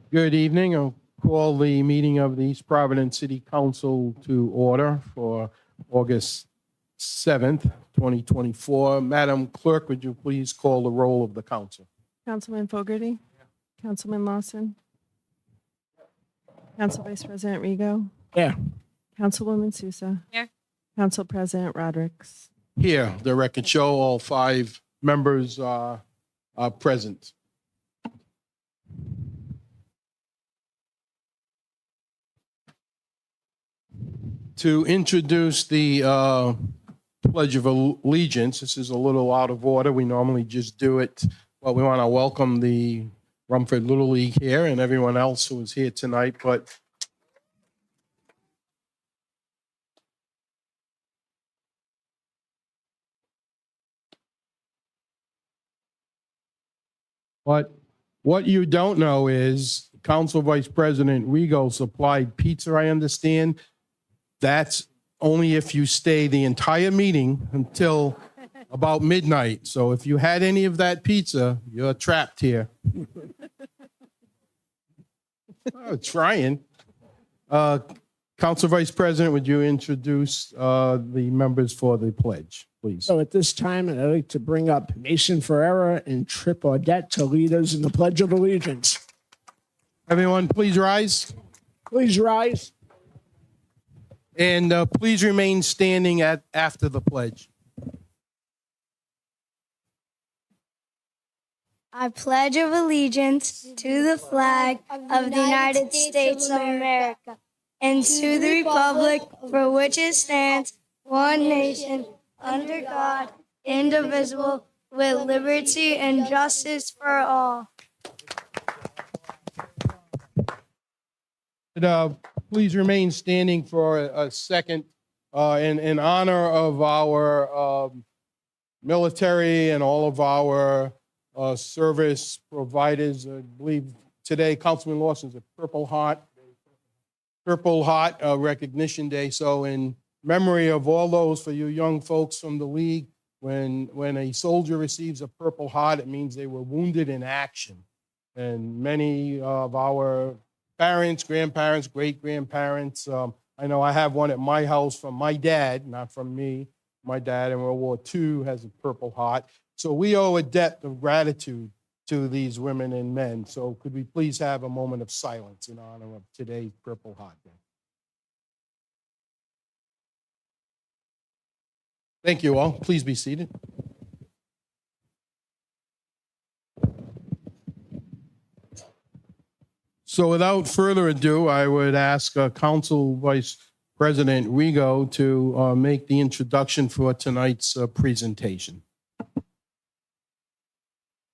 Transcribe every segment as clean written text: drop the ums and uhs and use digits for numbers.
Good evening. I'll call the meeting of the East Providence City Council to order for August 7th, 2024. Madam Clerk, would you please call the roll of the council? Councilman Fogarty? Councilman Lawson? Council Vice President Rigo? Here. Councilwoman Sousa? Here. Council President Rodericks? Here, the record show all 5 members are present. To introduce the Pledge of Allegiance, this is a little out of order. We normally just do it, but we want to welcome the Rumford Little League here and everyone else who is here tonight. But what you don't know is Council Vice President Rigo supplied pizza, I understand. That's only if you stay the entire meeting until about midnight. So if you had any of that pizza, you're trapped here. Trying. Council Vice President, would you introduce the members for the pledge, please? So at this time, I'd like to bring up Mason Ferreira and Trip Audette to lead us in the Pledge of Allegiance. Everyone, please rise. Please rise. And please remain standing after the pledge. I pledge of allegiance to the flag of the United States of America and to the republic for which it stands, one nation, under God, indivisible, with liberty and justice for all. Please remain standing for a second in honor of our military and all of our service providers. I believe today, Councilman Lawson's a Purple Heart Recognition Day. So in memory of all those, for you young folks from the league, when a soldier receives a Purple Heart, it means they were wounded in action. And many of our parents, grandparents, great-grandparents, I know I have one at my house from my dad, not from me. My dad in World War II has a Purple Heart. So we owe a debt of gratitude to these women and men. So could we please have a moment of silence in honor of today's Purple Heart Day? Thank you all. Please be seated. So without further ado, I would ask Council Vice President Rigo to make the introduction for tonight's presentation.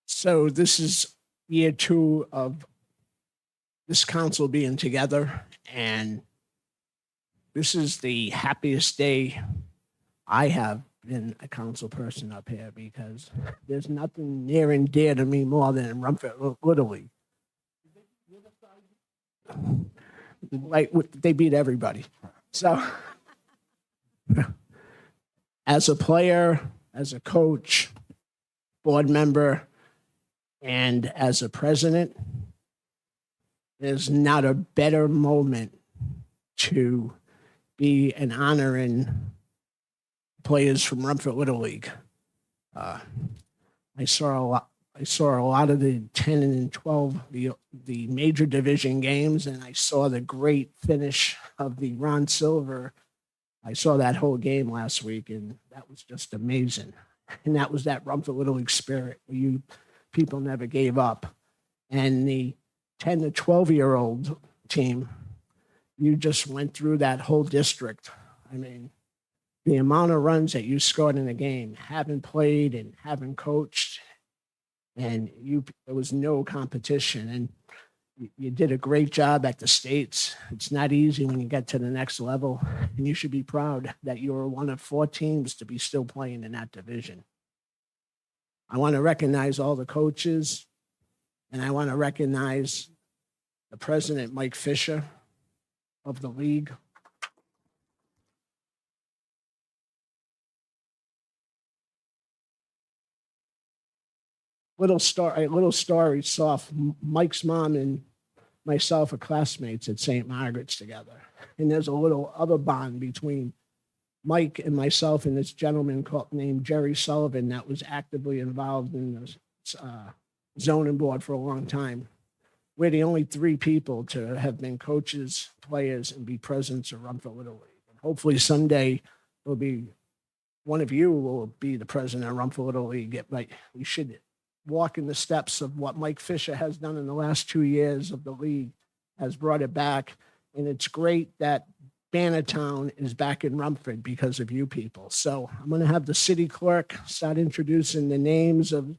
So this is year 2 of this council being together, and this is the happiest day I have been a council person up here, because there's nothing near and dear to me more than Rumford Little League. Like, they beat everybody. So as a player, as a coach, board member, and as a president, there's not a better moment to be an honoring players from Rumford Little League. I saw a lot of the 10 and 12, the major division games, and I saw the great finish of the Ron Silver. I saw that whole game last week, and that was just amazing. And that was that Rumford Little League spirit where you people never gave up. And the 10 to 12-year-old team, you just went through that whole district. I mean, the amount of runs that you scored in a game, having played and having coached, and there was no competition. And you did a great job at the States. It's not easy when you get to the next level, and you should be proud that you were one of 4 teams to be still playing in that division. I want to recognize all the coaches, and I want to recognize the president, Mike Fisher, of the league. Little story soft. Mike's mom and myself are classmates at St. Margaret's together. And there's a little other bond between Mike and myself and this gentleman named Jerry Sullivan that was actively involved in the zoning board for a long time. We're the only three people to have been coaches, players, and be presidents of Rumford Little League. And hopefully someday it'll be one of you will be the president of Rumford Little League. But we should walk in the steps of what Mike Fisher has done in the last 2 years of the league, has brought it back. And it's great that Bannertown is back in Rumford because of you people. So I'm going to have the city clerk start introducing the names of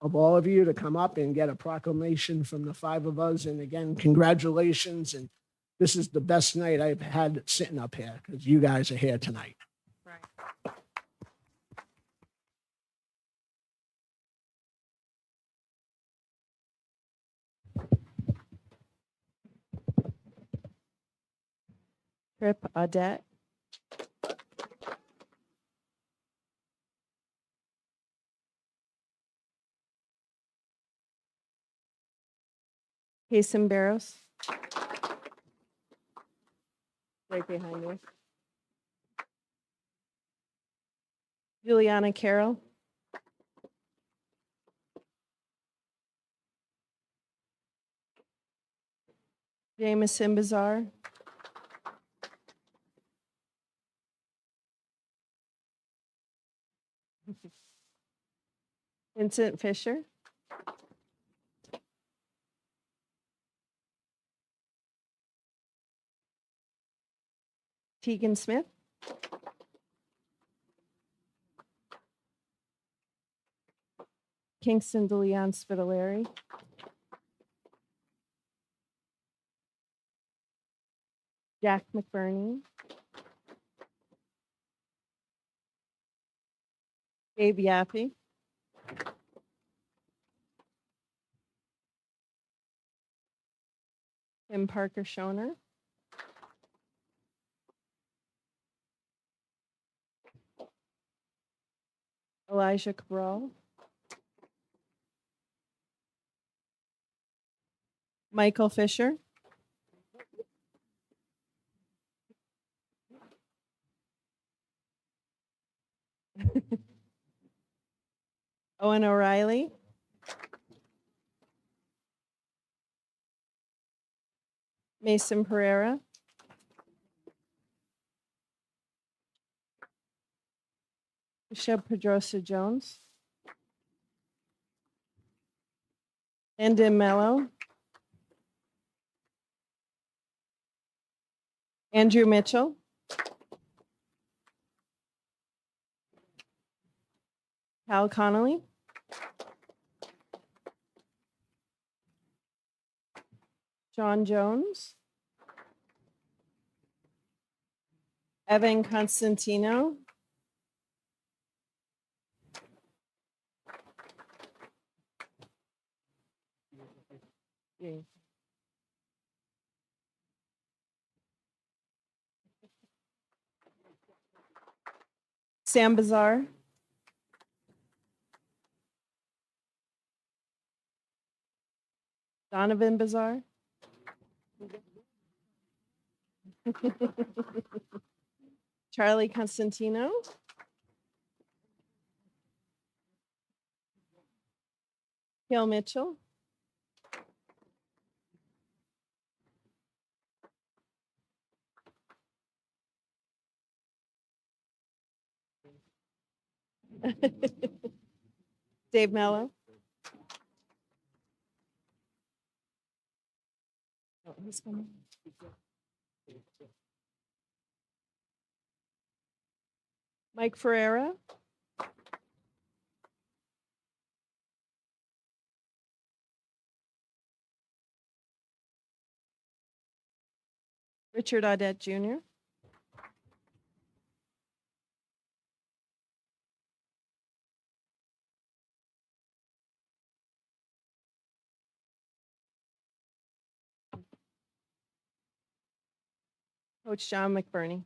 all of you to come up and get a proclamation from the five of us. And again, congratulations. And this is the best night I've had sitting up here because you guys are here tonight. Right. Trip Audette. Jason Barros. Right behind you. Juliana Carroll. Jameson Bazar. Vincent Fisher. Tegan Smith. Kingston DeLeon Spitaleri. Jack McBurney. Gabe Yaffe. Tim Parker Schoner. Elijah Cabral. Michael Fisher. Owen O'Reilly. Mason Pereira. Bishop Pedrosa Jones. Landon Mello. Andrew Mitchell. Cal Connolly. John Jones. Evan Constantino. Yeah. Sam Bazar. Donovan Bazar. Charlie Constantino. Gail Mitchell. Dave Mello. Oh, who's coming? Mike Ferreira. Richard Audette Jr. Coach John McBurney.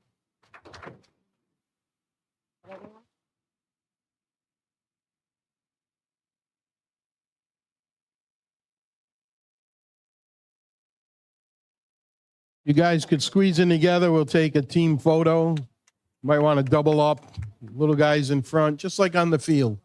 You guys could squeeze in together. We'll take a team photo. Might want to double up. Little guys in front, just like on the field.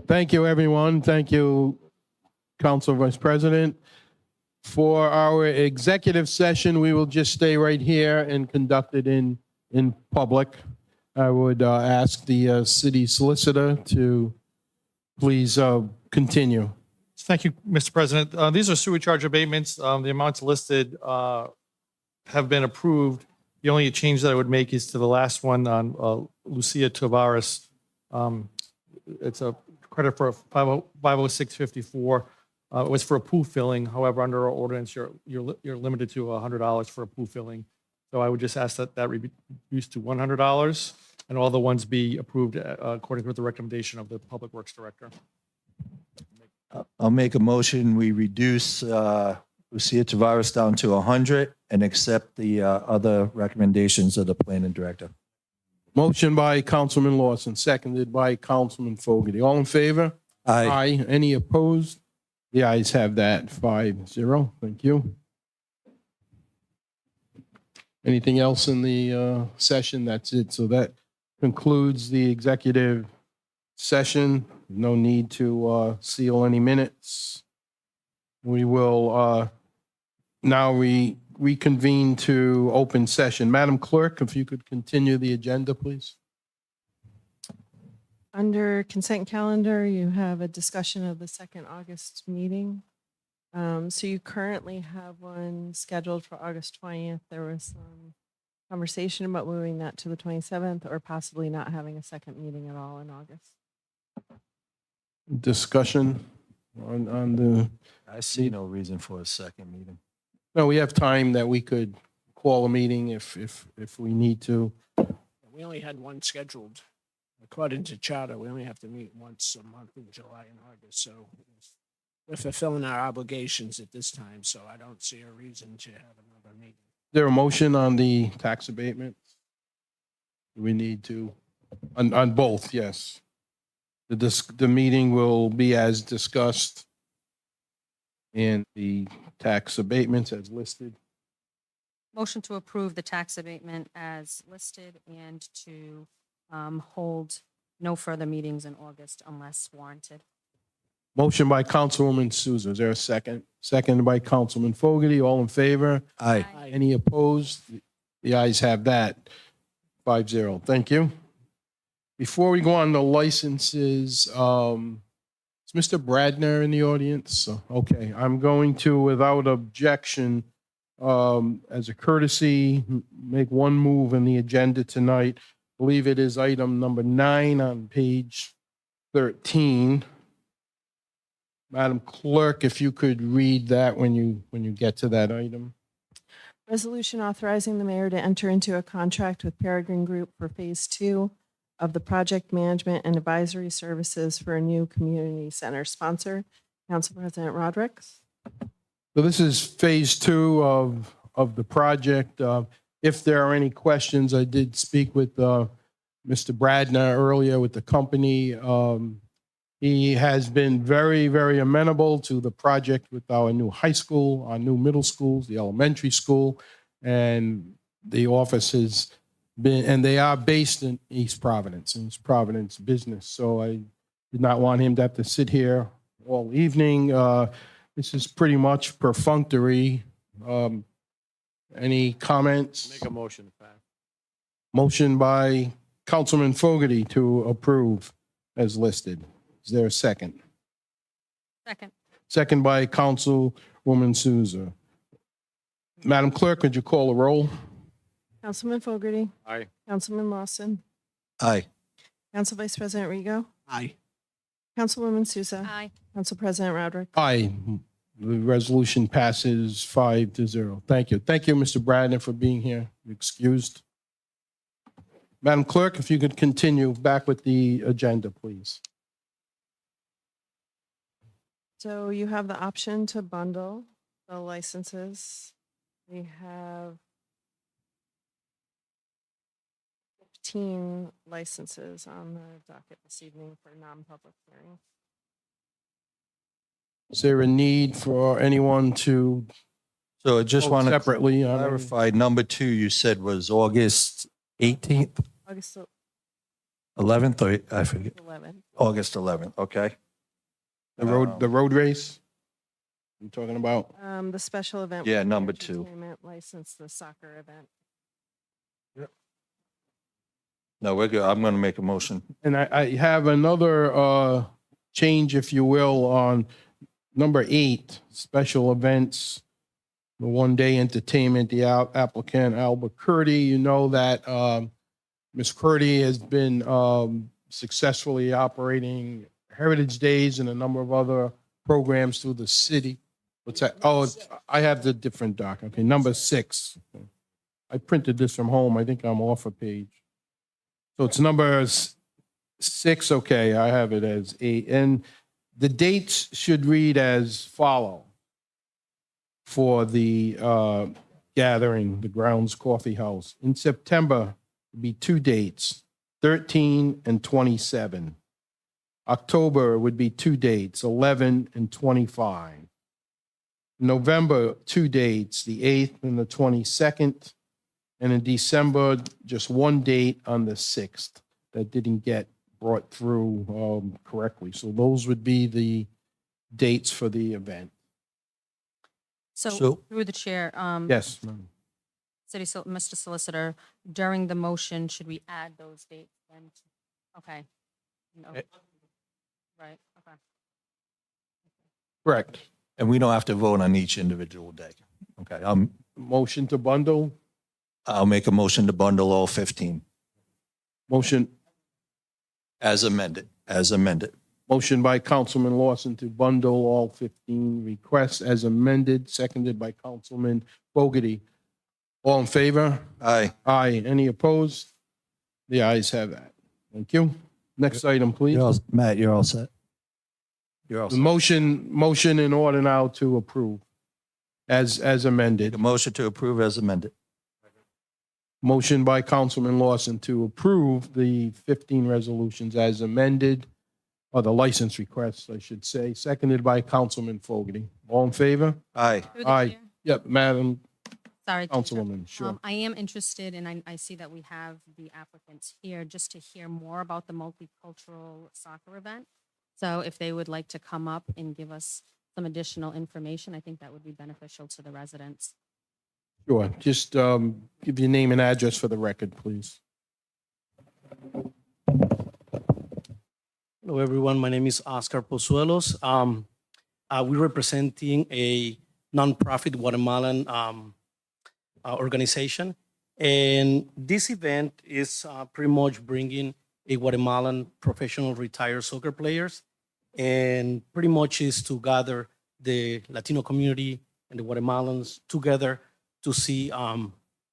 Thank you, everyone. Thank you, Council Vice President. For our executive session, we will just stay right here and conduct it in public. I would ask the city solicitor to please continue. Thank you, Mr. President. These are sewer charge abatements. The amounts listed have been approved. The only change that I would make is to the last one on Lucia Tavares. It's a credit for 506.54. It was for a pool filling. However, under our ordinance, you're limited to $100 for a pool filling. So I would just ask that reduce to $100 and all the ones be approved according to the recommendation of the Public Works Director. I'll make a motion. We reduce Lucia Tavares down to 100 and accept the other recommendations of the planning director. Motion by Councilman Lawson, seconded by Councilman Fogarty. All in favor? Aye. Any opposed? The ayes have that, 5-0. Thank you. Anything else in the session? That's it. So that concludes the executive session. No need to seal any minutes. We will now reconvene to open session. Madam Clerk, if you could continue the agenda, please. Under consent calendar, you have a discussion of the second August meeting. So you currently have one scheduled for August 20th. There was some conversation about moving that to the 27th or possibly not having a second meeting at all in August. Discussion on the, I see no reason for a second meeting. no, we have time that we could call a meeting if we need to. We only had one scheduled. According to charter, we only have to meet once a month in July and August. So we're fulfilling our obligations at this time, so I don't see a reason to have another meeting. There a motion on the tax abatement? We need to, on both, yes. The meeting will be as discussed and the tax abatements as listed. Motion to approve the tax abatement as listed and to hold no further meetings in August unless warranted. Motion by Councilwoman Souza. Is there a second? Seconded by Councilman Fogarty. All in favor? Aye. Any opposed? The ayes have that. 5-0. Thank you. Before we go on the licenses, is Mr. Bradner in the audience? Okay, I'm going to, without objection, as a courtesy, make one move in the agenda tonight. I believe it is item number 9 on page 13. Madam Clerk, if you could read that when you get to that item. Resolution authorizing the mayor to enter into a contract with Peregrine Group for Phase 2 of the project management and advisory services for a new community center. Sponsor, Council President Rodrick. So this is phase 2 of the project. If there are any questions, I did speak with Mr. Bradner earlier with the company. He has been very, very amenable to the project with our new high school, our new middle schools, the elementary school, and the office has been, and they are based in East Providence business. So I did not want him to have to sit here all evening. This is pretty much perfunctory. Any comments? Make a motion, Pat. Motion by Councilman Fogarty to approve as listed. Is there a second? Second. Second by Councilwoman Souza. Madam Clerk, could you call a roll? Councilman Fogarty. Aye. Councilman Lawson. Aye. Council Vice President Rigo. Aye. Councilwoman Souza. Aye. Council President Rodrick. Aye. The resolution passes 5-0. Thank you. Thank you, Mr. Bradner, for being here. Excused. Madam Clerk, if you could continue back with the agenda, please. So you have the option to bundle the licenses. We have 15 licenses on the docket this evening for non-public hearing. Is there a need for anyone to So I just vote want to separately on any- clarify, number 2 you said was August 18th, August 11th, or I forget, 11th. August 11th, okay? the road race? You talking about? The special event. Yeah, with number 2. entertainment license, the soccer event. No, we're good. I'm going to make a motion. And I have another change, if you will, on number 8, special events, the one-day entertainment, the applicant, Albert Curdy. You know that Ms. Curdy has been successfully operating Heritage Days and a number of other programs through the city. What's that? Oh, I have the different doc. Okay, number 6. I printed this from home. I think I'm off a page. So it's number 6. Okay, I have it as 8. And the dates should read as follow for the gathering, the Grounds Coffee House. In September, it'll be 2 dates, 13 and 27. October would be 2 dates, 11 and 25. November, 2 dates, the 8th and the 22nd. And in December, just 1 date on the 6th that didn't get brought through correctly. So those would be the dates for the event. So So- through the chair, Yes, ma'am. Mr. Solicitor, during the motion, should we add those dates then? Okay. No. Right, okay. Correct. And we don't have to vote on each individual day. Okay, Motion to bundle, I'll make a motion to bundle all 15 motion as amended, Motion by Councilman Lawson to bundle all 15 requests as amended, seconded by Councilman Fogarty. All in favor? Aye. Aye. Any opposed? The ayes have that. Thank you. Next item, please. Matt, you're all set. You're all The set. motion in order now to approve as amended. A motion to approve as amended. Motion by Councilman Lawson to approve the 15 resolutions as amended, or the license requests, I should say, seconded by Councilman Fogarty. All in favor? Aye. Through the Aye. chair. Yep, Madam Sorry. to interrupt. Councilwoman, sure. I am interested, and I see that we have the applicants here just to hear more about the multicultural soccer event. So if they would like to come up and give us some additional information, I think that would be beneficial to the residents. Sure. Just give your name and address for the record, please. Hello, everyone. My name is Oscar Pozuelos. We're representing a nonprofit Guatemalan organization. And this event is pretty much bringing a Guatemalan professional retired soccer players, and pretty much is to gather the Latino community and the Guatemalans together to see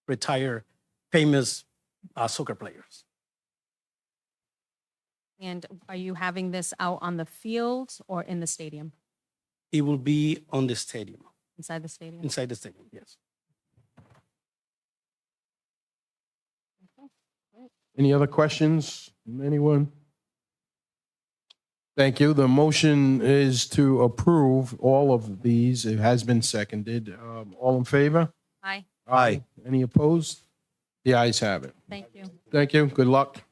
retired famous soccer players. And are you having this out on the field or in the stadium, It will be on the stadium, inside the stadium? inside the stadium, yes. Any other questions from anyone? Thank you. The motion is to approve all of these. It has been seconded. All in favor? Aye, Aye. Any opposed? The ayes have it. thank you. Thank you. Good luck.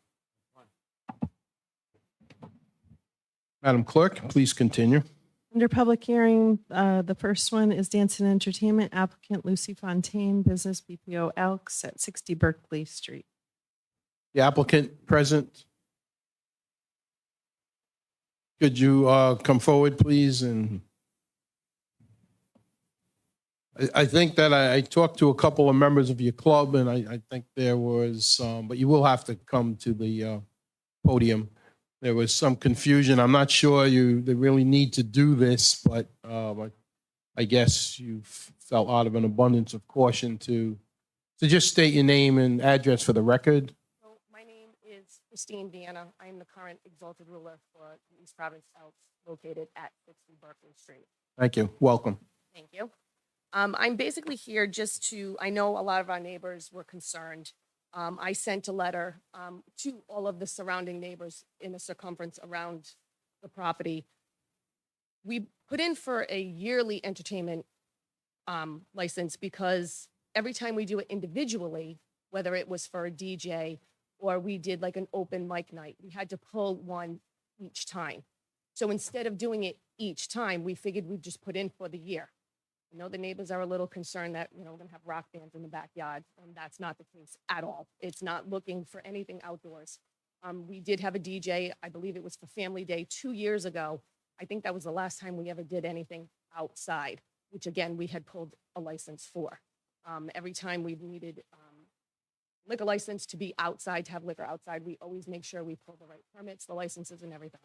Madam Clerk, please continue. Under public hearing, the first one is Dance and Entertainment applicant Lucy Fontaine, business BPO Elks at 60 Berkeley Street. The applicant present. Could you come forward, please? And I think that I talked to a couple of members of your club, and I think there was, but you will have to come to the podium. There was some confusion. I'm not sure they really need to do this, but I guess you felt out of an abundance of caution to just state your name and address for the record. So my name is Christine Viana. I am the current exalted ruler for the East Province Elks located at 60 Berkeley Street. Thank you. Welcome. Thank you. I'm basically here just to, I know a lot of our neighbors were concerned. I sent a letter to all of the surrounding neighbors in the circumference around the property. We put in for a yearly entertainment license because every time we do it individually, whether it was for a DJ or we did like an open mic night, we had to pull one each time. So instead of doing it each time, we figured we'd just put in for the year. I know the neighbors are a little concerned that, we're going to have rock bands in the backyard, and that's not the case at all. It's not looking for anything outdoors. We did have a DJ, I believe it was for Family Day 2 years ago. I think that was the last time we ever did anything outside, which again, we had pulled a license for. Every time we've needed liquor license to be outside, to have liquor outside, we always make sure we pull the right permits, the licenses and everything.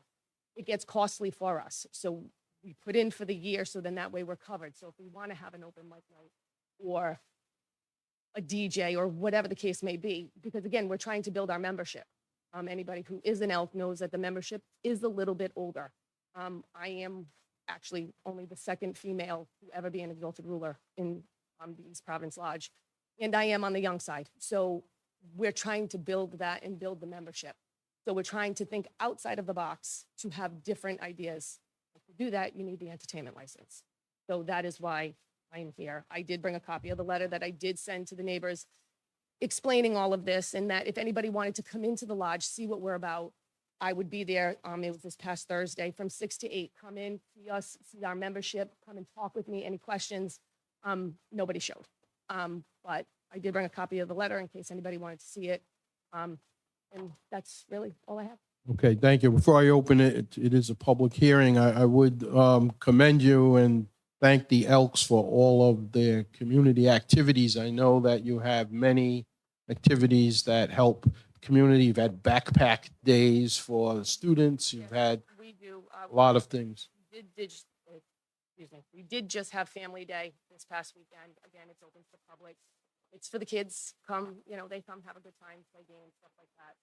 It gets costly for us. So we put in for the year, so then that way we're covered. So if we want to have an open mic night or a DJ or whatever the case may be, because again, we're trying to build our membership. Anybody who is an elk knows that the membership is a little bit older. I am actually only the second female to ever be an exalted ruler in the East Province Lodge, and I am on the young side. So we're trying to build that and build the membership. So we're trying to think outside of the box to have different ideas. To do that, you need the entertainment license. So that is why I am here. I did bring a copy of the letter that I did send to the neighbors explaining all of this, and that if anybody wanted to come into the lodge, see what we're about, I would be there. It was this past Thursday from 6 to 8. Come in, see us, see our membership, come and talk with me. Any questions? Nobody showed. But I did bring a copy of the letter in case anybody wanted to see it. And that's really all I have. Okay, thank you. Before I open it, it is a public hearing. I would commend you and thank the Elks for all of their community activities. I know that you have many activities that help community. You've had backpack days for students. You've had We do. a lot of things. We did just have Family Day this past weekend. Again, it's open to the public. It's for the kids. Come, they come have a good time, play games, stuff like that.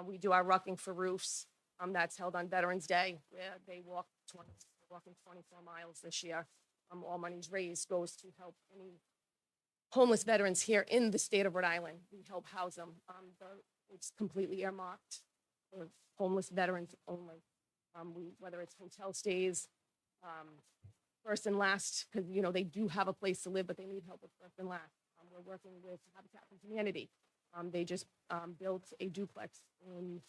We do our Rucking for Roofs. That's held on Veterans Day, where they walk 20 walking 24 miles this year. All monies raised goes to help any homeless veterans here in the state of Rhode Island. We help house them. It's completely earmarked for homeless veterans only. Whether it's hotel stays, first and last, because, you know, they do have a place to live, but they need help with first and last. We're working with Habitat for Humanity. They just built a duplex in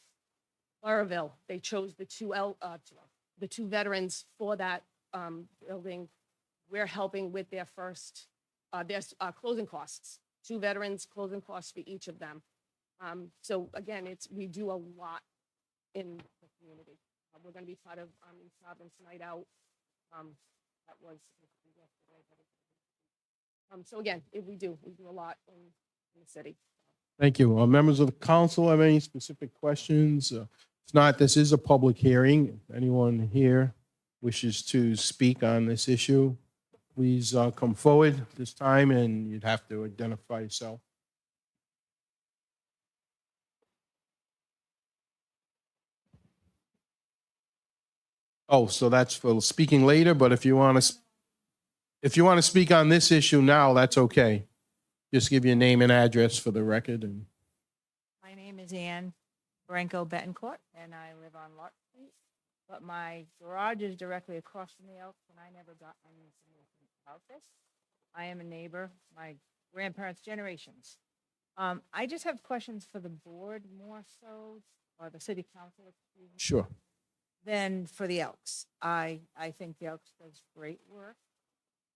Burrville. They chose the two veterans for that building. We're helping with their first, closing costs. 2 veterans, closing costs for each of them. So again, we do a lot in the community. We're going to be part of East Providence Night Out. That was yesterday. So again, we do a lot in the city. Thank you. Members of the council have any specific questions? If not, this is a public hearing. If anyone here wishes to speak on this issue, please come forward this time, and you'd have to identify yourself. Oh, so that's for speaking later, but if you want to speak on this issue now, that's okay. Just give your name and address for the record. And My name is Ann Branco Betancourt, and I live on Lot Street. But my garage is directly across from the Elks, and I never got any information about this. I am a neighbor, my grandparents' generations. I just have questions for the board more so, or the city council, excuse me, sure. than for the Elks. I think the Elks does great work.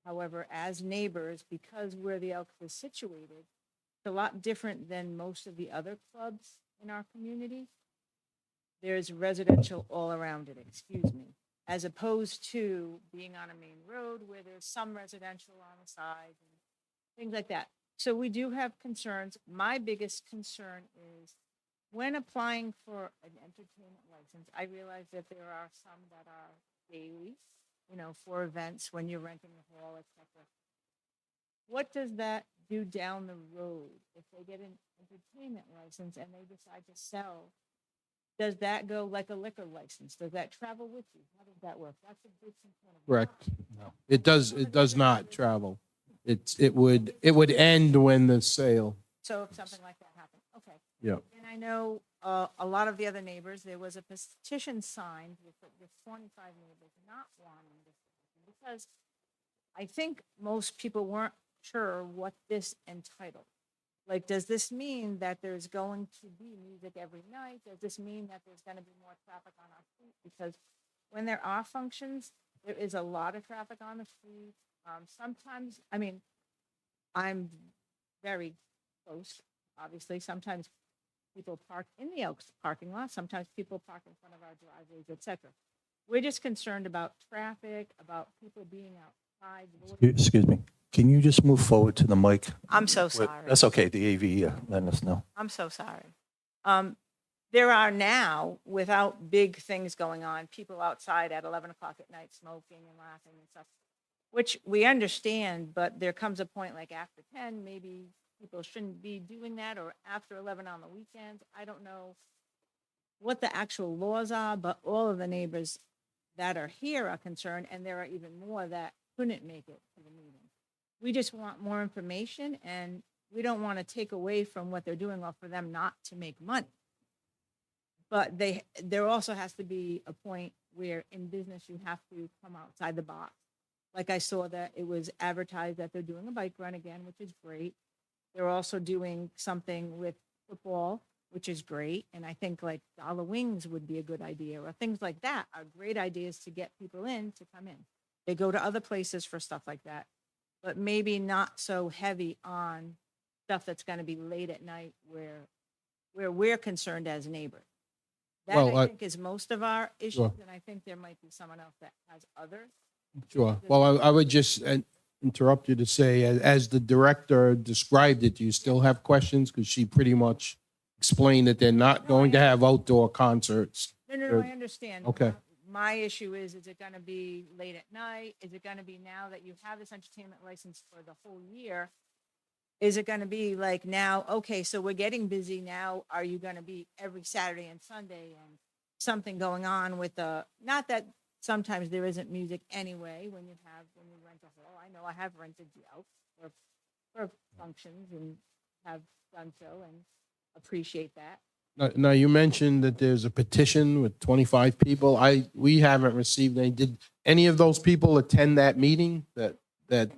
However, as neighbors, because where the Elks is situated, it's a lot different than most of the other clubs in our community. There's residential all around it, excuse me, as opposed to being on a main road where there's some residential on the side and things like that. So we do have concerns. My biggest concern is when applying for an entertainment license, I realize that there are some that are daily, you know, for events when you're renting a hall, etc. What does that do down the road if they get an entertainment license and they decide to sell? Does that go like a liquor license? Does that travel with you? How does that work? That's a big concern of mine. Correct. No, it does not travel. It would end when the sale. So if something like that happened, okay. Yeah. And I know a lot of the other neighbors, there was a petition signed with 25 neighbors not wanting this because I think most people weren't sure what this entitled. Like, does this mean that there's going to be music every night? Does this mean that there's going to be more traffic on our street? Because when there are functions, there is a lot of traffic on the street. Sometimes, I mean, I'm very close, obviously. Sometimes people park in the Elks parking lot. Sometimes people park in front of our driveways, etc. We're just concerned about traffic, about people being outside. Excuse me. Can you just move forward to the mic? I'm so sorry. That's okay. The AV letting us know. I'm so sorry. There are now, without big things going on, people outside at 11 o'clock at night smoking and laughing and stuff, which we understand, but there comes a point like after 10, maybe people shouldn't be doing that, or after 11 on the weekends. I don't know what the actual laws are, but all of the neighbors that are here are concerned, and there are even more that couldn't make it to the meeting. We just want more information, and we don't want to take away from what they're doing or for them not to make money. But there also has to be a point where in business you have to come outside the box. Like I saw that it was advertised that they're doing a bike run again, which is great. They're also doing something with football, which is great. And I think like Dollar Wings would be a good idea, or things like that are great ideas to get people in to come in. They go to other places for stuff like that, but maybe not so heavy on stuff that's going to be late at night where we're concerned as neighbors. That Well, I think is most of our issues, Sure. and I think there might be someone else that has others. Sure. Well, I would just interrupt you to say, as the director described it, do you still have questions? Because she pretty much explained that they're not going to have outdoor concerts. No, I understand. Okay. My issue is it going to be late at night? Is it going to be now that you have this entertainment license for the whole year? Is it going to be like now, okay, so we're getting busy now. Are you going to be every Saturday and Sunday and something going on with not that sometimes there isn't music anyway when you rent a hall. I know I have rented the Elks for functions and have done so and appreciate that. Now, you mentioned that there's a petition with 25 people. We haven't received any. Did any of those people attend that meeting that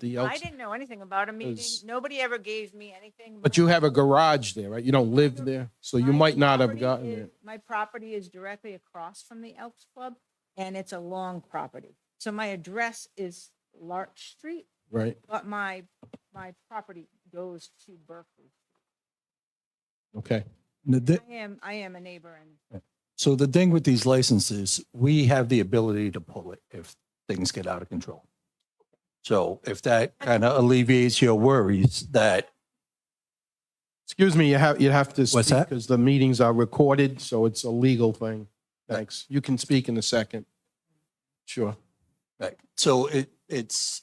the I Elks? didn't know anything about a meeting. Is- Nobody ever gave me anything. But you have a garage there, right? You don't live there, so you My might not have property gotten is- it. My property is directly across from the Elks Club, and it's a long property. So my address is Larch Street, Right, but my property goes to Berkeley. okay. I am a neighbor, and So the thing with these licenses, we have the ability to pull it if things get out of control. So if that kind of alleviates your worries that, Excuse me, you have to What's speak that? because the meetings are recorded, so it's a legal thing. Thanks. You can speak in a second. Sure. right, so it's,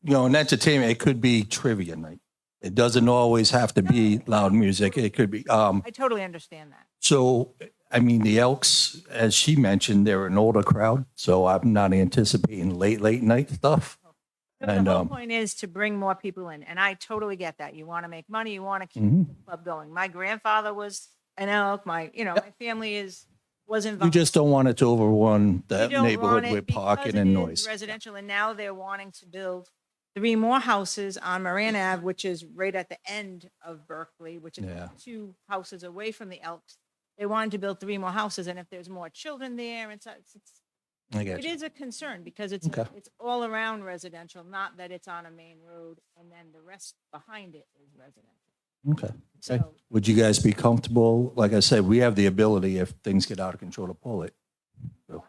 in entertainment, it could be trivia night. It doesn't always have to be loud music. It could be, I totally understand that. so, I mean, the Elks, as she mentioned, they're an older crowd, so I'm not anticipating late night stuff. The And, whole point is to bring more people in, and I totally get that. You want to make money, you want to keep Mhm. the club going. My grandfather was an elk. My family was You involved. just don't want it to overrun You that don't want neighborhood it with because parking it and is noise. Residential, and now they're wanting to build 3 more houses on Moran Ave, which is right at the end of Berkeley, which is Yeah. 2 houses away from the Elks. They wanted to build 3 more houses, and if there's more children there, I get it you. is a concern because it's Okay. it's all around residential, not that it's on a main road and then the rest behind it is residential. Okay. So Would you guys be comfortable? Like I said, we have the ability if things get out of control to pull it. So,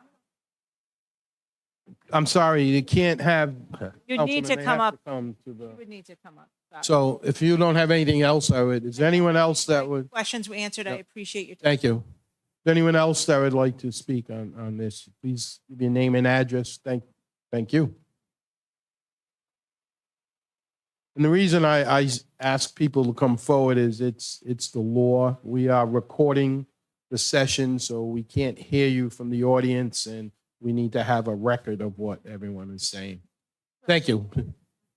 I'm sorry, you can't have. okay. you need to Councilman, they come have up. come to the. You would need to come up. Sorry. So if you don't have anything else, is there anyone else that would? Questions were answered. I Yep. appreciate your time. Thank you. Is there anyone else that would like to speak on this? Please give your name and address. Thank you. And the reason I ask people to come forward is it's the law. We are recording the session, so we can't hear you from the audience, and we need to have a record of what everyone is saying. Thank you.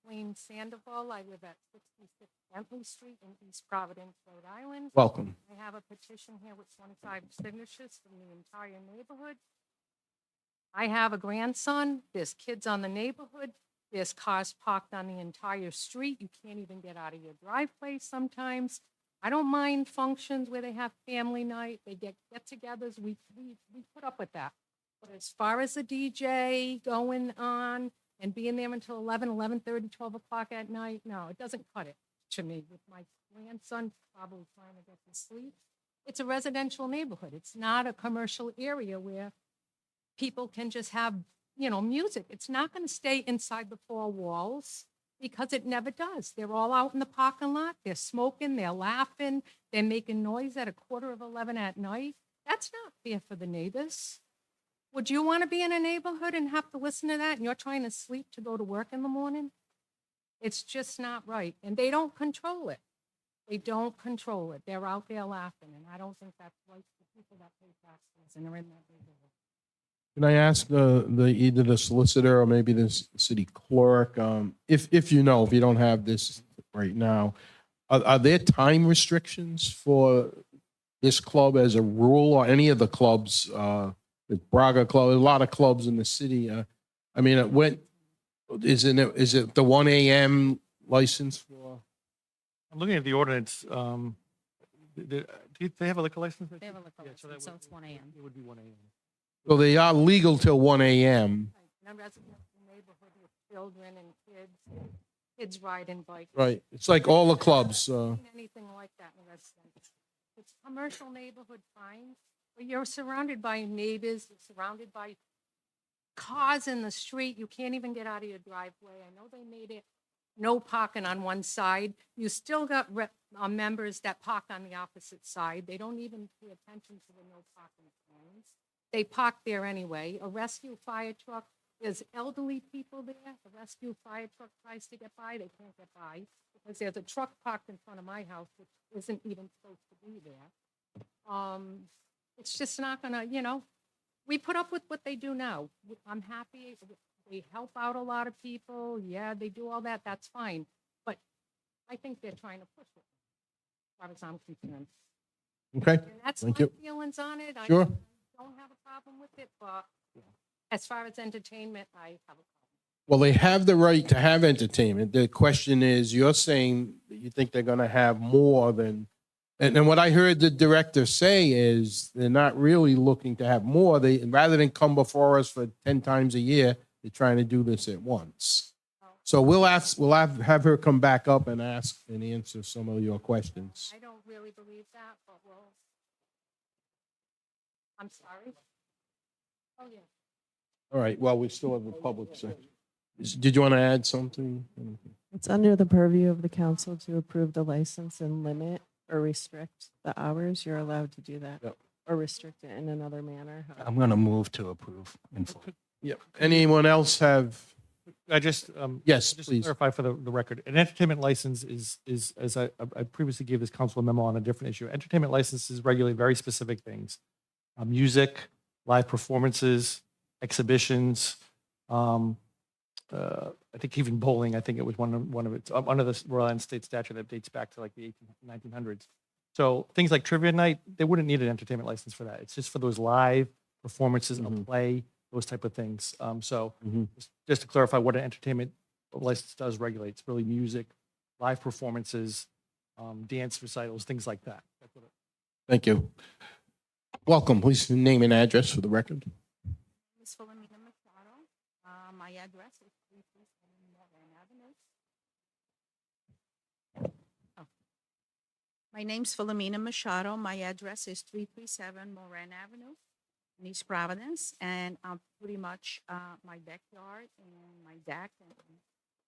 Wayne Sandoval. I live at 66 Bentley Street in East Providence, Rhode Island. Welcome. I have a petition here with 25 signatures from the entire neighborhood. I have a grandson. There's kids on the neighborhood. There's cars parked on the entire street. You can't even get out of your driveway sometimes. I don't mind functions where they have family night. They get-togethers. We put up with that. But as far as the DJ going on and being there until 11, 11:30, 12 o'clock at night, no, it doesn't cut it to me with my grandson probably trying to get to sleep. It's a residential neighborhood. It's not a commercial area where people can just have, music. It's not going to stay inside the 4 walls because it never does. They're all out in the parking lot. They're smoking, they're laughing, they're making noise at 11:15 at night. That's not fair for the neighbors. Would you want to be in a neighborhood and have to listen to that and you're trying to sleep to go to work in the morning? It's just not right. And they don't control it. They don't control it. They're out there laughing, and I don't think that's right for people that pay taxes and are in that neighborhood. Can I ask either the solicitor or maybe the city clerk, if you don't have this right now, are there time restrictions for this club as a rule or any of the clubs, the Braga Club, a lot of clubs in the city? I mean, is it the 1 a.m. license for? I'm looking at the ordinance. Do they have a liquor license? They have a liquor Yeah, license, so it's 1 a.m. It would be 1 a.m. So they are legal till 1 a.m. In a residential neighborhood with children and kids riding bikes. Right. It's like all the clubs. Anything like that in a residential. It's commercial neighborhood, fine, but you're surrounded by neighbors, you're surrounded by cars in the street. You can't even get out of your driveway. I know they made it no parking on one side. You still got members that park on the opposite side. They don't even pay attention to the no parking signs. They park there anyway. A rescue fire truck, there's elderly people there. A rescue fire truck tries to get by, they can't get by because there's a truck parked in front of my house, which isn't even supposed to be there. It's just not gonna, we put up with what they do now. I'm happy. They help out a lot of people. Yeah, they do all that. That's fine. But I think they're trying to push it, as far as I'm concerned. Okay, And that's Thank my you. feelings on it. I Sure. don't have a problem with it, but as far as entertainment, I have a problem. Well, they have the right to have entertainment. The question is, you're saying that you think they're going to have more than, and what I heard the director say is they're not really looking to have more. They, rather than come before us for 10 times a year, they're trying to do this at once. So we'll have her come back up and ask and answer some of your questions. I don't really believe that, but well, I'm sorry. Oh, yeah. All right, well, we still have a public section. Did you want to add something? It's under the purview of the council to approve the license and limit or restrict the hours. You're allowed to do that. Yep. Or restrict it in another manner. I'm going to move to approve in full. Yep. Anyone else have? I just, Yes, just to please. clarify for the record, an entertainment license is, as I previously gave this council a memo on a different issue. Entertainment licenses regulate very specific things. Music, live performances, exhibitions, I think even bowling, I think it was one of its, under the Rhode Island state statute that dates back to like the 1900s. So things like trivia night, they wouldn't need an entertainment license for that. It's just for those live performances, a play, those type of things. Just to clarify what an entertainment license does regulate, it's really music, live performances, dance recitals, things like that. That's what Thank you. Welcome. Please name and address for the record. Miss Philomena Machado. My address is 337 Moran Avenue. Oh. My name's Philomena Machado. My address is 337 Moran Avenue in East Providence. And pretty much my backyard and my deck and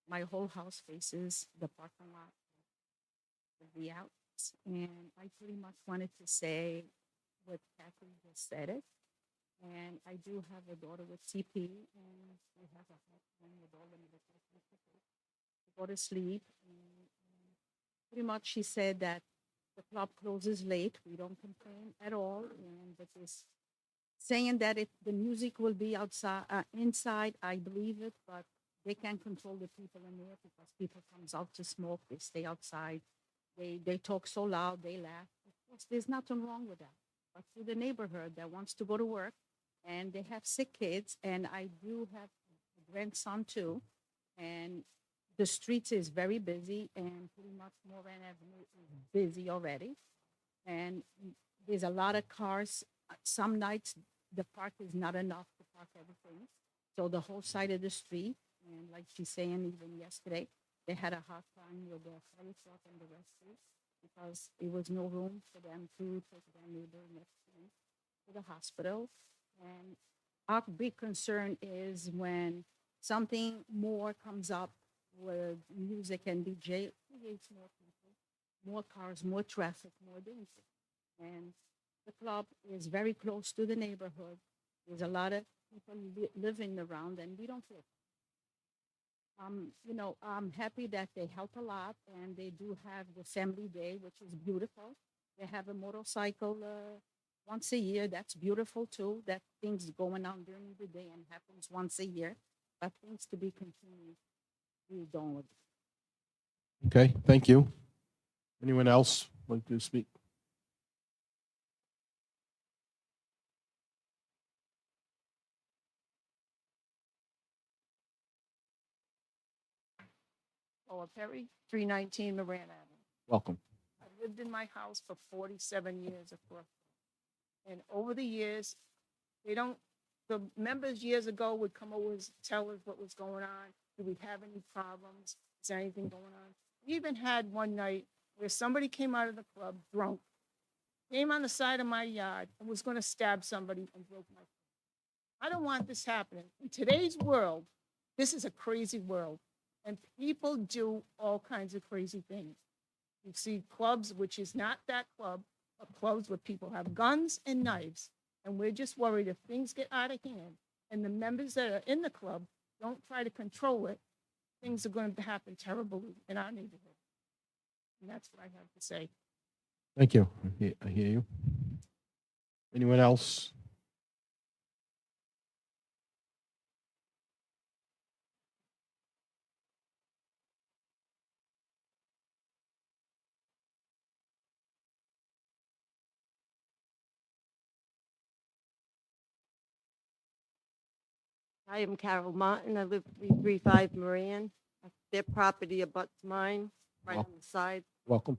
my whole house faces the parking lot of the Elks. And I pretty much wanted to say what Kathy just said it. And I do have a daughter with CP, and she has a hard time with all the medications to go to sleep. And pretty much she said that the club closes late. We don't complain at all. And that is saying that if the music will be outside, inside, I believe it, but they can't control the people in there because people comes out to smoke. They stay outside. They talk so loud, they laugh. Of course, there's nothing wrong with that. But to the neighborhood that wants to go to work, and they have sick kids, and I do have a grandson too, and the streets is very busy, and pretty much Moran Avenue is busy already, and there's a lot of cars. Some nights the park is not enough to park everything, so the whole side of the street, and like she's saying, even yesterday they had a hard time with the fire truck and the rescue because there was no room for them to take their neighbor next to the hospital. And our big concern is when something more comes up with music and DJ, creates more people, more cars, more traffic, more danger. And the club is very close to the neighborhood. There's a lot of people living around, and we don't feel. I'm happy that they help a lot, and they do have the family day, which is beautiful. They have a motorcycle once a year. That's beautiful too. That things going on during the day and happens once a year, but things to be continued. We don't. Okay, thank you. Anyone else like to speak? Paula Perry, 319 Moran Avenue. Welcome. I lived in my house for 47 years, of course. And over the years, the members years ago would come over and tell us what was going on. Do we have any problems? Is there anything going on? We even had one night where somebody came out of the club drunk, came on the side of my yard and was going to stab somebody and broke my foot. I don't want this happening. In today's world, this is a crazy world. And people do all kinds of crazy things. You see clubs, which is not that club, but clubs where people have guns and knives. And we're just worried if things get out of hand and the members that are in the club don't try to control it, things are going to happen terribly in our neighborhood. And that's what I have to say. Thank you. I hear you. Anyone else? I am Carol Martin. I live 335 Moran. Their property abuts mine, right on the side. Welcome.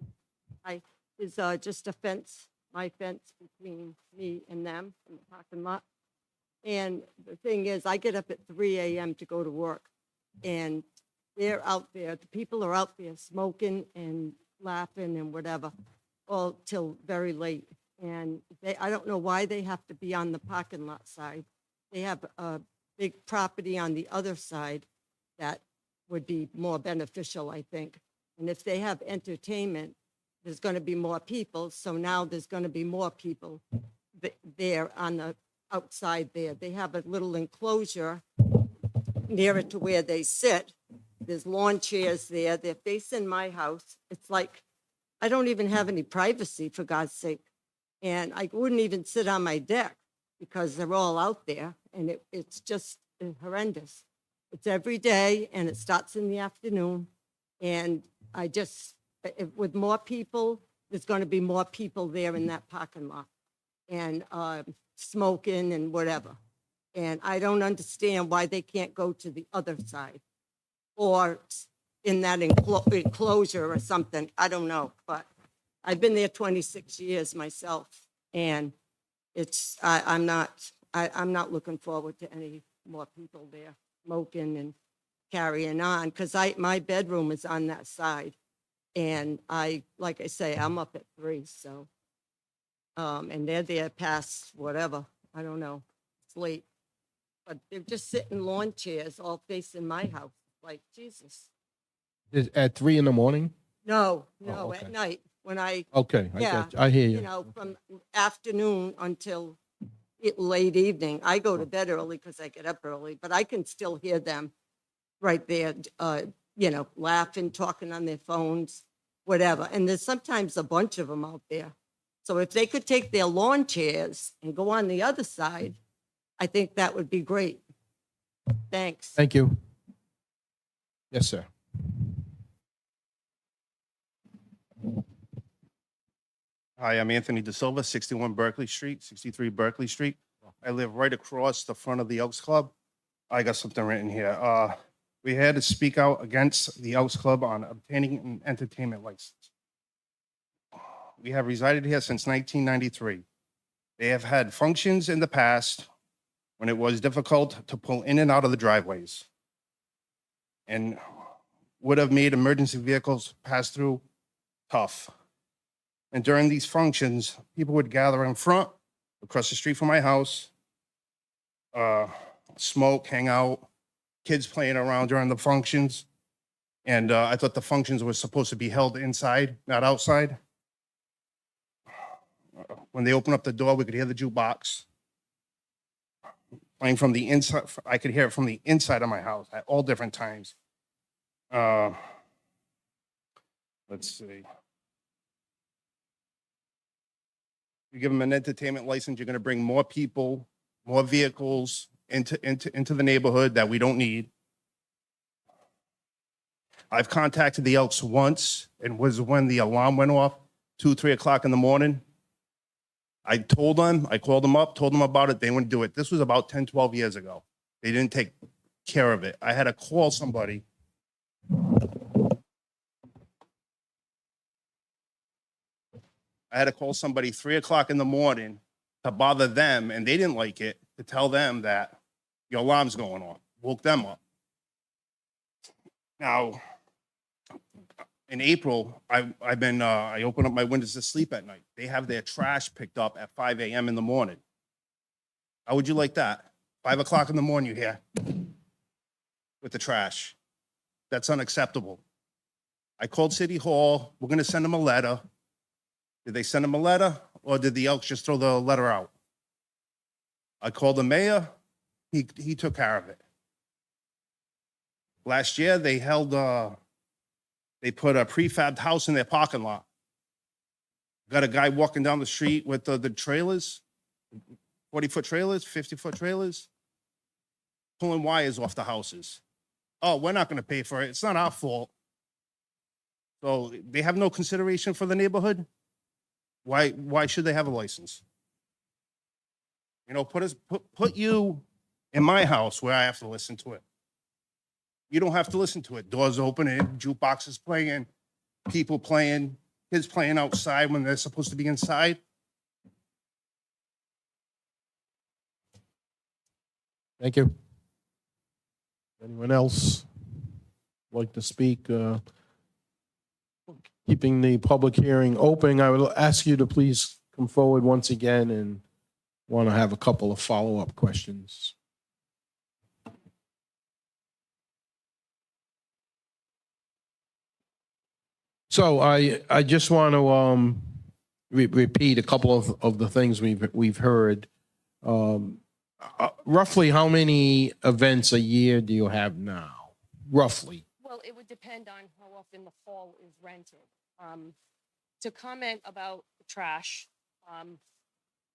Is just a fence, my fence between me and them in the parking lot. And the thing is, I get up at 3 a.m. to go to work, and they're out there, the people are out there smoking and laughing and whatever, all till very late. And I don't know why they have to be on the parking lot side. They have a big property on the other side that would be more beneficial, I think. And if they have entertainment, there's going to be more people. So now there's going to be more people there on the outside there. They have a little enclosure nearer to where they sit. There's lawn chairs there. They're facing my house. It's like, I don't even have any privacy, for God's sake. And I wouldn't even sit on my deck because they're all out there, and it's just horrendous. It's every day, and it starts in the afternoon. And I just, with more people, there's going to be more people there in that parking lot, and smoking and whatever. And I don't understand why they can't go to the other side or in that enclosure or something. I don't know, but I've been there 26 years myself, and it's, I'm not looking forward to any more people there smoking and carrying on, because my bedroom is on that side. And like I say, I'm up at 3, so, and they're there past whatever, I don't know, it's late. But they're just sitting lawn chairs all facing my house, like, Jesus. At 3 in the morning? No, okay. at night, when Okay, yeah, I hear you. you know, from afternoon until late evening. I go to bed early because I get up early, but I can still hear them right there, you know, laughing, talking on their phones, whatever. And there's sometimes a bunch of them out there. So if they could take their lawn chairs and go on the other side, I think that would be great. Thanks. Thank you. Yes, sir. Hi, I'm Anthony De Silva, 61 Berkeley Street, 63 Berkeley Street. I live right across the front of the Elks Club. I got something written here. We had to speak out against the Elks Club on obtaining an entertainment license. We have resided here since 1993. They have had functions in the past when it was difficult to pull in and out of the driveways and would have made emergency vehicles pass through tough. And during these functions, people would gather in front, across the street from my house, smoke, hang out, kids playing around during the functions. And I thought the functions were supposed to be held inside, not outside. When they opened up the door, we could hear the jukebox playing from the inside. I could hear it from the inside of my house at all different times. Let's see. You give them an entertainment license, you're going to bring more people, more vehicles into the neighborhood that we don't need. I've contacted the Elks once, and was when the alarm went off, 2, 3 o'clock in the morning. I told them, I called them up, told them about it. They wouldn't do it. This was about 10, 12 years ago. They didn't take care of it. I had to call somebody. I had to call somebody 3 o'clock in the morning to bother them, and they didn't like it, to tell them that your alarm's going off. Woke them up. Now, in April, I open up my windows to sleep at night. They have their trash picked up at 5 a.m. in the morning. How would you like that? 5 o'clock in the morning, you hear with the trash. That's unacceptable. I called City Hall. We're going to send them a letter. Did they send them a letter, or did the Elks just throw the letter out? I called the mayor. He took care of it. Last year, they put a prefabbed house in their parking lot. Got a guy walking down the street with the trailers, 40-foot trailers, 50-foot trailers, pulling wires off the houses. Oh, we're not going to pay for it. It's not our fault. So they have no consideration for the neighborhood. Why should they have a license? You know, put you In my house where I have to listen to it. You don't have to listen to it. Doors open and jukeboxes playing, people playing, kids playing outside when they're supposed to be inside. Thank you. Anyone else like to speak? Keeping the public hearing open, I would ask you to please come forward once again and want to have a couple of follow-up questions. So I just want to repeat a couple of the things we've heard. Roughly how many events a year do you have now? Roughly. Well, it would depend on how often the hall is rented. To comment about the trash,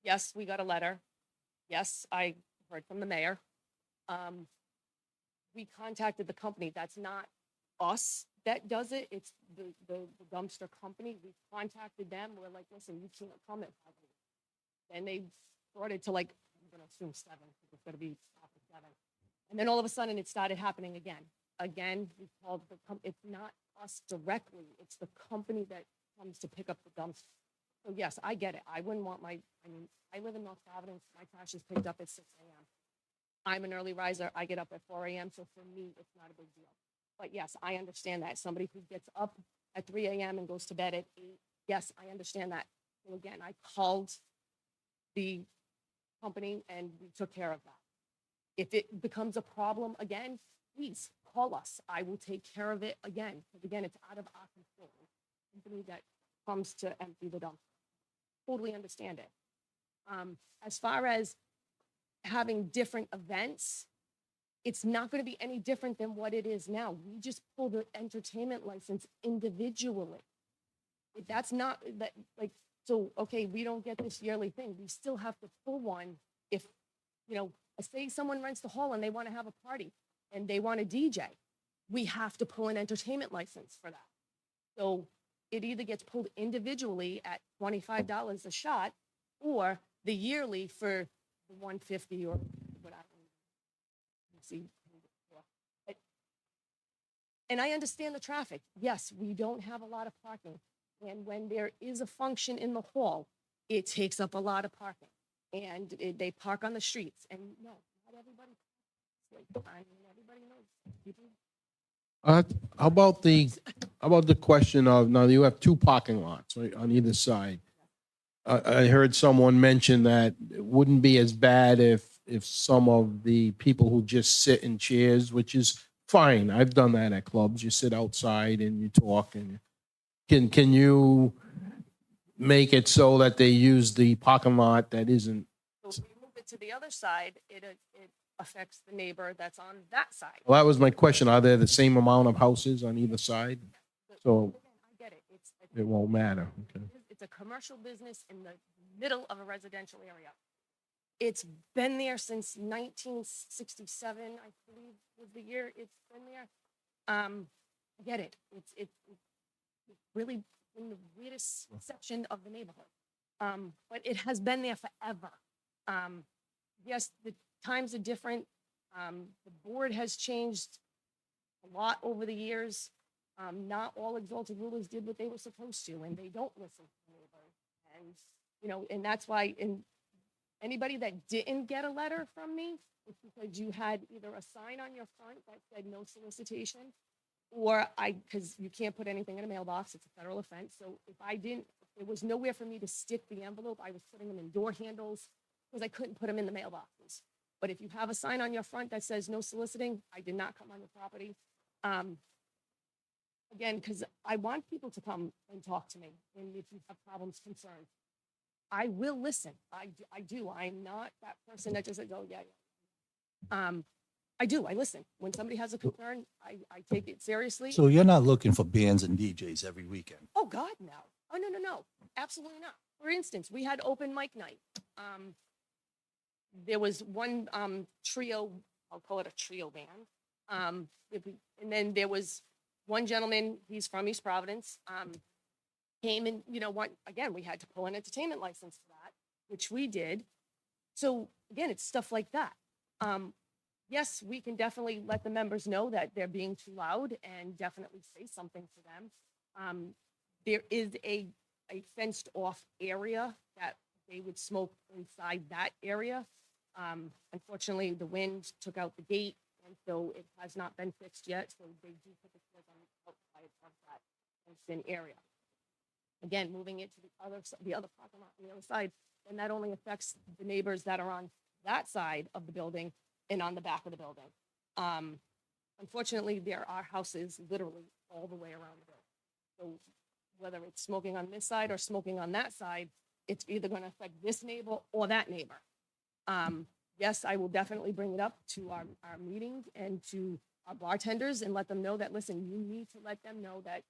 yes, we got a letter. Yes, I heard from the mayor. We contacted the company. That's not us that does it. It's the dumpster company. We contacted them. We're like, listen, you can't come at 5 a.m. And they brought it to like, I'm gonna assume 7, because it's gonna be after 7. And then all of a sudden it started happening again. Again, we called it's not us directly, it's the company that comes to pick up the dumpster. So yes, I get it. I wouldn't want I live in North Providence, my trash is picked up at 6 a.m. I'm an early riser, I get up at 4 a.m., so for me, it's not a big deal. But yes, I understand that. Somebody who gets up at 3 a.m. and goes to bed at 8, yes, I understand that. So again, I called the company and we took care of that. If it becomes a problem again, please call us. I will take care of it again. Because again, it's out of our control. The company that comes to empty the dumpster. Totally understand it. As far as having different events, it's not going to be any different than what it is now. We just pull the entertainment license individually. That's not that like, so, okay, we don't get this yearly thing. We still have to pull one if, say someone rents the hall and they want to have a party and they want a DJ, we have to pull an entertainment license for that. So it either gets pulled individually at $25 a shot or the yearly for the $150 or whatever. See. And I understand the traffic. Yes, we don't have a lot of parking. And when there is a function in the hall, it takes up a lot of parking. And they park on the streets. And no, not everybody. Everybody knows. People. How about the question of, now you have 2 parking lots, right, on either side. I heard someone mention that it wouldn't be as bad if some of the people who just sit in chairs, which is fine. I've done that at clubs. You sit outside and you talk. And can you make it so that they use the parking lot that isn't? So if we move it to the other side, it affects the neighbor that's on that side. Well, that was my question. Are there the same amount of houses on either side? So I get it. it won't matter. Okay. It's a commercial business in the middle of a residential area. It's been there since 1967, I believe was the year it's been there. I get it. It's really in the weirdest section of the neighborhood. But it has been there forever. Yes, the times are different. The board has changed a lot over the years. Not all exalted rulers did what they were supposed to, and they don't listen to the neighbors. And that's why anybody that didn't get a letter from me, it's because you had either a sign on your front that said no solicitation, or because you can't put anything in a mailbox, it's a federal offense. So if there was nowhere for me to stick the envelope, I was putting them in door handles because I couldn't put them in the mailboxes. But if you have a sign on your front that says no soliciting, I did not come on your property. Again, because I want people to come and talk to me. And if you have problems, concerns, I will listen. I do. I'm not that person that just says, oh, yeah. I do. I listen. When somebody has a concern, I take it seriously. So you're not looking for bands and DJs every weekend? Oh, God, no. Oh, no. Absolutely not. For instance, we had open mic night. There was one trio, I'll call it a trio band. And then there was one gentleman, he's from East Providence, came and, again, we had to pull an entertainment license for that, which we did. So again, it's stuff like that. yes, we can definitely let the members know that they're being too loud and definitely say something to them. There is a fenced off area that they would smoke inside that area. Unfortunately, the wind took out the gate, and so it has not been fixed yet. So they do put the smoke on the outside of that fenced-in area. Again, moving it to the other parking lot on the other side, and that only affects the neighbors that are on that side of the building and on the back of the building. Unfortunately, there are houses literally all the way around the building. So whether it's smoking on this side or smoking on that side, it's either going to affect this neighbor or that neighbor. Yes, I will definitely bring it up to our meeting and to our bartenders and let them know that, listen, you need to let them know that,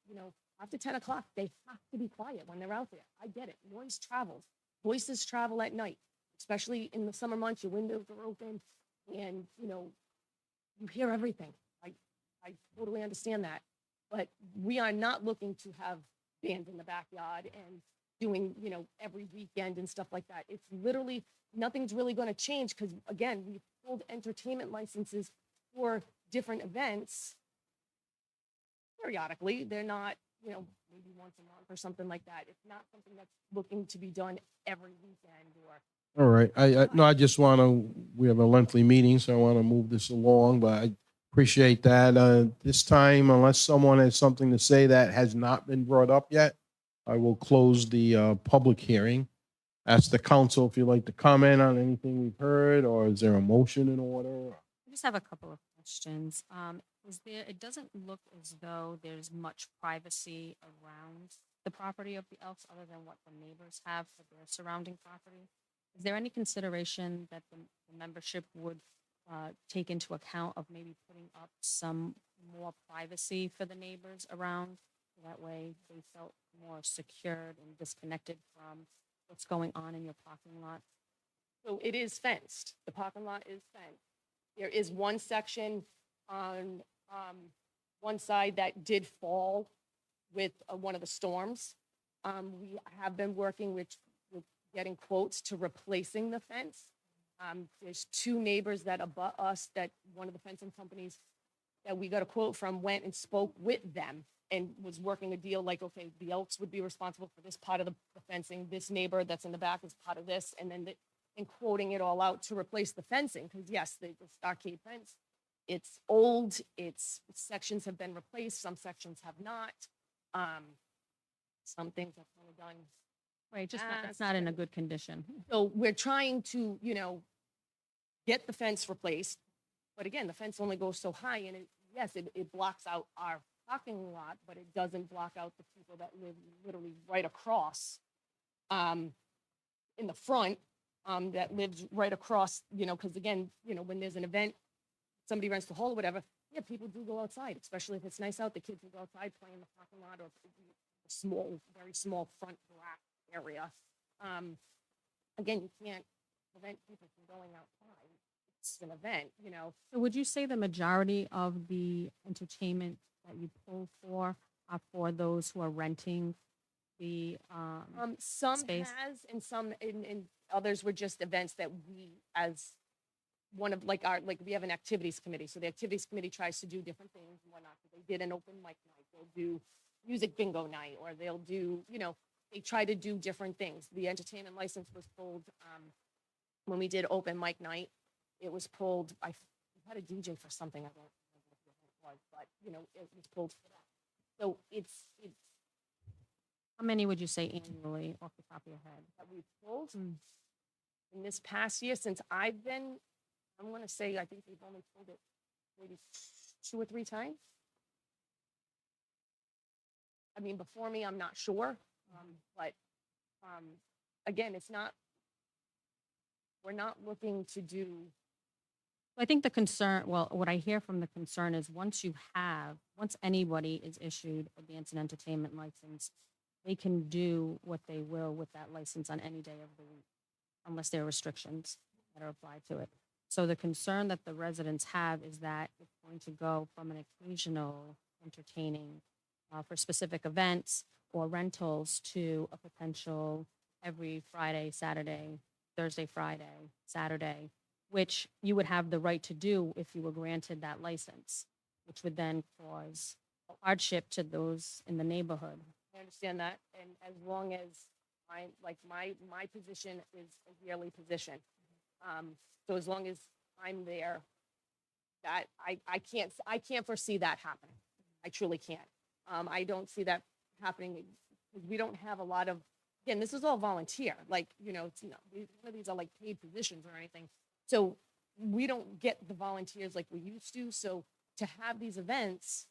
after 10 o'clock, they have to be quiet when they're out there. I get it. Noise travels. Voices travel at night, especially in the summer months. Your windows are open and, you hear everything. I totally understand that. But we are not looking to have bands in the backyard and doing, every weekend and stuff like that. It's literally, nothing's really going to change because, again, we pulled entertainment licenses for different events periodically. They're not, maybe once a month or something like that. It's not something that's looking to be done every weekend or. All right. I just want to, we have a lengthy meeting, so I want to move this along, but I appreciate that. This time, unless someone has something to say that has not been brought up yet, I will close the public hearing. Ask the council if you'd like to comment on anything we've heard, or is there a motion in order? I just have a couple of questions. It doesn't look as though there's much privacy around the property of the Elks other than what the neighbors have for their surrounding property. Is there any consideration that the membership would take into account of maybe putting up some more privacy for the neighbors around? That way they felt more secured and disconnected from what's going on in your parking lot. So it is fenced. The parking lot is fenced. There is one section on one side that did fall with one of the storms. We have been working with getting quotes to replacing the fence. There's two neighbors that abut us that one of the fencing companies that we got a quote from went and spoke with them and was working a deal like, okay, the Elks would be responsible for this part of the fencing. This neighbor that's in the back is part of this. And then and quoting it all out to replace the fencing. Because yes, the stockade fence, it's old, its sections have been replaced, some sections have not. Some things have kind of done. Right, just it's not in a good condition. So we're trying to, get the fence replaced. But again, the fence only goes so high and it blocks out our parking lot, but it doesn't block out the people that live literally right across in the front that lives right across, because again, when there's an event, somebody rents the hall or whatever, yeah, people do go outside, especially if it's nice out, the kids will go outside, play in the parking lot or a small, very small front grass area. Again, you can't prevent people from going outside. It's an event, So would you say the majority of the entertainment that you pull for are for those who are renting the some space? has and some and others were just events that we as one of like we have an activities committee. So the activities committee tries to do different things and whatnot. So they did an open mic night. They'll do music bingo night, or they'll do, they try to do different things. The entertainment license was pulled when we did open mic night. It was pulled. I had a DJ for something. I don't remember what it was, but it was pulled for that. So it's How many would you say annually off the top of your head? that we've pulled in this past year since I've been. I'm going to say I think we've only pulled it maybe 2 or 3 times. I mean, before me, I'm not sure, but again, it's not. We're not looking to do. I think the concern, well, what I hear from the concern is once anybody is issued a dance and entertainment license, they can do what they will with that license on any day of the week, unless there are restrictions that are applied to it. So the concern that the residents have is that it's going to go from an occasional entertaining for specific events or rentals to a potential every Friday, Saturday, Thursday, Friday, Saturday, which you would have the right to do if you were granted that license, which would then cause hardship to those in the neighborhood. I understand that, and as long as my position is a yearly position, so as long as I'm there, that I can't foresee that happening. I truly can't. I don't see that happening because we don't have a lot of. Again, this is all volunteer. Like none of these are like paid positions or anything. So we don't get the volunteers like we used to. So to have these events,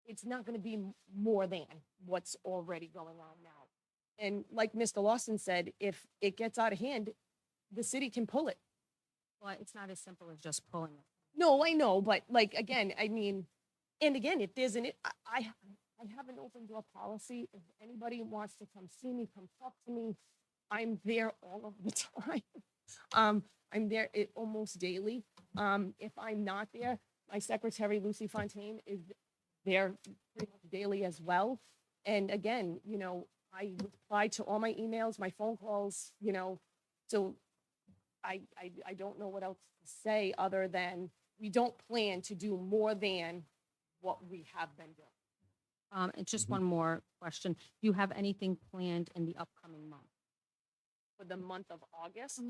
it's not going to be more than what's already going on now. And like Mr. Lawson said, if it gets out of hand, the city can pull it. Well, it's not as simple as just pulling it. No, I know, but like, again, I mean, and again, if there's I have an open door policy. If anybody wants to come see me, come talk to me, I'm there all of the time. I'm there almost daily. If I'm not there, my secretary, Lucy Fontaine, is there pretty much daily as well. And again, I reply to all my emails, my phone calls, so I don't know what else to say other than we don't plan to do more than what we have been doing. And just one more question. Do you have anything planned in the upcoming month? For the month of August,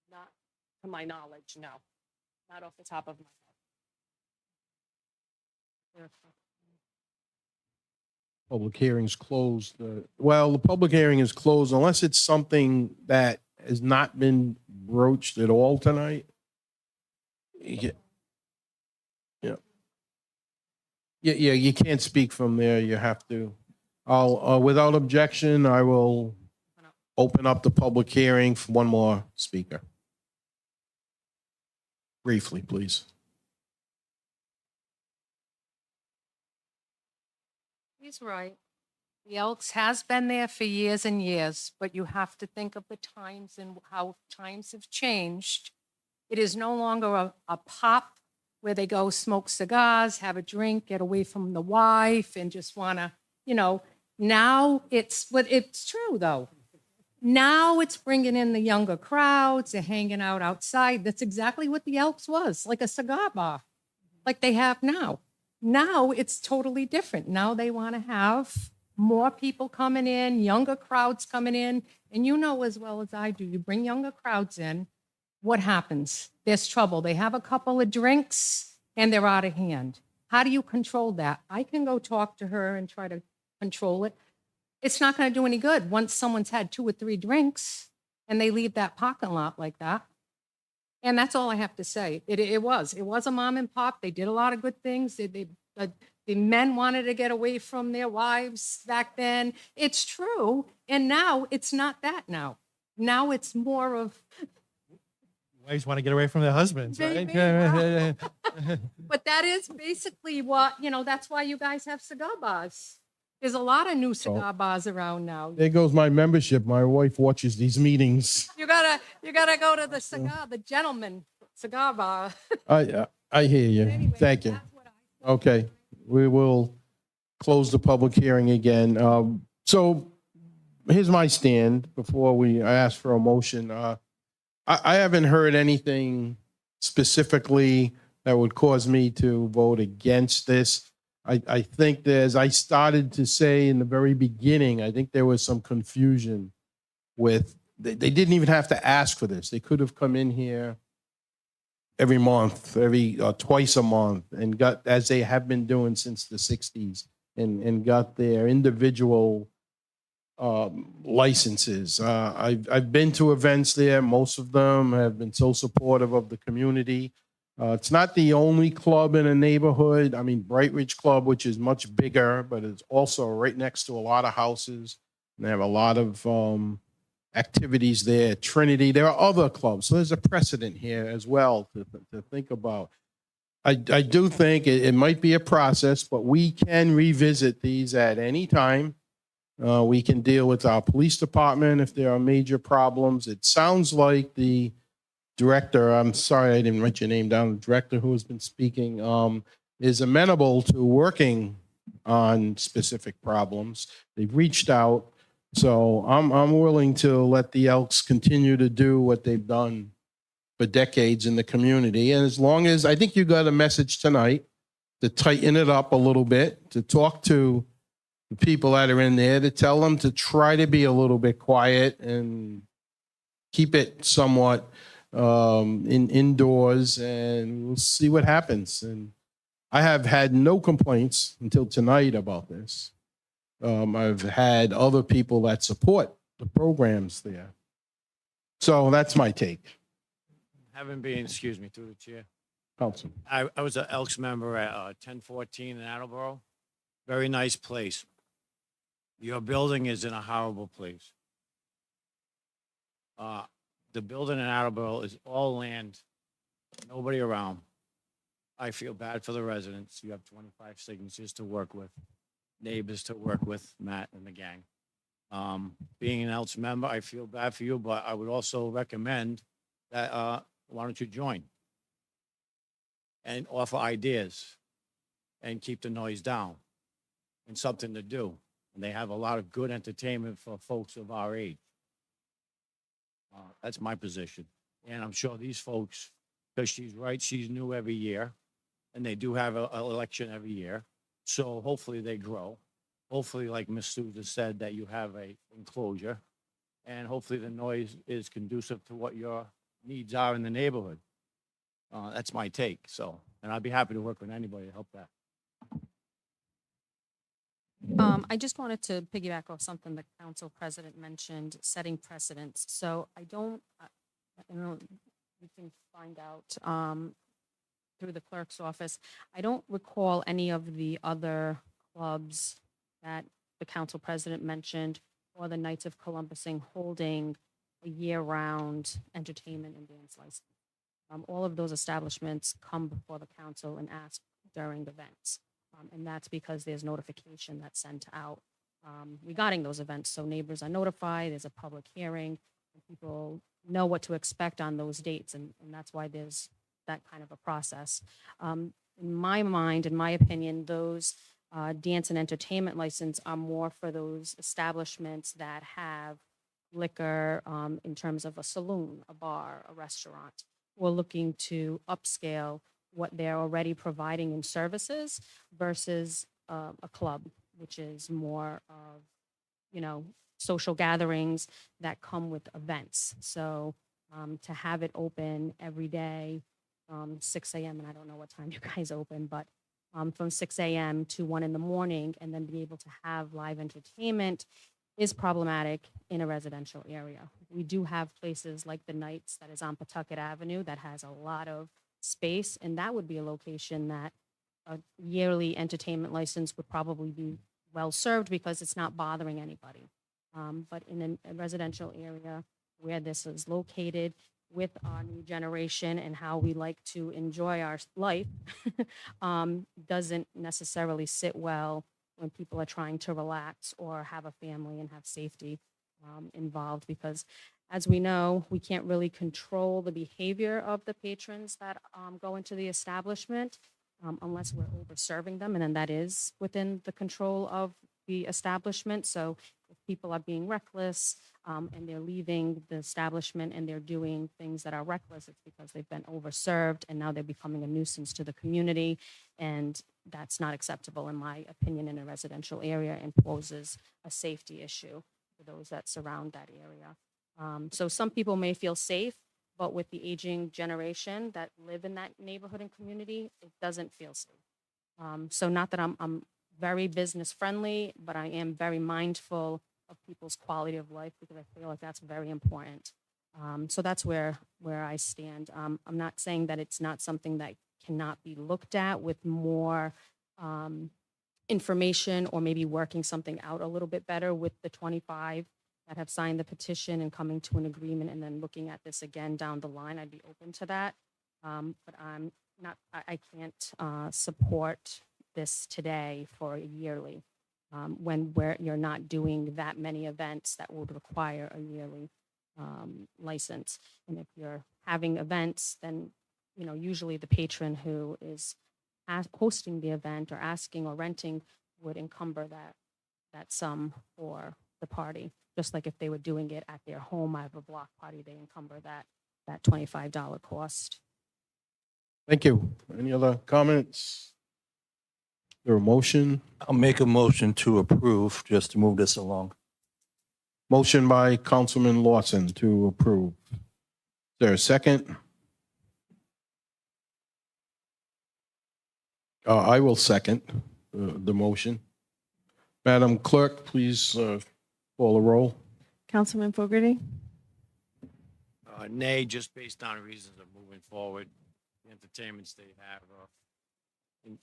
not to my knowledge, no, not off the top of my head. Public hearing's closed. Well, the public hearing is closed unless it's something that has not been broached at all tonight. Yeah. Yeah, you can't speak from there. You have to. Without objection, I will open up the public hearing for one more speaker. Briefly, please. He's right. The Elks has been there for years and years, but you have to think of the times and how times have changed. It is no longer a pop where they go smoke cigars, have a drink, get away from the wife, and just want to, now it's true though. Now it's bringing in the younger crowds, they're hanging out outside. That's exactly what the Elks was, like a cigar bar, like they have now. Now it's totally different. Now they want to have more people coming in, younger crowds coming in. And you know as well as I do, you bring younger crowds in, what happens? There's trouble. They have a couple of drinks and they're out of hand. How do you control that? I can go talk to her and try to control it. It's not going to do any good once someone's had 2 or 3 drinks and they leave that parking lot like that. And that's all I have to say. It was a mom and pop. They did a lot of good things. The men wanted to get away from their wives back then. It's true. And now it's not that now. Now it's more of. Wives want to get away from their husbands, right? Maybe. But that is basically what, that's why you guys have cigar bars. There's a lot of new cigar bars around now. There goes my membership. My wife watches these meetings. You gotta go to the gentleman cigar bar. I hear you. Anyway, Thank you. that's what Okay, we will close the public hearing again. So here's my stand before I ask for a motion. I haven't heard anything specifically that would cause me to vote against this. I think as I started to say in the very beginning, I think there was some confusion with, they didn't even have to ask for this. They could have come in here every month, twice a month, and got, as they have been doing since the 60s, and got their individual licenses. I've been to events there. Most of them have been so supportive of the community. It's not the only club in a neighborhood. I mean, Bright Ridge Club, which is much bigger, but it's also right next to a lot of houses. And they have a lot of activities there. Trinity, there are other clubs. So there's a precedent here as well to think about. I do think it might be a process, but we can revisit these at any time. We can deal with our police department if there are major problems. It sounds like the director, I'm sorry I didn't write your name down, the director who has been speaking, is amenable to working on specific problems. They've reached out. So I'm willing to let the Elks continue to do what they've done for decades in the community. And as long as, I think you got a message tonight to tighten it up a little bit, to talk to the people that are in there, to tell them to try to be a little bit quiet and keep it somewhat indoors, and we'll see what happens. And I have had no complaints until tonight about this. I've had other people that support the programs there. So that's my take. Having been, excuse me, through the chair. Council. I was an Elks member at 1014 in Attleboro. Very nice place. Your building is in a horrible place. The building in Attleboro is all land, nobody around. I feel bad for the residents. You have 25 signatures to work with, neighbors to work with, Matt and the gang. Being an Elks member, I feel bad for you, but I would also recommend that why don't you join and offer ideas and keep the noise down and something to do. And they have a lot of good entertainment for folks of our age. That's my position. And I'm sure these folks, because she's right, she's new every year, and they do have an election every year. So hopefully they grow. Hopefully, like Ms. Souza said, that you have a enclosure, and hopefully the noise is conducive to what your needs are in the neighborhood. That's my take. So, and I'd be happy to work with anybody to help that. I just wanted to piggyback off something the council president mentioned, setting precedents. So I don't know, you can find out through the clerk's office. I don't recall any of the other clubs that the council president mentioned or the Knights of Columbusing holding a year-round entertainment and dance license. All of those establishments come before the council and ask during events. And that's because there's notification that's sent out regarding those events. So neighbors are notified, there's a public hearing, and people know what to expect on those dates. And that's why there's that kind of a process. In my mind, in my opinion, those dance and entertainment license are more for those establishments that have liquor in terms of a saloon, a bar, a restaurant. We're looking to upscale what they're already providing in services versus a club, which is more of, you know, social gatherings that come with events. So to have it open every day, 6 a.m., and I don't know what time you guys open, but from 6 a.m. to 1 in the morning, and then be able to have live entertainment is problematic in a residential area. We do have places like the Knights that is on Pawtucket Avenue that has a lot of space, and that would be a location that a yearly entertainment license would probably be well served because it's not bothering anybody. But in a residential area where this is located with our new generation and how we like to enjoy our life doesn't necessarily sit well when people are trying to relax or have a family and have safety involved, because as we know, we can't really control the behavior of the patrons that go into the establishment unless we're over serving them, and then that is within the control of the establishment. So if people are being reckless and they're leaving the establishment and they're doing things that are reckless, it's because they've been overserved and now they're becoming a nuisance to the community. And that's not acceptable, in my opinion, in a residential area, and poses a safety issue for those that surround that area. So some people may feel safe, but with the aging generation that live in that neighborhood and community, it doesn't feel safe. So not that I'm very business friendly, but I am very mindful of people's quality of life because I feel like that's very important. So that's where I stand. I'm not saying that it's not something that cannot be looked at with more information, or maybe working something out a little bit better with the 25 that have signed the petition and coming to an agreement, and then looking at this again down the line. I'd be open to that. But I'm not, I can't support this today for a yearly when you're not doing that many events that would require a yearly license. And if you're having events, then, you know, usually the patron who is hosting the event or asking or renting would encumber that sum for the party. Just like if they were doing it at their home, I have a block party, they encumber that $25 cost. Thank you. Any other comments? Or a motion? I'll make a motion to approve just to move this along. Motion by Councilman Lawson to approve. Is there a second? I will second the motion. Madam Clerk, please call the roll. Councilman Fogarty, Nay, just based on reasons of moving forward, the entertainments they have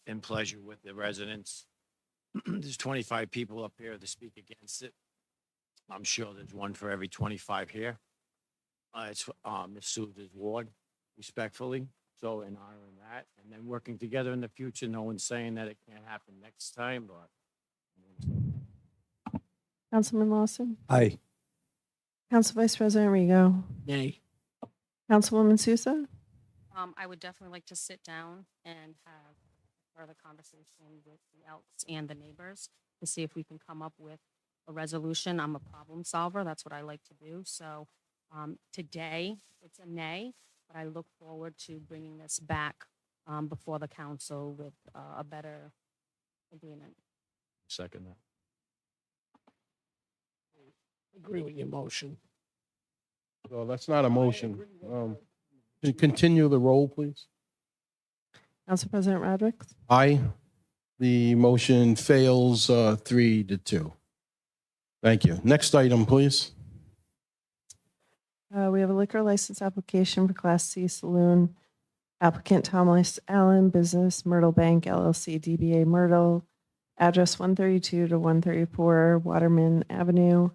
in pleasure with the residents. There's 25 people up here to speak against it. I'm sure there's one for every 25 here. It's Ms. Souza's ward, respectfully. So in honoring that, and then working together in the future, no one's saying that it can't happen next time, but. Councilman Lawson, Aye. Council Vice President Rego, Nay. Councilwoman Sousa. I would definitely like to sit down and have further conversation with the Elks and the neighbors to see if we can come up with a resolution. I'm a problem solver. That's what I like to do. So today, it's a nay, but I look forward to bringing this back before the council with a better agreement. Second that. Agree with your motion. So that's not a motion. Continue the roll, please. Council President Rodrick, Aye. The motion fails 3-2. Thank you. Next item, please. we have a liquor license application for Class C Saloon. Applicant Thomas Allen, Business Myrtle Bank LLC, DBA Myrtle, address 132 to 134 Waterman Avenue.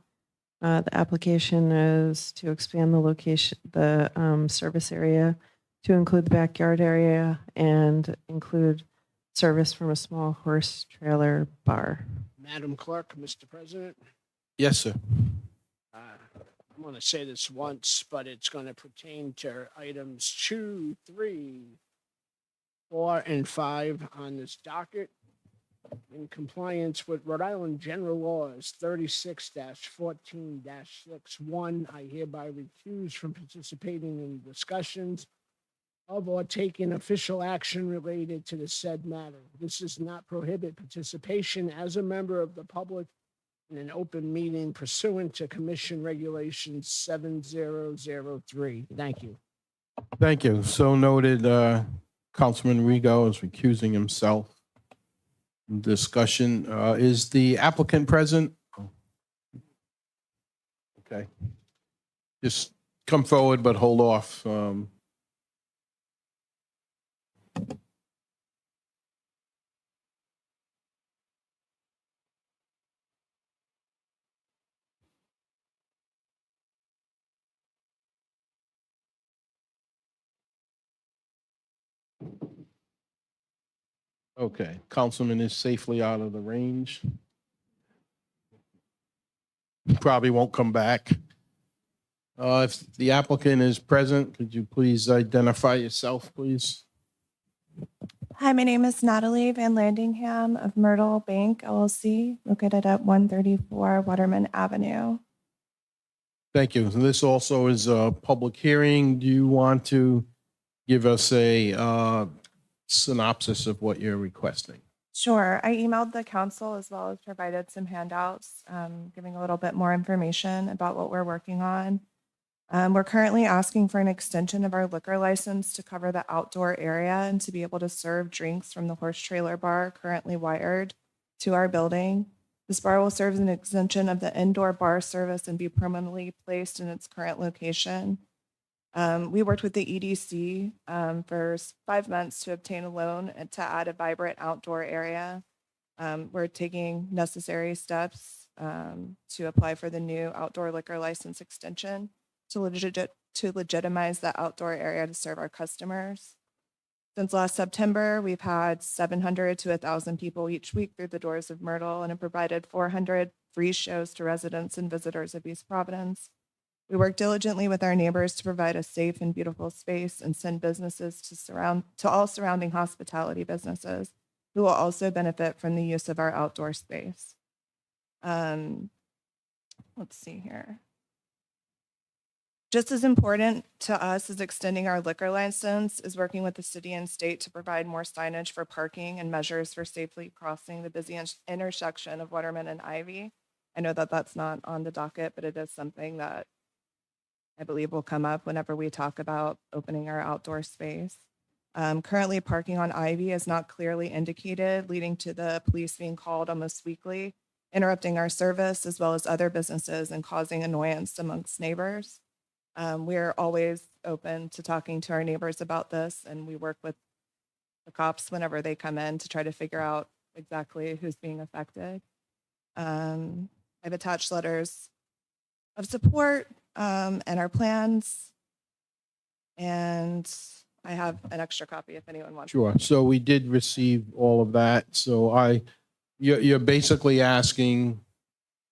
The application is to expand the location, the service area to include the backyard area and include service from a small horse trailer bar. Madam Clerk, Mr. President, Yes, sir. I'm going to say this once, but it's going to pertain to items 2, 3, 4, and 5 on this docket. In compliance with Rhode Island General Laws 36-14-61, I hereby recuse from participating in discussions of or taking official action related to the said matter. This does not prohibit participation as a member of the public in an open meeting pursuant to Commission Regulations 7003. Thank you. Thank you. So noted. Councilman Rego is recusing himself. Discussion. Is the applicant present? Okay. Just come forward, but hold off. Okay, Councilman is safely out of the range. Probably won't come back. If the applicant is present, could you please identify yourself, please? Hi, my name is Natalie Van Landingham of Myrtle Bank LLC, located at 134 Waterman Avenue. Thank you. This also is a public hearing. Do you want to give us a synopsis of what you're requesting? Sure. I emailed the council as well as provided some handouts, giving a little bit more information about what we're working on. We're currently asking for an extension of our liquor license to cover the outdoor area and to be able to serve drinks from the horse trailer bar currently wired to our building. This bar will serve as an extension of the indoor bar service and be permanently placed in its current location. We worked with the EDC for 5 months to obtain a loan and to add a vibrant outdoor area. We're taking necessary steps to apply for the new outdoor liquor license extension to legitimize the outdoor area to serve our customers. Since last September, we've had 700 to 1,000 people each week through the doors of Myrtle and have provided 400 free shows to residents and visitors of East Providence. We work diligently with our neighbors to provide a safe and beautiful space and send businesses to all surrounding hospitality businesses who will also benefit from the use of our outdoor space. let's see here. Just as important to us as extending our liquor license is working with the city and state to provide more signage for parking and measures for safely crossing the busy intersection of Waterman and Ivy. I know that that's not on the docket, but it is something that I believe will come up whenever we talk about opening our outdoor space. Currently, parking on Ivy is not clearly indicated, leading to the police being called almost weekly, interrupting our service as well as other businesses and causing annoyance amongst neighbors. We're always open to talking to our neighbors about this, and we work with the cops whenever they come in to try to figure out exactly who's being affected. I've attached letters of support and our plans, and I have an extra copy if anyone wants. Sure. So we did receive all of that. So you're basically asking,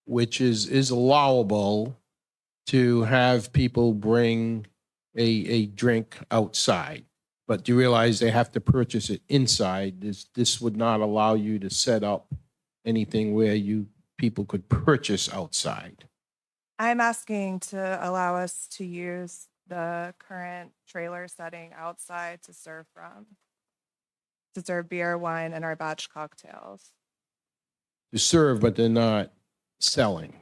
which is allowable, to have people bring a drink outside, but do you realize they have to purchase it inside? This would not allow you to set up anything where people could purchase outside. I'm asking to allow us to use the current trailer setting outside to serve beer, wine, and our batch cocktails. To serve, but they're not selling.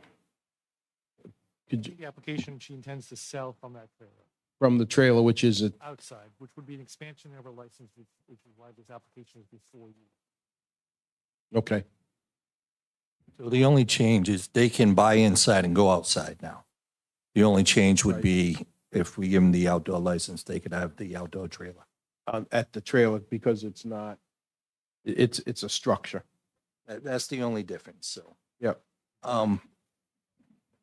Could you, The application, she intends to sell from that trailer from the trailer, which is outside, which would be an expansion of her license, which is why this application is before you. okay. So the only change is they can buy inside and go outside now. The only change would Right. be if we give them the outdoor license, they could have the outdoor trailer. At the trailer, because it's not, it's a structure. That's the only difference, so. Yep.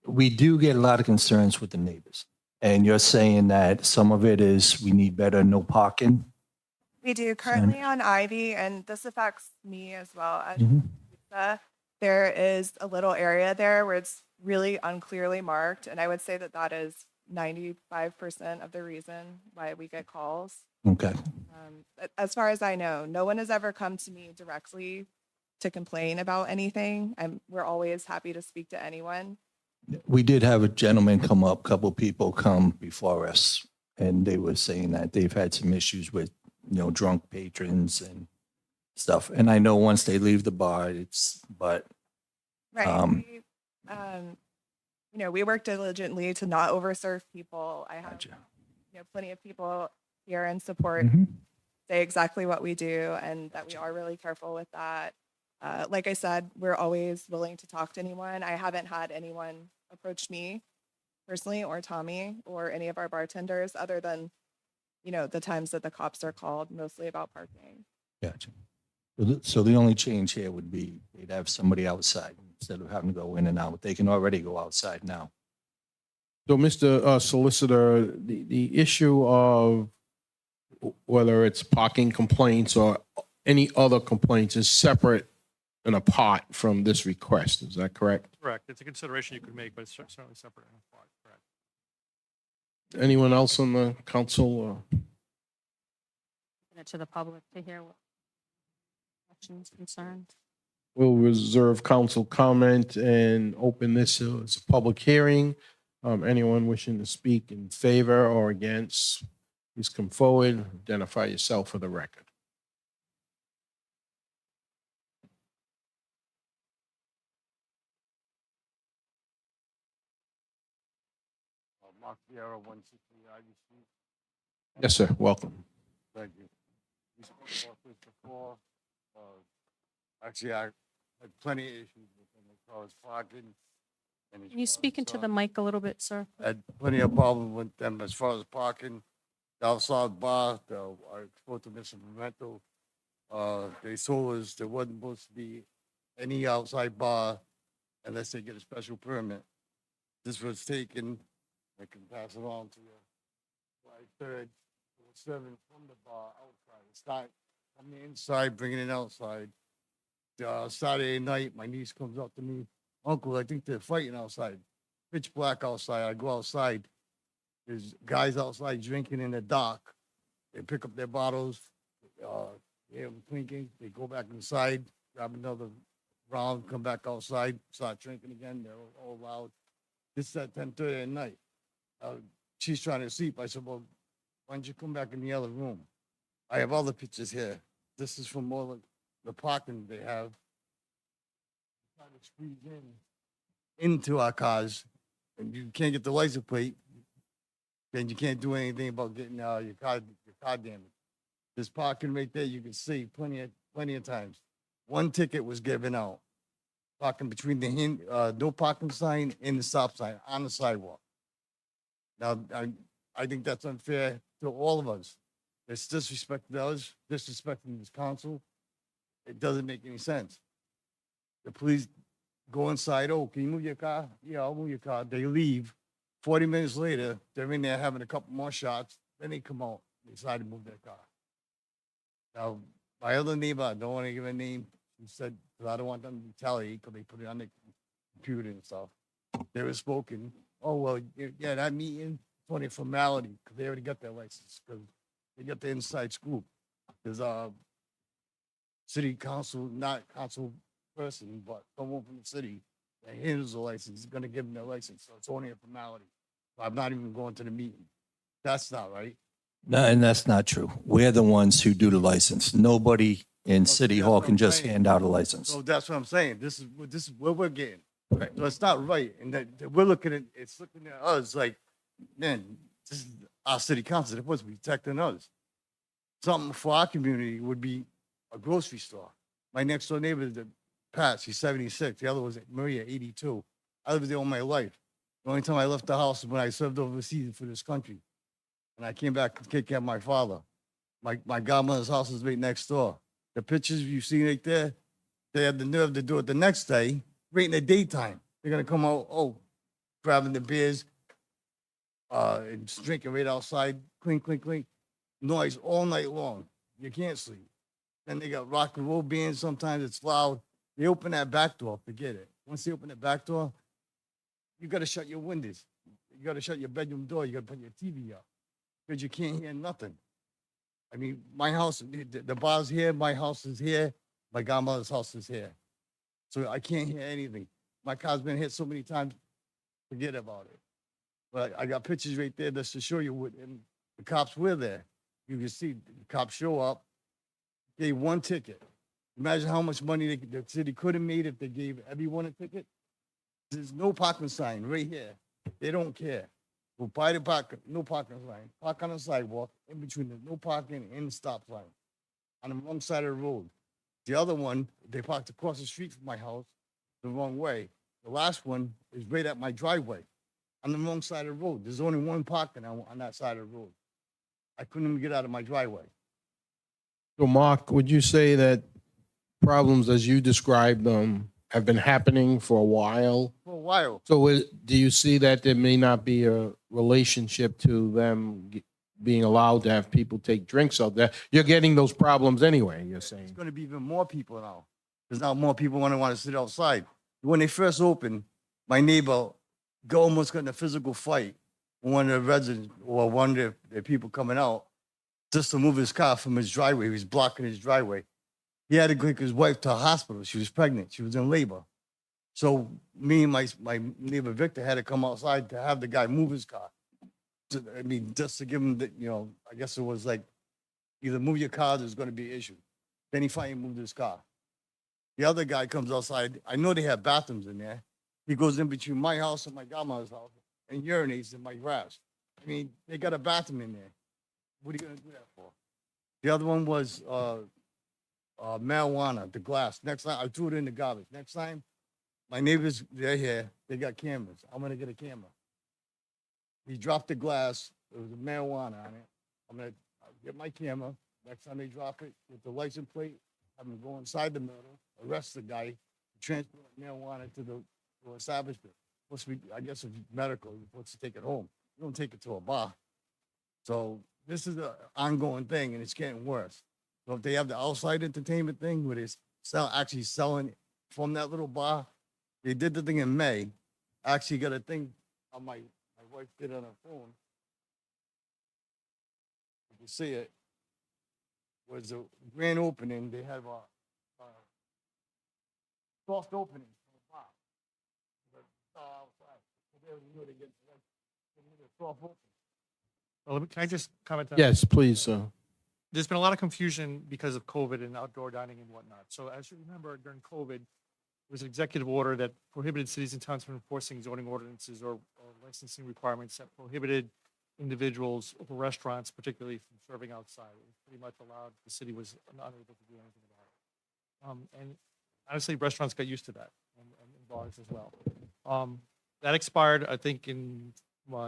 We do get a lot of concerns with the neighbors. And you're saying that some of it is we need better no parking? We do currently on Ivy, and this affects me as well as Mhm. Lisa. There is a little area there where it's really unclearly marked, and I would say that that is 95% of the reason why we get calls. Okay. As far as I know, no one has ever come to me directly to complain about anything. We're always happy to speak to anyone. We did have a gentleman come up, couple people come before us, and they were saying that they've had some issues with, drunk patrons and stuff. And I know once they leave the bar, but Right. We work diligently to not overserve people. I have Gotcha. plenty of people here in support say exactly what we do, and that we are really careful with that. Like I said, we're always willing to talk to anyone. I haven't had anyone approach me personally or Tommy or any of our bartenders other than, the times that the cops are called, mostly about parking. Gotcha. So the only change here would be they'd have somebody outside instead of having to go in and out. They can already go outside now. So, Mr. Solicitor, the issue of whether it's parking complaints or any other complaints is separate and apart from this request. Is that correct? Correct. It's a consideration you could make, but it's certainly separate and apart. Correct. Anyone else on the council? Open it to the public to hear what questions, concerns. We'll reserve council comment and open this as a public hearing. Anyone wishing to speak in favor or against, please come forward, identify yourself for the record. Mark Vieira, 160 Ivy Street. Yes, sir. Welcome. Thank you. We spoke about this before. Actually, I had plenty of issues with them as far as parking. And as Can you far speak as, into the mic a little bit, sir? I had plenty of problems with them as far as parking. The outside bar, I spoke to Mr. Myrtle. They told us there wasn't supposed to be any outside bar unless they get a special permit. This was taken, I can pass it on to you. July 3rd, it was serving from the bar outside. It's not from the inside, bringing it outside. Saturday night, my niece comes up to me, Uncle, I think they're fighting outside. Pitch black outside. I go outside. There's guys outside drinking in the dock. They pick up their bottles, they hear them clinking. They go back inside, grab another round, come back outside, start drinking again. They're all loud. This is at 10:30 at night. She's trying to sleep. I said, well, why don't you come back in the other room? I have other pictures here. This is from all the parking they have. Trying to squeeze into our cars, and you can't get the license plate, then you can't do anything about getting your car damaged. This parking right there, you can see plenty of times. One ticket was given out, parking between the no parking sign and the stop sign on the sidewalk. Now, I think that's unfair to all of us. It's disrespecting us, disrespecting this council. It doesn't make any sense. The police go inside, oh, can you move your car? Yeah, I'll move your car. They leave. 40 minutes later, they're in there having a couple more shots. Then they come out, they decide to move their car. Now, my other neighbor, I don't want to give a name, he said, because I don't want them to retaliate because they put it on the computer and stuff. They were spoken, oh, well, yeah, that meeting, it's only a formality because they already got their license because they got the inside scoop. There's a city council, not council person, but someone from the city that handles the license is going to give them their license. So it's only a formality. So I'm not even going to the meeting. That's not right. No, and that's not true. We're the ones who do the license. Nobody in City that's Hall what can I'm just saying. hand out a license. So that's what I'm saying. This is what we're getting. Right. So it's not right. And that we're looking at, it's looking at us like, man, this is our city council. They're supposed to be protecting us. Something for our community would be a grocery store. My next door neighbor is Pat, she's 76. The other was Maria, 82. I lived there all my life. The only time I left the house was when I served overseas for this country. And I came back to take care of my father. My godmother's house is right next door. The pictures you see right there, they had the nerve to do it the next day, right in the daytime. They're gonna come out, oh, grabbing the beers, and just drinking right outside, clink, clink, clink. Noise all night long. You can't sleep. Then they got rock and roll bands. Sometimes it's loud. They open that back door, forget it. Once they open the back door, you got to shut your windows. You got to shut your bedroom door. You got to put your TV up because you can't hear nothing. I mean, my house, the bar's here. My house is here. My godmother's house is here. So I can't hear anything. My car's been hit so many times, forget about it. But I got pictures right there just to show you what, and the cops were there. You can see the cops show up, gave one ticket. Imagine how much money the city could have made if they gave everyone a ticket. There's no parking sign right here. They don't care. We'll buy the park, no parking sign, park on the sidewalk in between the no parking and the stop sign on the wrong side of the road. The other one, they parked across the street from my house the wrong way. The last one is right at my driveway on the wrong side of the road. There's only one parking on that side of the road. I couldn't even get out of my driveway. So Mark, would you say that problems as you described them have been happening for a while? For a while. So do you see that there may not be a relationship to them being allowed to have people take drinks out there? You're getting those problems anyway, you're It's saying. going to be even more people now. Because now more people want to sit outside. When they first opened, my neighbor almost got in a physical fight with one of the residents or one of the people coming out just to move his car from his driveway. He was blocking his driveway. He had to take his wife to a hospital. She was pregnant. She was in labor. So me and my neighbor Victor had to come outside to have the guy move his car. I mean, just to give him the, I guess it was like, either move your car, there's going to be an issue. Then he finally moved his car. The other guy comes outside. I know they have bathrooms in there. He goes in between my house and my godmother's house and urinates in my grass. I mean, they got a bathroom in there. What are you going to do that for? The other one was marijuana, the glass. Next time, I threw it in the garbage. Next time, my neighbors, they're here. They got cameras. I'm going to get a camera. He dropped the glass. There was marijuana on it. I'm going to get my camera. Next time they drop it with the license plate, I'm going to go inside the Myrtle, arrest the guy, transport marijuana to the establishment. Supposed to be, I guess, if medical, you're supposed to take it home. You don't take it to a bar. So this is an ongoing thing, and it's getting worse. So if they have the outside entertainment thing where they're actually selling from that little bar, they did the thing in May. I actually got a thing on my wife did on her phone. You can see it. Was a grand opening. They had a soft opening for the bar. But it's all outside. Well, can I just comment on? Yes, please. There's been a lot of confusion because of COVID and outdoor dining and whatnot. So as you remember, during COVID, there was an executive order that prohibited cities and towns from enforcing zoning ordinances or licensing requirements that prohibited individuals or restaurants, particularly from serving outside. It was pretty much allowed, the city was unable to do anything about it. And honestly, restaurants got used to that and bars as well. That expired, I think, in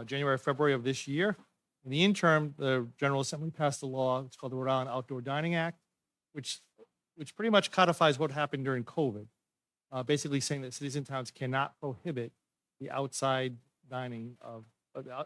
January, February of this year. In the interim, the General Assembly passed a law, it's called the Rhode Island Outdoor Dining Act, which pretty much codifies what happened during COVID. Basically saying that cities and towns cannot prohibit the outside dining of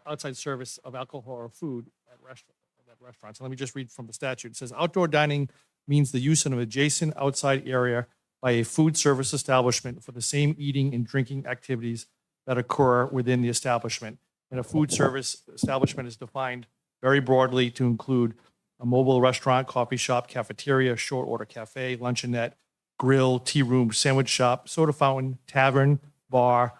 outside service of alcohol or food at restaurants. So let me just read from the statute. It says outdoor dining means the use of an adjacent outside area by a food service establishment for the same eating and drinking activities that occur within the establishment. And a food service establishment is defined very broadly to include a mobile restaurant, coffee shop, cafeteria, short order cafe, luncheonette, grill, tea room, sandwich shop, soda fountain, tavern, bar,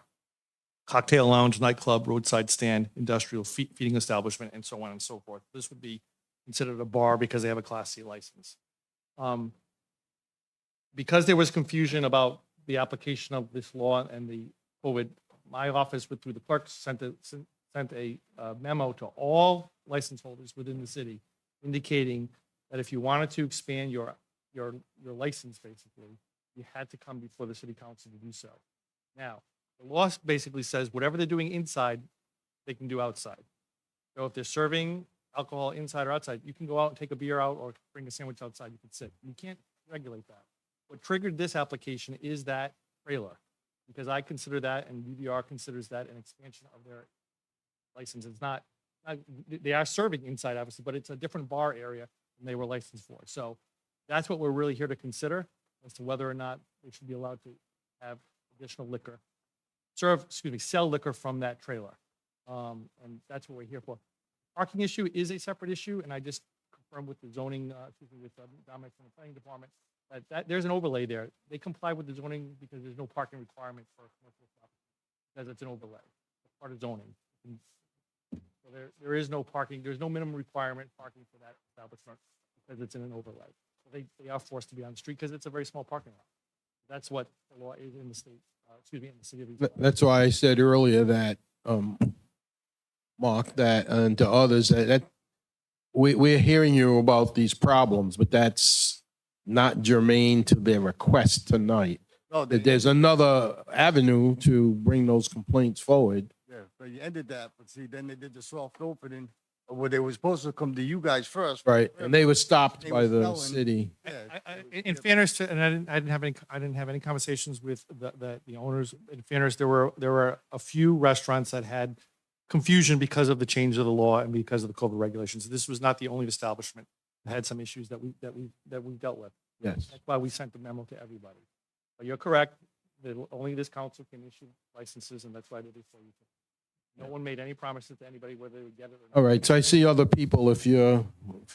cocktail lounge, nightclub, roadside stand, industrial feeding establishment, and so on and so forth. This would be considered a bar because they have a Class C license. Because there was confusion about the application of this law and the COVID, my office, through the clerk, sent a memo to all license holders within the city indicating that if you wanted to expand your license, basically, you had to come before the city council to do so. Now, the law basically says whatever they're doing inside, they can do outside. So if they're serving alcohol inside or outside, you can go out and take a beer out or bring a sandwich outside, you can sit. You can't regulate that. What triggered this application is that trailer, because I consider that and DVR considers that an expansion of their license. It's not, they are serving inside, obviously, but it's a different bar area than they were licensed for. So that's what we're really here to consider as to whether or not they should be allowed to have additional liquor, sell liquor from that trailer. And that's what we're here for. Parking issue is a separate issue, and I just confirmed with the zoning, with Dominic from the planning department, that there's an overlay there. They comply with the zoning because there's no parking requirement for a commercial establishment, because it's an overlay, it's part of zoning. So there is no parking, there's no minimum requirement parking for that establishment because it's in an overlay. So they are forced to be on the street because it's a very small parking lot. That's what the law is in the state, in the city of East Boston. That's why I said earlier that, Mark, that, and to others, that we're hearing you about these problems, but that's not germane to their request tonight. No, That there's another avenue to bring those complaints forward. yeah, but you ended that, but see, then they did the soft opening where they were supposed to come to you guys first. Right, and they were stopped They by were the selling. city. Yeah, In fairness to, and I didn't have any conversations with the owners. In fairness, there were a few restaurants that had confusion because of the change of the law and because of the COVID regulations. This was not the only establishment that had some issues that we dealt with. Yes. That's why we sent the memo to everybody. But you're correct, that only this council can issue licenses, and that's why they're before you. No one made any promises to anybody whether they would get it or not. All right, so I see other people, if you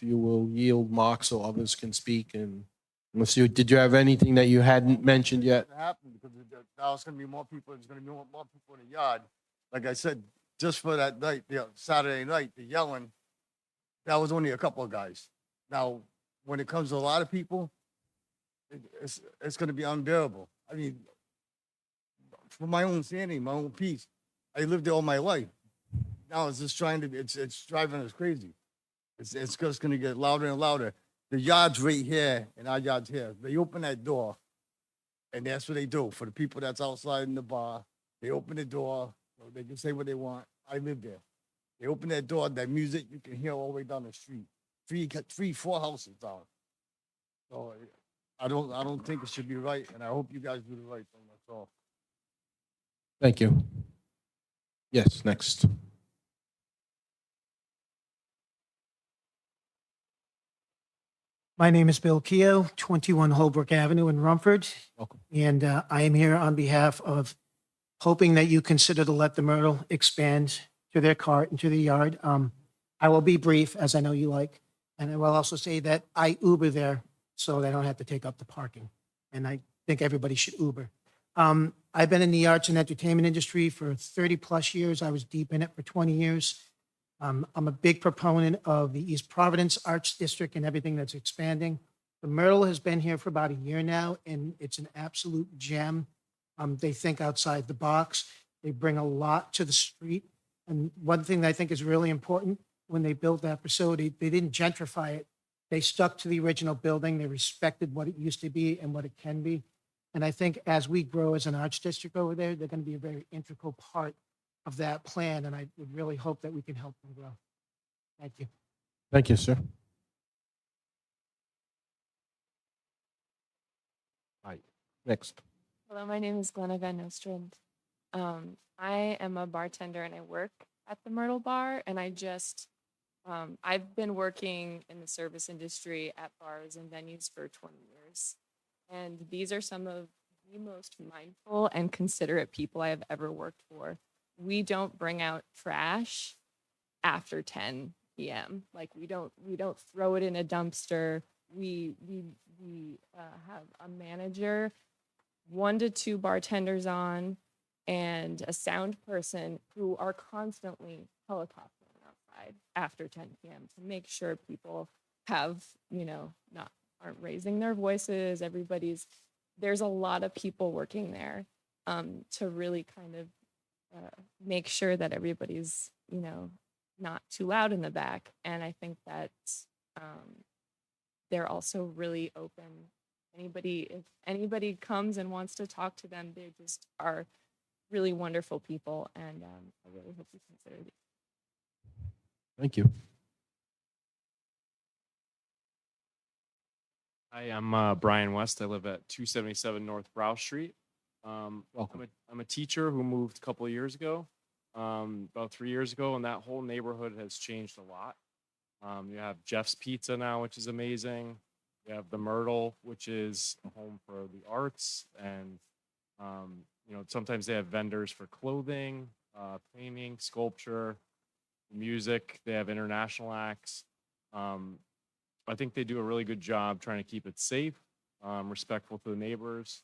will yield, Mark, so others can speak, and unless did you have anything that you hadn't mentioned yet? it happened because now it's gonna be more people, there's gonna be more people in the yard. Like I said, just for that night, Saturday night, the yelling, that was only a couple of guys. Now, when it comes to a lot of people, it's gonna be unbearable. I mean, for my own sanity, my own peace, I lived there all my life. Now it's just it's driving us crazy. It's just gonna get louder and louder. The yard's right here and our yard's here. They open that door and that's what they do. For the people that's outside in the bar, they open the door, so they can say what they want. I live there. They open that door, that music you can hear all the way down the street. 4 houses down. So I don't think it should be right, and I hope you guys do the right thing. That's all. Thank you. Yes, next. My name is Bill Keogh, 21 Holbrook Avenue in Rumford. Welcome. And I am here on behalf of hoping that you consider to let the Myrtle expand to their cart and to the yard. I will be brief, as I know you like. And I will also say that I Uber there, so they don't have to take up the parking. And I think everybody should Uber. I've been in the arts and entertainment industry for 30 plus years. I was deep in it for 20 years. I'm a big proponent of the East Providence Arts District and everything that's expanding. The Myrtle has been here for about a year now, and it's an absolute gem. They think outside the box. They bring a lot to the street. And one thing that I think is really important, when they built that facility, they didn't gentrify it. They stuck to the original building. They respected what it used to be and what it can be. And I think as we grow as an arts district over there, they're going to be a very integral part of that plan. And I would really hope that we can help them grow. Thank you. Thank you, sir. All right, next. Hello, my name is Glenna Van Nostrand. I am a bartender and I work at the Myrtle Bar, and I've been working in the service industry at bars and venues for 20 years. And these are some of the most mindful and considerate people I have ever worked for. We don't bring out trash after 10 p.m. Like we don't throw it in a dumpster. We have a manager, 1 to 2 bartenders on, and a sound person who are constantly helicoptering outside after 10 p.m. to make sure people have, aren't raising their voices. There's a lot of people working there to really kind of make sure that everybody's, not too loud in the back. And I think that they're also really open. If anybody comes and wants to talk to them, they just are really wonderful people, and I really hope you consider these. Thank you. Hi, I'm Brian West. I live at 277 North Brow Street. Welcome. I'm a teacher who moved a couple of years ago, about 3 years ago, and that whole neighborhood has changed a lot. You have Jeff's Pizza now, which is amazing. You have the Myrtle, which is a home for the arts, and sometimes they have vendors for clothing, painting, sculpture, music. They have international acts. I think they do a really good job trying to keep it safe, respectful to the neighbors,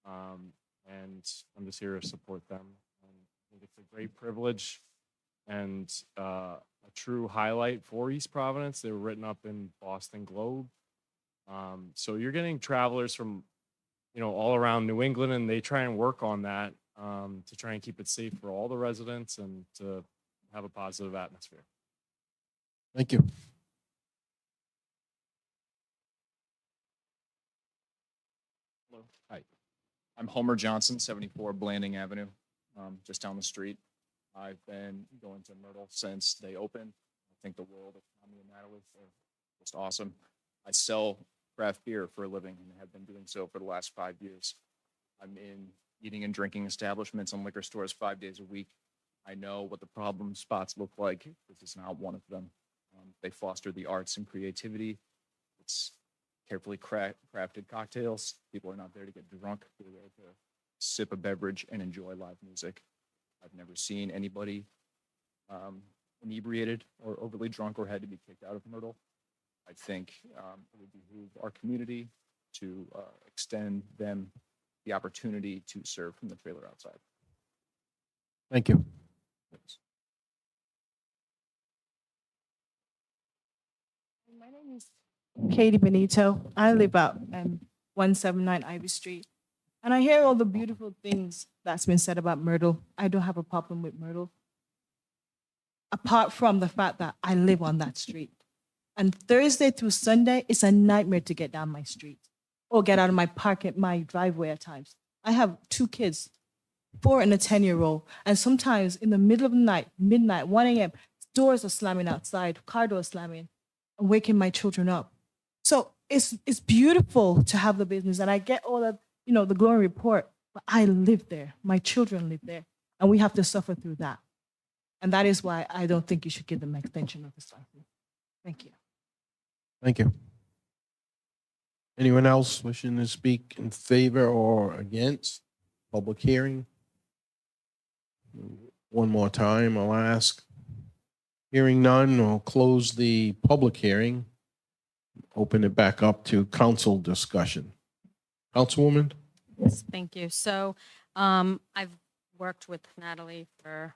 and I'm just here to support them. I think it's a great privilege and a true highlight for East Providence. They were written up in Boston Globe. So you're getting travelers from, all around New England, and they try and work on that to try and keep it safe for all the residents and to have a positive atmosphere. Thank you. Hello. Hi. I'm Homer Johnson, 74 Blanding Avenue, just down the street. I've been going to Myrtle since they opened. I think the world of Tommy and Natalie are just awesome. I sell craft beer for a living and have been doing so for the last 5 years. I'm in eating and drinking establishments and liquor stores 5 days a week. I know what the problem spots look like. This is not one of them. They foster the arts and creativity. It's carefully crafted cocktails. People are not there to get drunk. They're there to sip a beverage and enjoy live music. I've never seen anybody inebriated or overly drunk or had to be kicked out of Myrtle. I think it would behoove our community to extend them the opportunity to serve from the trailer outside. Thank you. My name is Katie Benito. I live out 179 Ivy Street. And I hear all the beautiful things that's been said about Myrtle. I don't have a problem with Myrtle, apart from the fact that I live on that street. And Thursday through Sunday, it's a nightmare to get down my street or get out of my driveway at times. I have 2 kids, 4 and a 10-year-old. And sometimes in the middle of the night, midnight, 1 a.m., doors are slamming outside, car doors slamming, and waking my children up. So it's beautiful to have the business. And I get all of, the glory report, but I live there. My children live there. And we have to suffer through that. And that is why I don't think you should give them an extension of this license. Thank you. Thank you. Anyone else wishing to speak in favor or against public hearing? One more time, I'll ask. Hearing none, we'll close the public hearing. Open it back up to council discussion. Councilwoman? Yes, thank you. So I've worked with Natalie for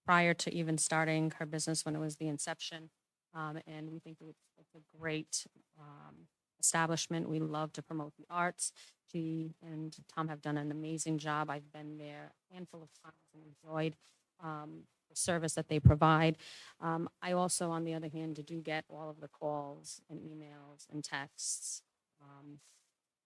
prior to even starting her business when it was the inception. And we think it's a great establishment. We love to promote the arts. She and Tom have done an amazing job. I've been there a handful of times and enjoyed the service that they provide. I also, on the other hand, do get all of the calls and emails and texts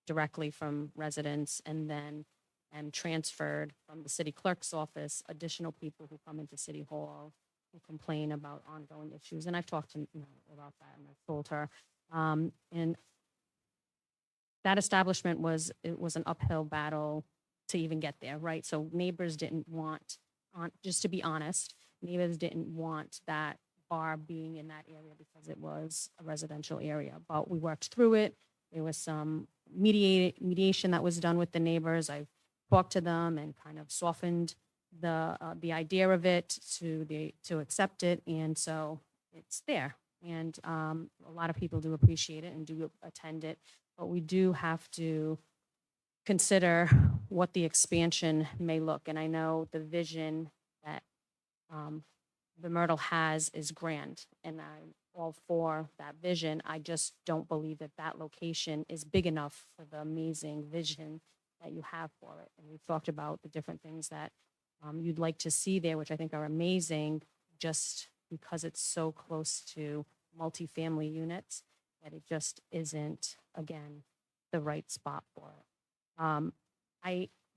directly from residents, and then am transferred from the city clerk's office, additional people who come into City Hall who complain about ongoing issues. And I've talked to about that, and I've told her. And that establishment was an uphill battle to even get there, right? So neighbors didn't want, just to be honest, neighbors didn't want that bar being in that area because it was a residential area. But we worked through it. There was some mediation that was done with the neighbors. I talked to them and kind of softened the idea of it to accept it, and so it's there. And a lot of people do appreciate it and do attend it, but we do have to consider what the expansion may look. And I know the vision that the Myrtle has is grand, and I'm all for that vision. I just don't believe that that location is big enough for the amazing vision that you have for it. And we've talked about the different things that you'd like to see there, which I think are amazing, just because it's so close to multifamily units, that it just isn't, again, the right spot for it.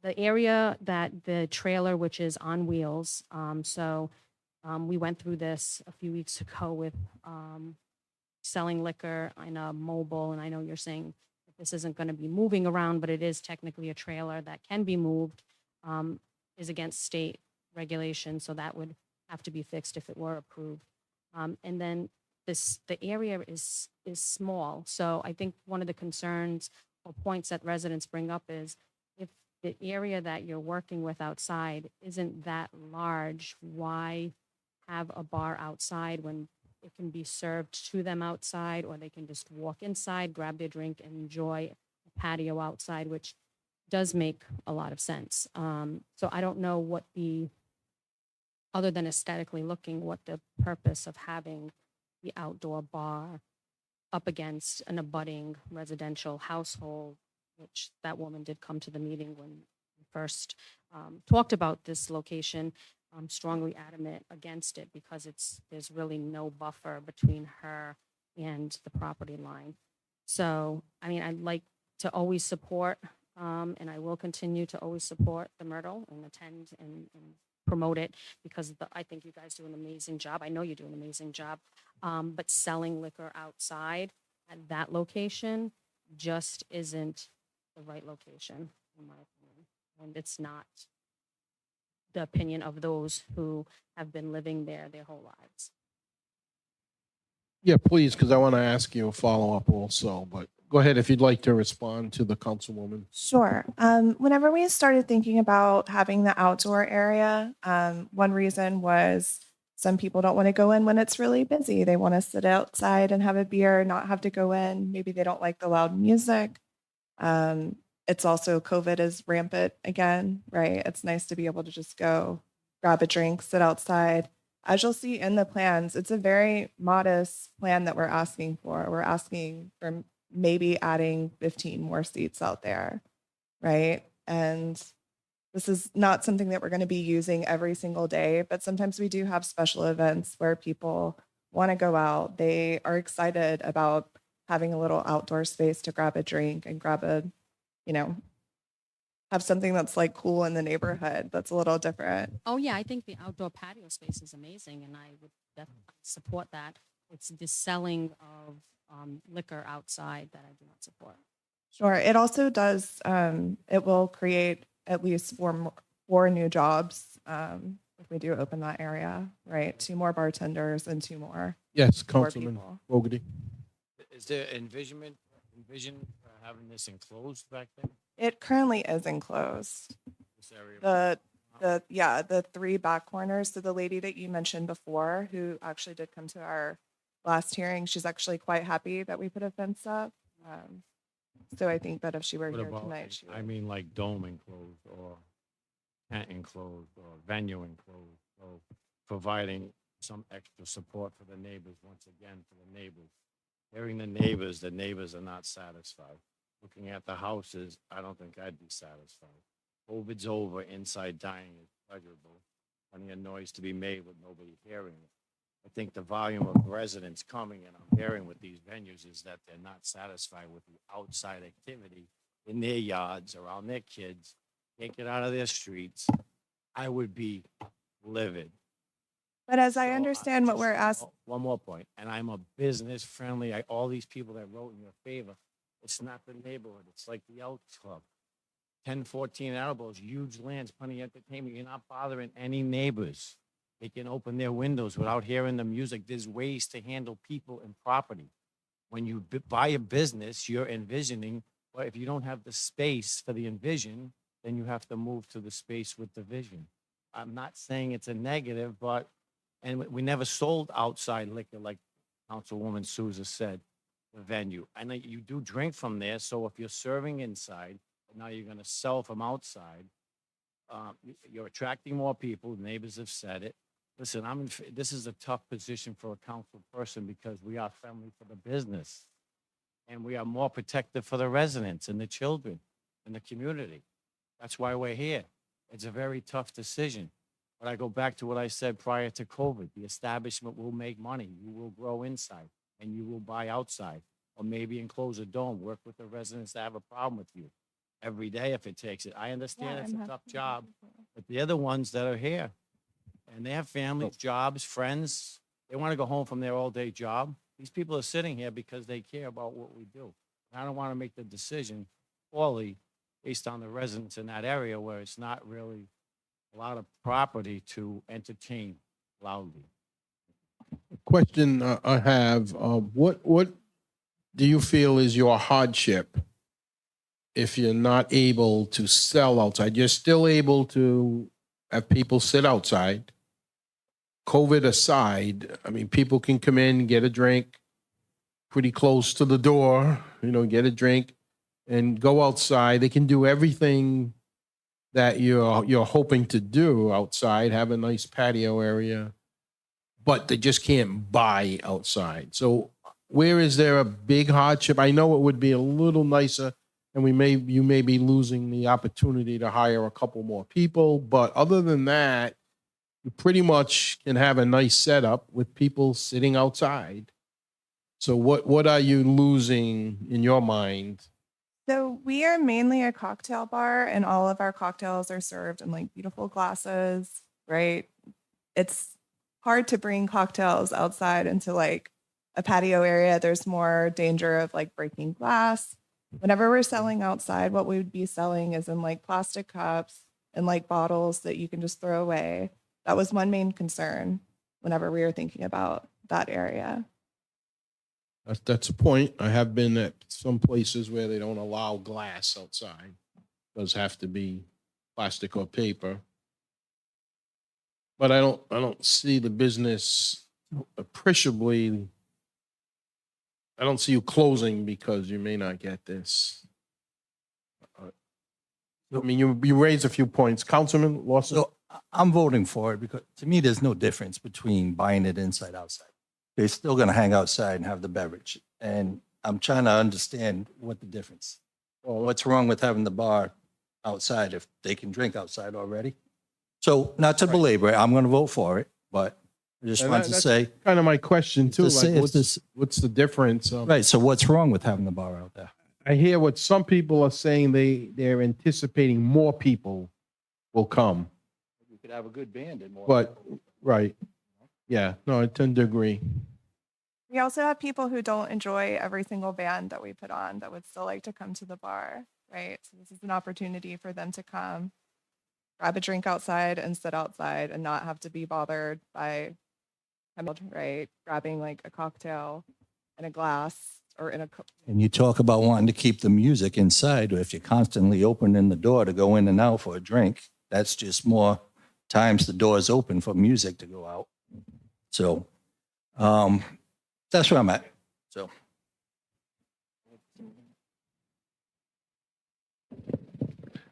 The area that the trailer, which is on wheels, we went through this a few weeks ago with selling liquor in a mobile, and I know you're saying that this isn't going to be moving around, but it is technically a trailer that can be moved, is against state regulation, so that would have to be fixed if it were approved. And then the area is small, so I think one of the concerns or points that residents bring up is if the area that you're working with outside isn't that large, why have a bar outside when it can be served to them outside, or they can just walk inside, grab their drink, and enjoy a patio outside, which does make a lot of sense. So I don't know what other than aesthetically looking, what the purpose of having the outdoor bar up against an abutting residential household, which that woman did come to the meeting when we first talked about this location. I'm strongly adamant against it because there's really no buffer between her and the property line. So, I mean, I'd like to always support, and I will continue to always support the Myrtle and attend and promote it because I think you guys do an amazing job. I know you do an amazing job, but selling liquor outside at that location just isn't the right location, in my opinion. And it's not the opinion of those who have been living there their whole lives. Yeah, please, because I want to ask you a follow-up also, but go ahead if you'd like to respond to the councilwoman. Sure. Whenever we started thinking about having the outdoor area, one reason was some people don't want to go in when it's really busy. They want to sit outside and have a beer, not have to go in. Maybe they don't like the loud music. It's also COVID is rampant again, right? It's nice to be able to just go grab a drink, sit outside. As you'll see in the plans, it's a very modest plan that we're asking for. We're asking for maybe adding 15 more seats out there, right? And this is not something that we're going to be using every single day, but sometimes we do have special events where people want to go out. They are excited about having a little outdoor space to grab a drink and grab a, have something that's like cool in the neighborhood that's a little different. Oh yeah, I think the outdoor patio space is amazing, and I would definitely support that. It's the selling of liquor outside that I do not support. Sure. It also does, it will create at least four new jobs if we do open that area, right? 2 more bartenders and 2 more. Yes, more Councilman people. Fogarty. Is there envision for having this enclosed back there? It currently is enclosed. This area? The 3 back corners. So the lady that you mentioned before, who actually did come to our last hearing, she's actually quite happy that we put a fence up. So I think that if she were What here about, tonight, she I would. mean, like dome enclosed or tent enclosed or venue enclosed. So providing some extra support for the neighbors, once again, for the neighbors. Hearing the neighbors are not satisfied. Looking at the houses, I don't think I'd be satisfied. COVID's over, inside dining is pleasurable. Plenty of noise to be made with nobody hearing it. I think the volume of residents coming and I'm hearing with these venues is that they're not satisfied with the outside activity in their yards, around their kids, can't get out of their streets. I would be livid. But as I So, understand what just we're asking, one more point, and I'm a business friendly, all these people that wrote in your favor, it's not the neighborhood, it's like the Elks Club. 10, 14 elbows, huge lands, plenty of entertainment, you're not bothering any neighbors. They can open their windows without hearing the music. There's ways to handle people and property. When you buy a business, you're envisioning, well, if you don't have the space for the envision, then you have to move to the space with the vision. I'm not saying it's a negative, but, and we never sold outside liquor like Councilwoman Souza said, the venue. I know you do drink from there, so if you're serving inside, now you're gonna sell from outside, you're attracting more people, neighbors have said it. Listen, this is a tough position for a council person because we are friendly for the business. And we are more protective for the residents and the children and the community. That's why we're here. It's a very tough decision. But I go back to what I said prior to COVID. The establishment will make money. You will grow inside and you will buy outside. Or maybe enclose a dome, work with the residents that have a problem with you every day if it takes it. I understand it's a tough job, but they're the ones that are here. And they have families, jobs, friends. They want to go home from their all-day job. These people are sitting here because they care about what we do. And I don't want to make the decision poorly based on the residents in that area where it's not really a lot of property to entertain loudly. Question I have, what do you feel is your hardship if you're not able to sell outside? You're still able to have people sit outside. COVID aside, I mean, people can come in, get a drink pretty close to the door, get a drink and go outside. They can do everything that you're hoping to do outside, have a nice patio area, but they just can't buy outside. So where is there a big hardship? I know it would be a little nicer and you may be losing the opportunity to hire a couple more people, but other than that, you pretty much can have a nice setup with people sitting outside. So what are you losing in your mind? so we are mainly a cocktail bar, and all of our cocktails are served in like beautiful glasses, right? It's hard to bring cocktails outside into like a patio area. There's more danger of like breaking glass. Whenever we're selling outside, what we would be selling is in like plastic cups and like bottles that you can just throw away. That was one main concern whenever we were thinking about that area. That's a point. I have been at some places where they don't allow glass outside. It does have to be plastic or paper. But I don't see the business appreciably. I don't see you closing because you may not get this. I mean, you raised a few points. Councilman Lawson? So I'm voting for it because to me, there's no difference between buying it inside, outside. They're still going to hang outside and have the beverage. And I'm trying to understand what the difference. Well, what's wrong with having the bar outside if they can drink outside already? So not to belabor it, I'm going to vote for it, but I just And wanted to that's say. kind of my question too. to say Like, if what's the difference? Right, so what's wrong with having the bar out there? I hear what some people are saying. They're anticipating more people will come. You could have a good band and more. But right, yeah, no, I tend to agree. We also have people who don't enjoy every single band that we put on that would still like to come to the bar, right? So this is an opportunity for them to come, grab a drink outside and sit outside and not have to be bothered by, right, grabbing like a cocktail in a glass or in a And you talk about wanting to keep the music inside, or if you're constantly opening the door to go in and out for a drink, that's just more times the door's open for music to go out. So that's where I'm at. So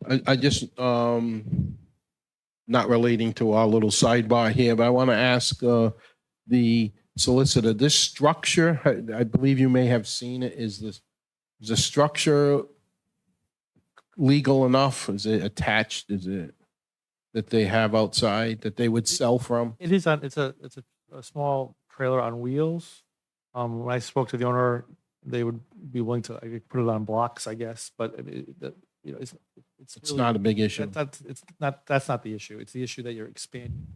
I just, not relating to our little sidebar here, but I want to ask the solicitor, this structure, I believe you may have seen it, is the structure legal enough? Is it attached? Is it that they have outside that they would sell from? It is on, it's a small trailer on wheels. When I spoke to the owner, they would be willing to put it on blocks, I guess, but you know, it's It's really- not a big issue. That's not the issue. It's the issue that you're expanding.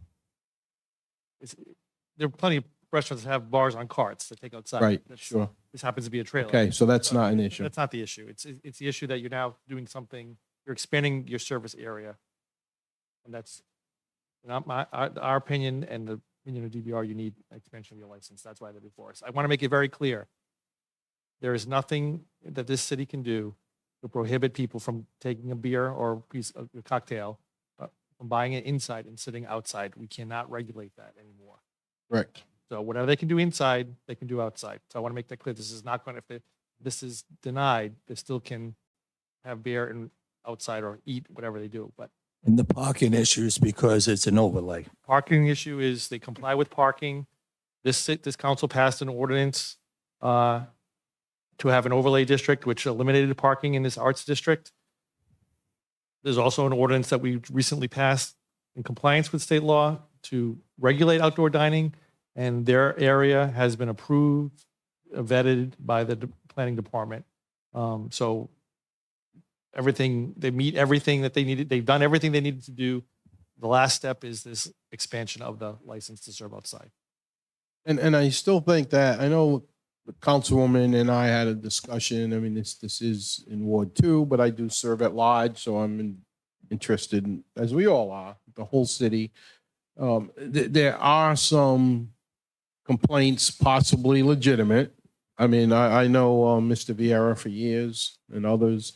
There are plenty of restaurants that have bars on carts that take outside. Right, That's- sure. This happens to be a trailer. Okay, so that's not an issue. That's not the issue. It's the issue that you're now doing something, you're expanding your service area. And that's not our opinion and the opinion of DBR, you need expansion of your license. That's why they're before us. I want to make it very clear. There is nothing that this city can do to prohibit people from taking a beer or a cocktail, from buying it inside and sitting outside. We cannot regulate that anymore. Correct. So whatever they can do inside, they can do outside. So I want to make that clear. This is not going to, if this is denied, they still can have beer and outside or eat whatever they do. But And the parking issues because it's an overlay. parking issue is they comply with parking. This council passed an ordinance to have an overlay district, which eliminated parking in this arts district. There's also an ordinance that we recently passed in compliance with state law to regulate outdoor dining, and their area has been approved, vetted by the planning department. So everything, they meet everything that they needed. They've done everything they needed to do. The last step is this expansion of the license to serve outside. And I still think that, I know the councilwoman and I had a discussion. I mean, this is in Ward 2, but I do serve at large, so I'm interested in, as we all are, the whole city. There are some complaints possibly legitimate. I mean, I know Mr. Vieira for years and others.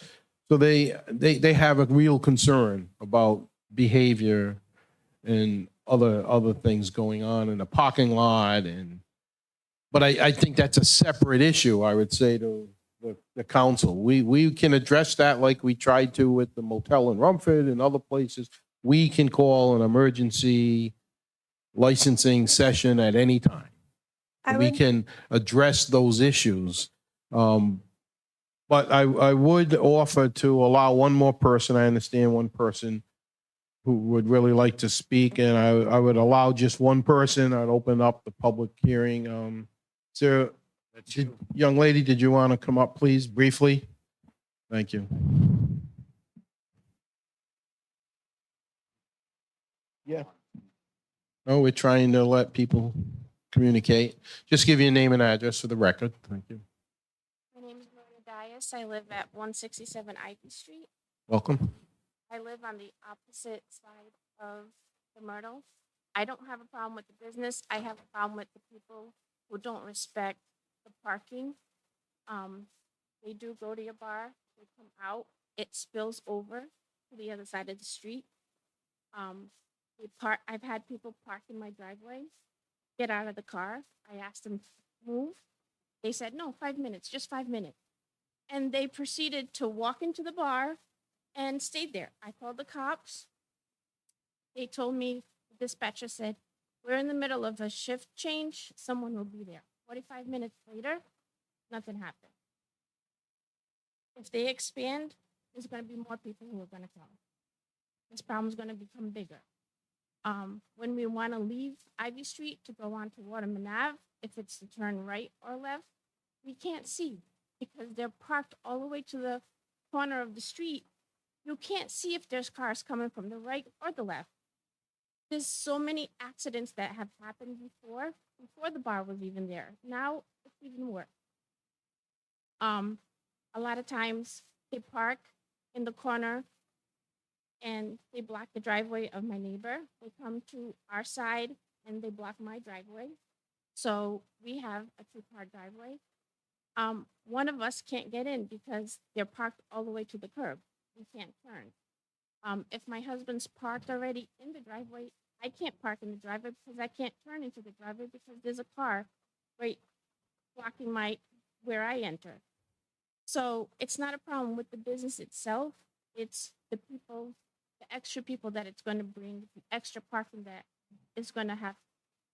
So they have a real concern about behavior and other things going on in the parking lot. But I think that's a separate issue, I would say, to the council. We can address that like we tried to with the motel in Rumford and other places. We can call an emergency licensing session at any time. We can address those issues. But I would offer to allow one more person, I understand one person who would really like to speak, and I would allow just one person. I'd open up the public hearing. Sir, young lady, did you want to come up, please, briefly? Thank you. Yeah. No, we're trying to let people communicate. Just give your name and address for the record. Thank you. My name is Myrtle Dias. I live at 167 Ivy Street. Welcome. I live on the opposite side of the Myrtle. I don't have a problem with the business. I have a problem with the people who don't respect the parking. They do go to your bar, they come out, it spills over to the other side of the street. I've had people park in my driveway, get out of the car. I asked them to move. They said, no, 5 minutes, just 5 minutes. And they proceeded to walk into the bar and stayed there. I called the cops. They told me, the dispatcher said, we're in the middle of a shift change. Someone will be there. 45 minutes later, nothing happened. If they expand, there's going to be more people who are going to come. This problem is going to become bigger. When we want to leave Ivy Street to go on to Waterman Ave, if it's to turn right or left, we can't see because they're parked all the way to the corner of the street. You can't see if there's cars coming from the right or the left. There's so many accidents that have happened before the bar was even there. Now it's even worse. A lot of times they park in the corner and they block the driveway of my neighbor. They come to our side and they block my driveway. So we have a 2-car driveway. One of us can't get in because they're parked all the way to the curb. We can't turn. If my husband's parked already in the driveway, I can't park in the driveway because I can't turn into the driveway because there's a car right blocking where I enter. So it's not a problem with the business itself. It's the people, the extra people that it's going to bring, the extra parking that is going to have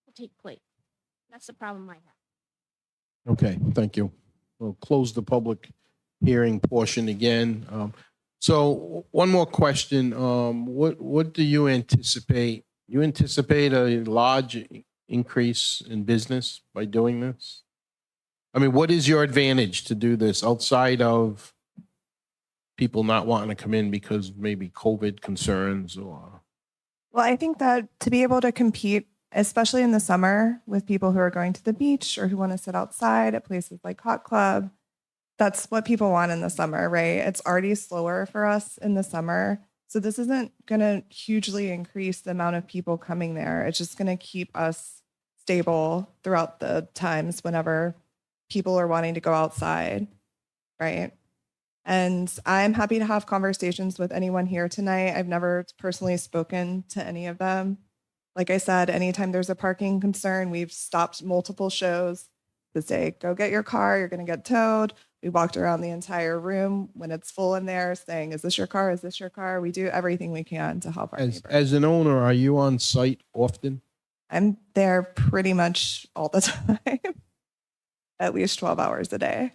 to take place. That's the problem I have. Okay, thank you. We'll close the public hearing portion again. So one more question. What do you anticipate? You anticipate a large increase in business by doing this? I mean, what is your advantage to do this outside of people not wanting to come in because maybe COVID concerns or? Well, I think that to be able to compete, especially in the summer, with people who are going to the beach or who want to sit outside at places like Hot Club, that's what people want in the summer, right? It's already slower for us in the summer. So this isn't going to hugely increase the amount of people coming there. It's just going to keep us stable throughout the times whenever people are wanting to go outside, right? And I'm happy to have conversations with anyone here tonight. I've never personally spoken to any of them. Like I said, anytime there's a parking concern, we've stopped multiple shows to say, go get your car, you're going to get towed. We walked around the entire room when it's full in there saying, is this your car? Is this your car? We do everything we can to help our neighbors. As an owner, are you on site often? I'm there pretty much all the time, at least 12 hours a day.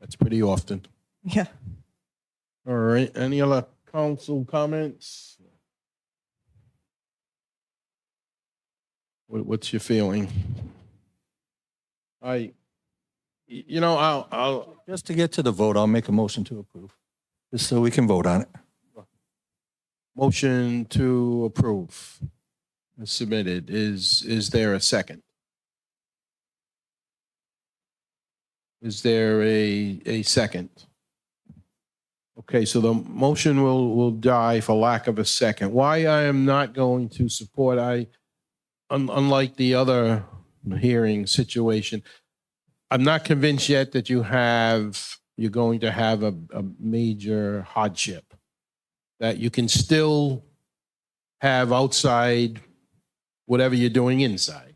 That's pretty often. Yeah. All right. Any other council comments? What's your feeling? I'll Just to get to the vote, I'll make a motion to approve, just so we can vote on it. motion to approve is submitted. Is there a second? Is there a second? Okay, so the motion will die for lack of a second. Why I am not going to support, unlike the other hearing situation, I'm not convinced yet that you're going to have a major hardship, that you can still have outside whatever you're doing inside.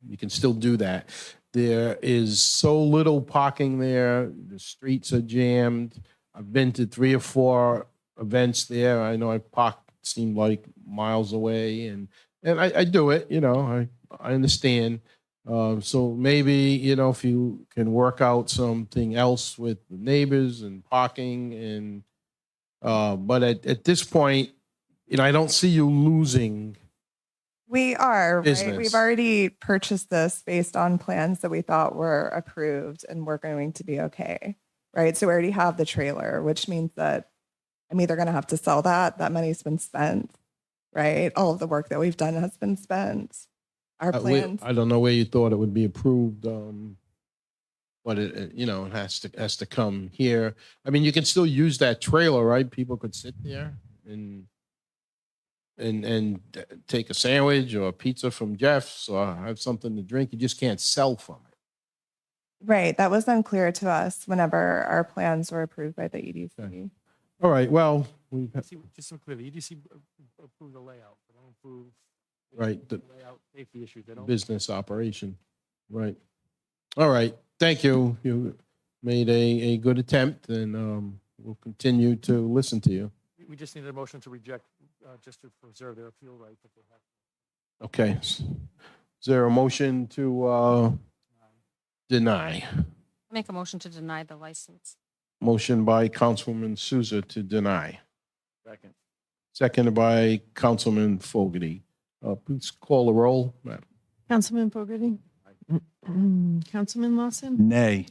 You can still do that. There is so little parking there. The streets are jammed. I've been to 3 or 4 events there. I know I parked, seemed like miles away, and I do it, I understand. So maybe, if you can work out something else with the neighbors and parking and, but at this point, I don't see you losing. We are, right? Business. We've already purchased this based on plans that we thought were approved and we're going to be okay, right? So we already have the trailer, which means that I'm either going to have to sell that. That money's been spent, right? All of the work that we've done has been spent. Our plans. I don't know where you thought it would be approved, but it has to come here. I mean, you can still use that trailer, right? People could sit there and take a sandwich or a pizza from Jeff's or have something to drink. You just can't sell from it. Right. That was unclear to us whenever our plans were approved by the EDC. Okay. All right. Well, Just so clearly, EDC approved the layout, they don't approve. Right, the Layout, safety issues, they don't. business operation. Right. All right. Thank you. You made a good attempt, and we'll continue to listen to you. We just need a motion to reject, just to preserve their appeal right. If they have. Okay. Is there a motion to deny? Make a motion to deny the license. Motion by Councilwoman Souza to deny. Second. Seconded by Councilman Fogarty. Please call the roll, madam. Councilman Fogarty? Councilman Lawson? Nay.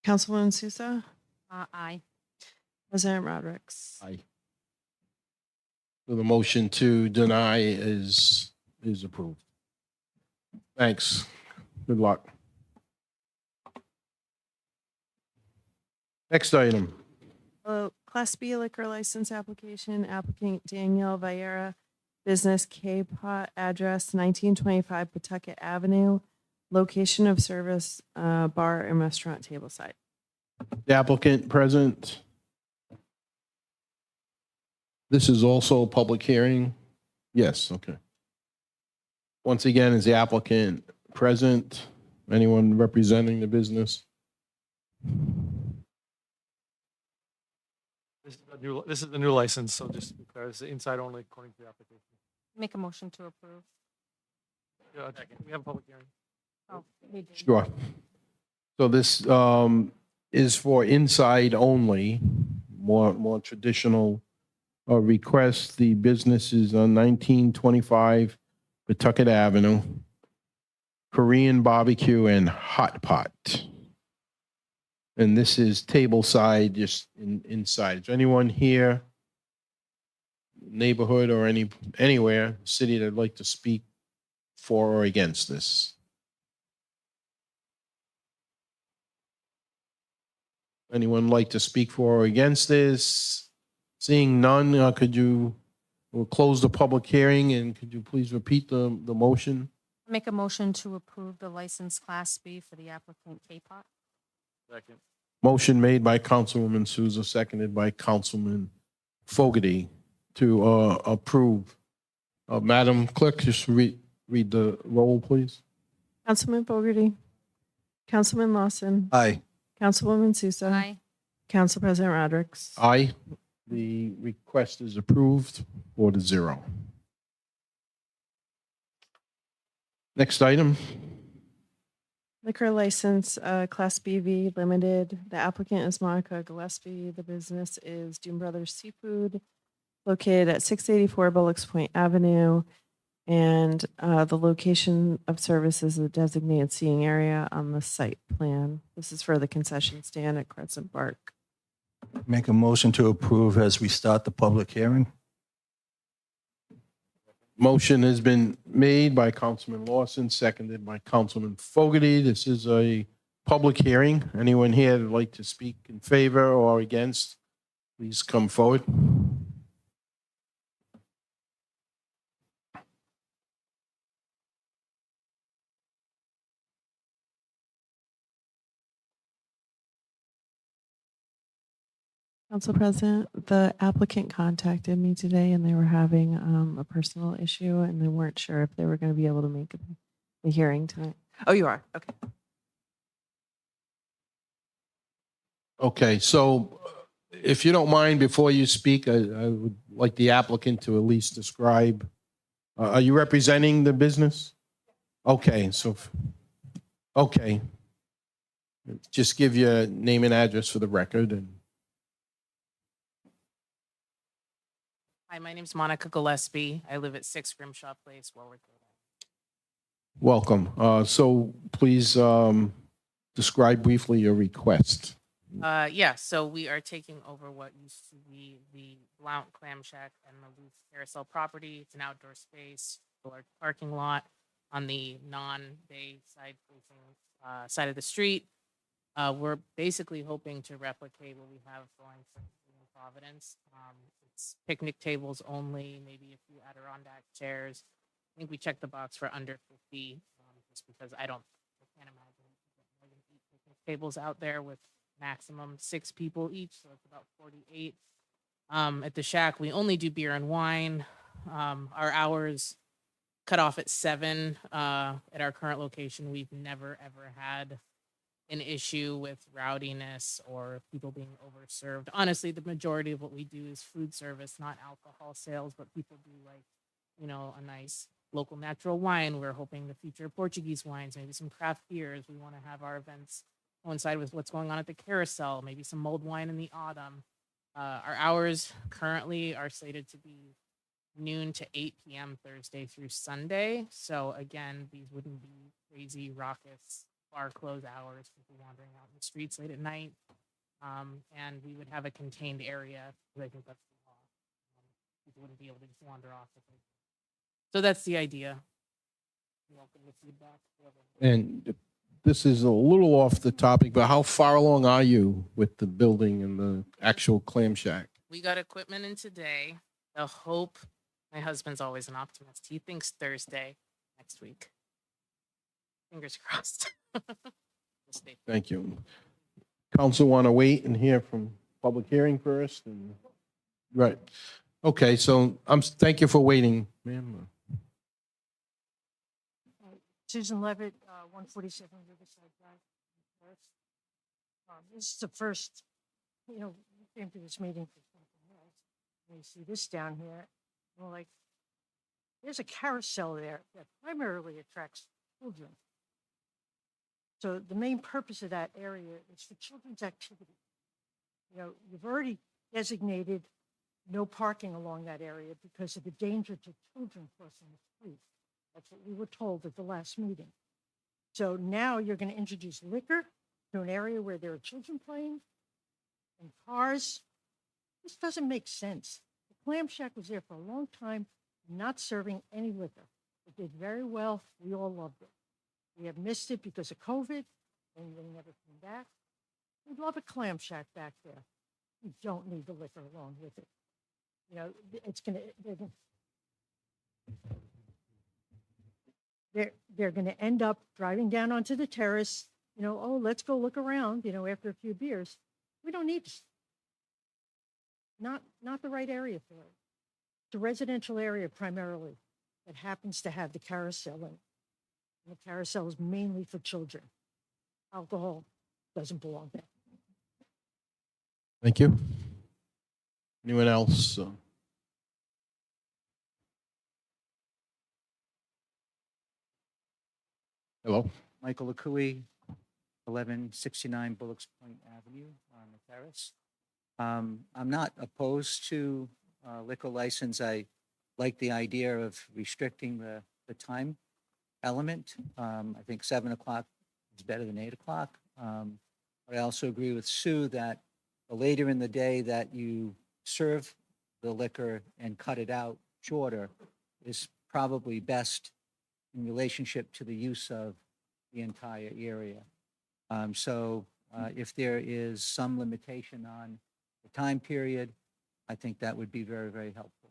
Councilwoman Sousa? Aye. President Rodrick? Aye. So the motion to deny is approved. Thanks. Good luck. Next item. Class B liquor license application, applicant Danielle Vieira, business K-Pot, address 1925 Pawtucket Avenue, location of service, bar and restaurant tableside. The applicant present. This is also a public hearing? Yes, okay. Once again, is the applicant present? Anyone representing the business? This is the new license, so just because inside only according to the application. Make a motion to approve. We have a public hearing. Oh, we did. Sure. So this is for inside only, more traditional request. The business is on 1925 Pawtucket Avenue, Korean barbecue and hot pot. And this is table side, just inside. Is there anyone here, neighborhood or anywhere, city that'd like to speak for or against this? Anyone like to speak for or against this? Seeing none, we'll close the public hearing, and could you please repeat the motion? Make a motion to approve the license Class B for the applicant K-Pot. Second. Motion made by Councilwoman Souza, seconded by Councilman Fogarty to approve. Madam Clerk, just read the roll, please. Councilman Fogarty, Councilman Lawson, Aye. Councilwoman Sousa, Aye. Council President Rodrick. Aye. The request is approved 4-0. Next item. Liquor license, Class BV Limited. The applicant is Monica Gillespie. The business is Doom Brothers Seafood, located at 684 Bullocks Point Avenue. And the location of service is the designated seating area on the site plan. This is for the concession stand at Crescent Park. Make a motion to approve as we start the public hearing. Motion has been made by Councilman Lawson, seconded by Councilman Fogarty. This is a public hearing. Anyone here that'd like to speak in favor or against, please come forward. Council President, the applicant contacted me today and they were having a personal issue and they weren't sure if they were going to be able to make the hearing tonight. Oh, you are? Okay. Okay, so if you don't mind, before you speak, I would like the applicant to at least describe, are you representing the business? Okay, okay. Just give your name and address for the record. And Hi, my name's Monica Gillespie. I live at 6 Grimshaw Place, Warwick. welcome. So please describe briefly your request. Yeah, so we are taking over what used to be the Blount Clam Shack and the Loose Carousel property. It's an outdoor space, large parking lot on the non-bay side of the street. We're basically hoping to replicate what we have going for Providence. It's picnic tables only, maybe a few Adirondack chairs. I think we checked the box for under 50, just because I can't imagine more than 8 picnic tables out there with maximum 6 people each, so it's about 48. At the shack, we only do beer and wine. Our hours cut off at 7. At our current location, we've never ever had an issue with rowdiness or people being overserved. Honestly, the majority of what we do is food service, not alcohol sales, but people do like, a nice local natural wine. We're hoping to feature Portuguese wines, maybe some craft beers. We want to have our events coincide with what's going on at the carousel, maybe some mulled wine in the autumn. Our hours currently are slated to be noon to 8 p.m. Thursday through Sunday. So again, these wouldn't be crazy, raucous, bar close hours, people wandering out in the streets late at night. And we would have a contained area, because I think that's the law. People wouldn't be able to just wander off. So that's the idea. Welcome to feedback. And this is a little off the topic, but how far along are you with the building and the actual clam shack? We got equipment in today. The hope, my husband's always an optimist. He thinks Thursday next week. Fingers crossed. Thank you. Council want to wait and hear from public hearing first? Right. Okay, so thank you for waiting, ma'am. Susan Levitt, 147 Riverside Drive. This is the first, we came to this meeting for You see this down here, well, like, there's a carousel there that primarily attracts children. So the main purpose of that area is for children's activity. You know, you've already designated no parking along that area because of the danger to children crossing the street. That's what we were told at the last meeting. So now you're going to introduce liquor to an area where there are children playing and cars. This doesn't make sense. The Clam Shack was there for a long time, not serving any liquor. It did very well. We all loved it. We have missed it because of COVID, and they never came back. We'd love a Clam Shack back there. You don't need the liquor along with it. You know, it's gonna, they're gonna end up driving down onto the terrace, you know, oh, let's go look around, you know, after a few beers. We don't need this. Not the right area for it. It's a residential area primarily that happens to have the carousel in it. And the carousel is mainly for children. Alcohol doesn't belong there. Thank you. Anyone else? Hello? Michael Akui, 1169 Bullocks Point Avenue on the terrace. I'm not opposed to liquor license. I like the idea of restricting the time element. I think 7 o'clock is better than 8 o'clock. But I also agree with Sue that the later in the day that you serve the liquor and cut it out shorter is probably best in relationship to the use of the entire area. So if there is some limitation on the time period, I think that would be very, very helpful.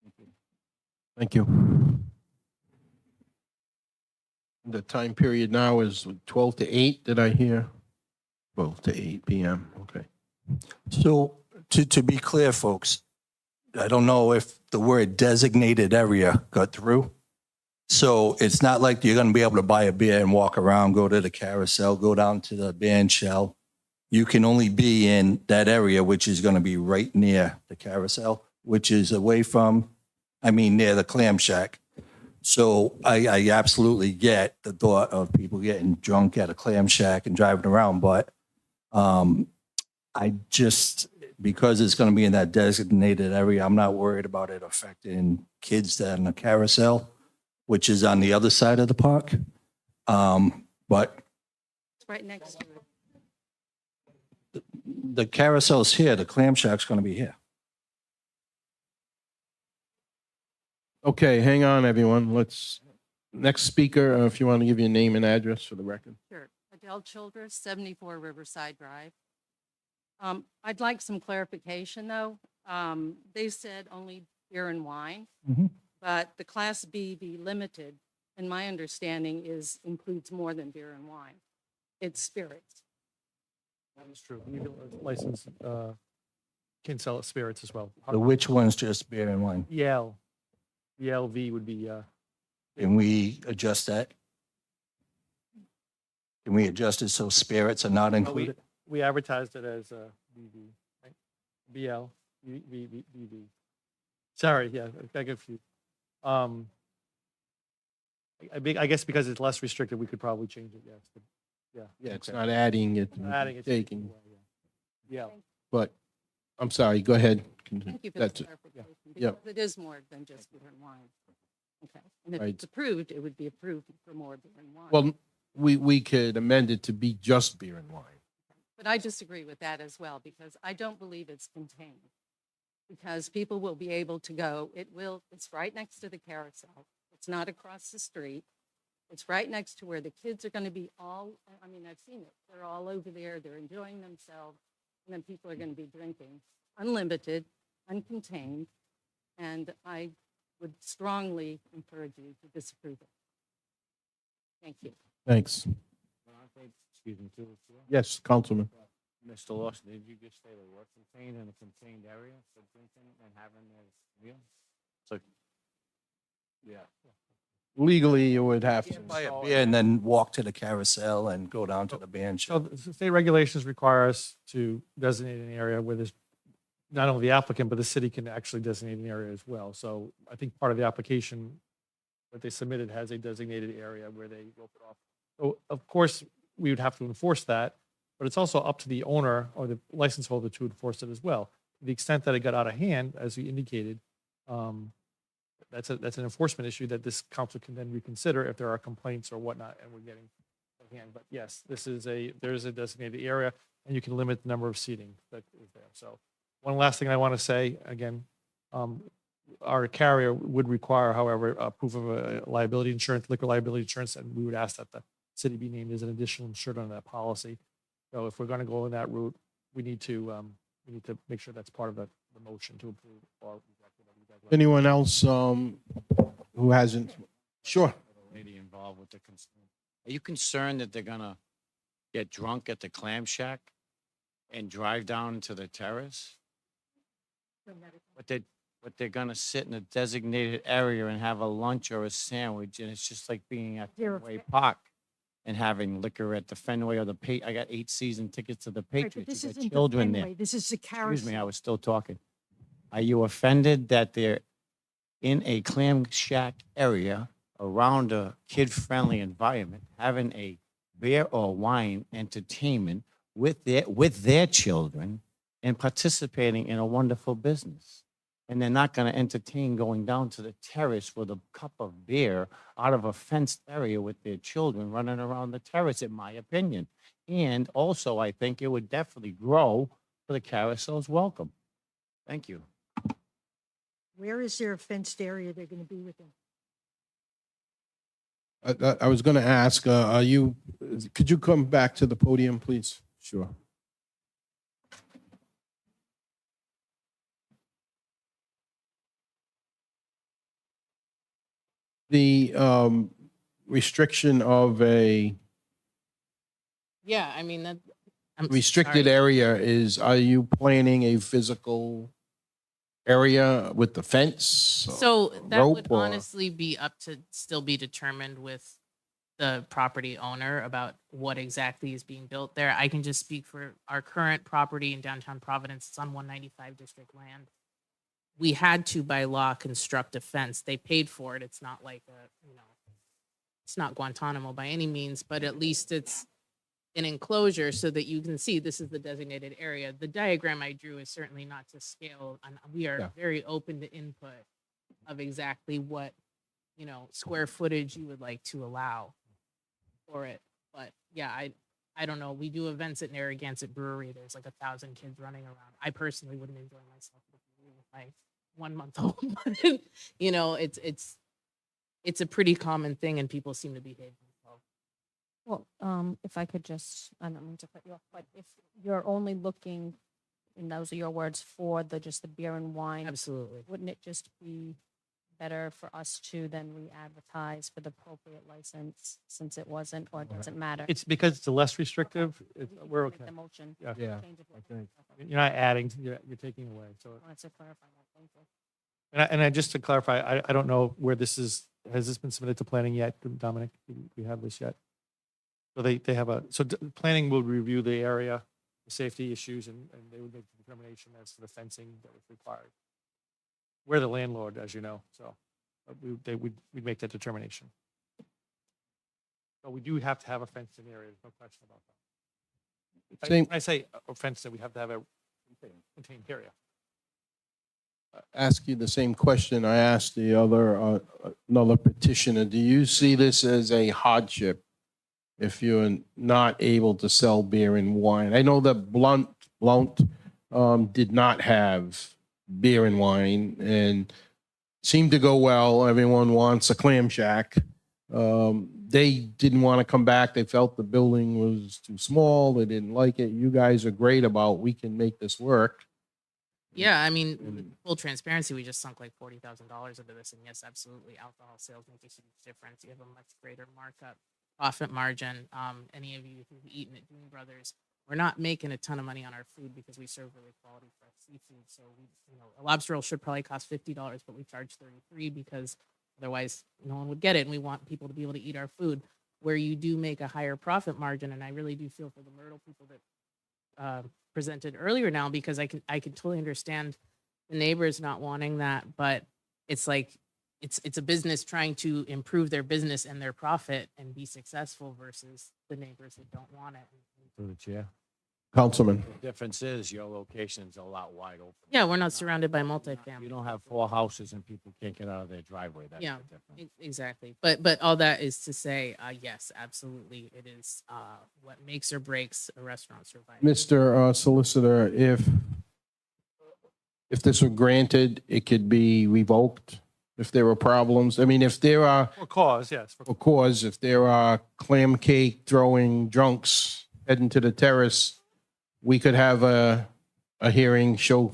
Thank you. Thank you. The time period now is 12 to 8, did I hear? 12 to 8 p.m., okay. So to be clear, folks, I don't know if the word designated area got through. So it's not like you're going to be able to buy a beer and walk around, go to the carousel, go down to the band shell. You can only be in that area, which is going to be right near the carousel, which is away from, near the Clam Shack. So I absolutely get the thought of people getting drunk at a Clam Shack and driving around, but I just, because it's going to be in that designated area, I'm not worried about it affecting kids that are in the carousel, which is on the other side of the park. But It's right next to it. the carousel's here, the Clam Shack's going to be here. Okay, hang on, everyone. Next speaker, if you want to give your name and address for the record. Sure. Adele Childress, 74 Riverside Drive. I'd like some clarification, though. They said only beer and wine, but the Class B limited, in my understanding, includes more than beer and wine. It's spirits. That is true. We license can sell spirits as well. So which one's just beer and wine? Yale. ELV would be, Can we adjust that? Can we adjust it so spirits are not included? we advertised it as BV, right? BL, BV. Sorry, yeah, I got confused. I guess because it's less restricted, we could probably change it, yes. But yeah. Yeah, it's not adding it, Adding it. taking. Yeah. But, I'm sorry, go ahead. Thank you for the That's- clarification. yeah. Because it is more than just beer and wine. Okay. And if Right. it's approved, it would be approved for more beer and wine. Well, we could amend it to be just beer and wine. But I disagree with that as well, because I don't believe it's contained. Because people will be able to go, it's right next to the carousel. It's not across the street. It's right next to where the kids are going to be I've seen it. They're all over there. They're enjoying themselves. And then people are going to be drinking unlimited, uncontained. And I would strongly encourage you to disapprove it. Thank you. Thanks. Excuse me, too. Yes, Councilman. Mr. Lawson, did you just say they were contained in a contained area for drinking and having their meal? So, yeah. Legally, you would have to. Buy a beer and then walk to the carousel and go down to the band shell. So the state regulations require us to designate an area where there's not only the applicant, but the city can actually designate an area as well. So I think part of the application that they submitted has a designated area where they rope it off. So of course, we would have to enforce that, but it's also up to the owner or the license holder to enforce it as well. To the extent that it got out of hand, as we indicated, that's an enforcement issue that this council can then reconsider if there are complaints or whatnot, and we're getting out of hand. But yes, there is a designated area, and you can limit the number of seating that is there. So one last thing I want to say, again, our carrier would require, however, a proof of a liability insurance, liquor liability insurance, and we would ask that the city be named as an additional insured on that policy. So if we're going to go in that route, we need to make sure that's part of the motion to approve. Or Anyone else who hasn't? Sure. Lady involved with the concern. Are you concerned that they're gonna get drunk at the clam shack and drive down to the terrace? But they're gonna sit in a designated area and have a lunch or a sandwich, and it's just like being at Fenway Park and having liquor at the Fenway or I got 8 season tickets to the Patriots. This You isn't got the children there. Fenway, this is the carousel. Excuse me, I was still talking. Are you offended that they're in a clam shack area around a kid-friendly environment, having a beer or wine entertainment with their children and participating in a wonderful business? And they're not going to entertain going down to the terrace with a cup of beer out of a fenced area with their children running around the terrace, in my opinion. And also, I think it would definitely grow for the carousel's welcome. Thank you. Where is there a fenced area they're going to be within? I was going to ask, could you come back to the podium, please? Sure. The restriction of a Yeah, I mean, that. I'm restricted sorry. area is, are you planning a physical area with the fence? So that rope, would or- honestly be up to still be determined with the property owner about what exactly is being built there. I can just speak for our current property in downtown Providence. It's on 195 district land. We had to, by law, construct a fence. They paid for it. It's not like it's not Guantanamo by any means, but at least it's an enclosure so that you can see this is the designated area. The diagram I drew is certainly not to scale, and we are very open to input of exactly what, square footage you would like to allow for it. But yeah, I don't know. We do events at Narragansett Brewery. There's like 1,000 kids running around. I personally wouldn't enjoy myself with my 1-month-old. It's a pretty common thing, and people seem to behave themselves. Well, if I could just, I don't mean to cut you off, but if you're only looking, and those are your words, for just the beer and wine. Absolutely. Wouldn't it just be better for us to then re-advertise for the appropriate license since it wasn't, or it doesn't matter? It's because it's less restrictive. We're Make okay. the motion. Yeah. Change it. You're not adding, you're taking away. So, Wanted to clarify that. Thank you. and I just to clarify, I don't know where this is. Has this been submitted to planning yet, Dominic? Do we have this yet? So they have planning will review the area, the safety issues, and they would make the determination as to the fencing that was required. We're the landlord, as you know, so we'd make that determination. So we do have to have a fenced in area. There's no question about that. Same- When I say a fence, we have to have a contained area. Ask you the same question I asked the another petitioner. Do you see this as a hardship if you're not able to sell beer and wine? I know that Blount did not have beer and wine and seemed to go well. Everyone wants a clam shack. They didn't want to come back. They felt the building was too small. They didn't like it. You guys are great about, we can make this work. Yeah, I mean, with full transparency, we just sunk like $40,000 into this, and yes, absolutely, alcohol sales make a huge difference. You have a much greater markup, profit margin. Any of you who've eaten at Doom Brothers, we're not making a ton of money on our food because we serve really quality fresh seafood. So a lobster roll should probably cost $50, but we charge $33 because otherwise no one would get it, and we want people to be able to eat our food. Where you do make a higher profit margin, and I really do feel for the Myrtle people that presented earlier now, because I can totally understand the neighbors not wanting that, but it's like, it's a business trying to improve their business and their profit and be successful versus the neighbors that don't want it. Through the chair. Councilman. The difference is your location is a lot wide open. Yeah, we're not surrounded by multifamily. You don't have 4 houses and people can't get out of their driveway. That's Yeah, the difference. exactly. But all that is to say, yes, absolutely, it is what makes or breaks a restaurant survive. Mr. Solicitor, if this were granted, it could be revoked if there were problems. I mean, if there are, For cause, yes. of course, if there are clam cake throwing drunks heading to the terrace, we could have a hearing, show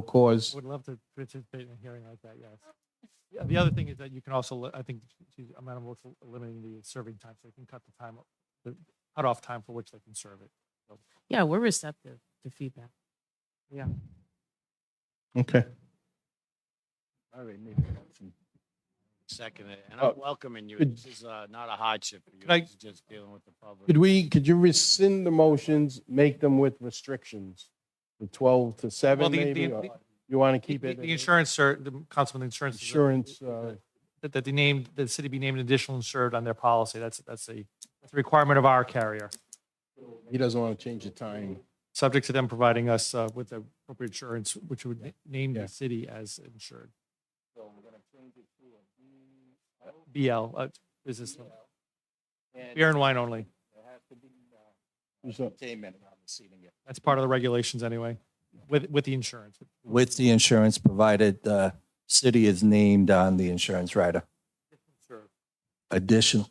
cause. Would love to participate in a hearing like that, yes. Yeah, the other thing is that you can also, I think, Madam Works eliminating the serving time, so they can cut the time, the cutoff time for which they can serve it. So, Yeah, we're receptive to feedback. yeah. Okay. All right, maybe motion. Second it, and Uh, I'm welcoming you. could- This is not a hardship for you. Could I- This is just dealing with the public. Could you rescind the motions, make them with restrictions? The 12 to 7 Well, maybe? Or you want to keep it? The insurance, sir, the Councilman, the insurance. Insurance, That the city be named additional insured on their policy. That's a requirement of our carrier, he doesn't want to change the time. subject to them providing us with the appropriate insurance, which would name Yeah. the city as insured. BL, business, beer and wine only. Who's up? Entertainment on the seating. That's part of the regulations anyway, with the insurance. With the insurance provided, the city is named on the insurance rider. Additional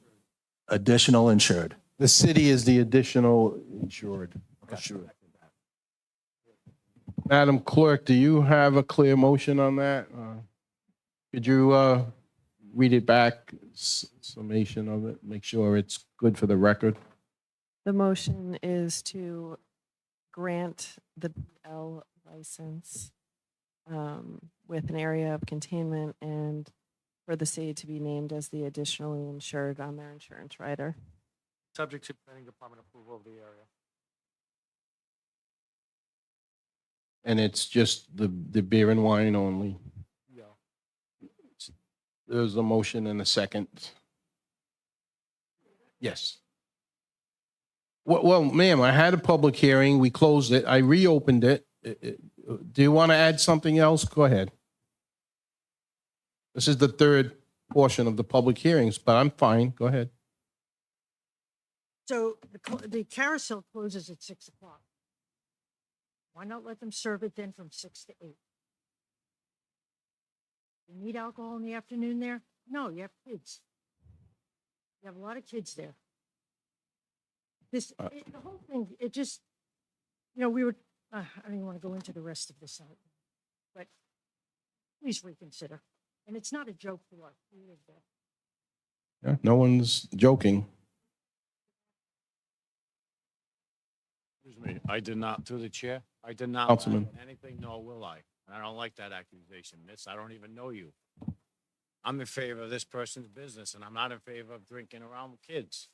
insured. The city is the additional insured. Assured. Madam Clerk, do you have a clear motion on that? Could you read it back, summation of it, make sure it's good for the record? The motion is to grant the L license with an area of containment and for the city to be named as the additionally insured on their insurance rider. Subject to planning department approval of the area. And it's just the beer and wine only. Yeah. There's a motion and a second. Yes. Well, ma'am, I had a public hearing. We closed it. I reopened it. Do you want to add something else? Go ahead. This is the third portion of the public hearings, but I'm fine. Go ahead. So the carousel closes at 6 o'clock. Why not let them serve it then from 6 to 8? You need alcohol in the afternoon there? No, you have kids. You have a lot of kids there. The whole thing, it just, we were, I don't even want to go into the rest of this, but please reconsider. And it's not a joke to us. We live there. Yeah, no one's joking. Excuse me, I did not, through the chair, I did not. Councilman. lie. Anything, nor will I. And I don't like that accusation, miss. I don't even know you. I'm in favor of this person's business, and I'm not in favor of drinking around with kids.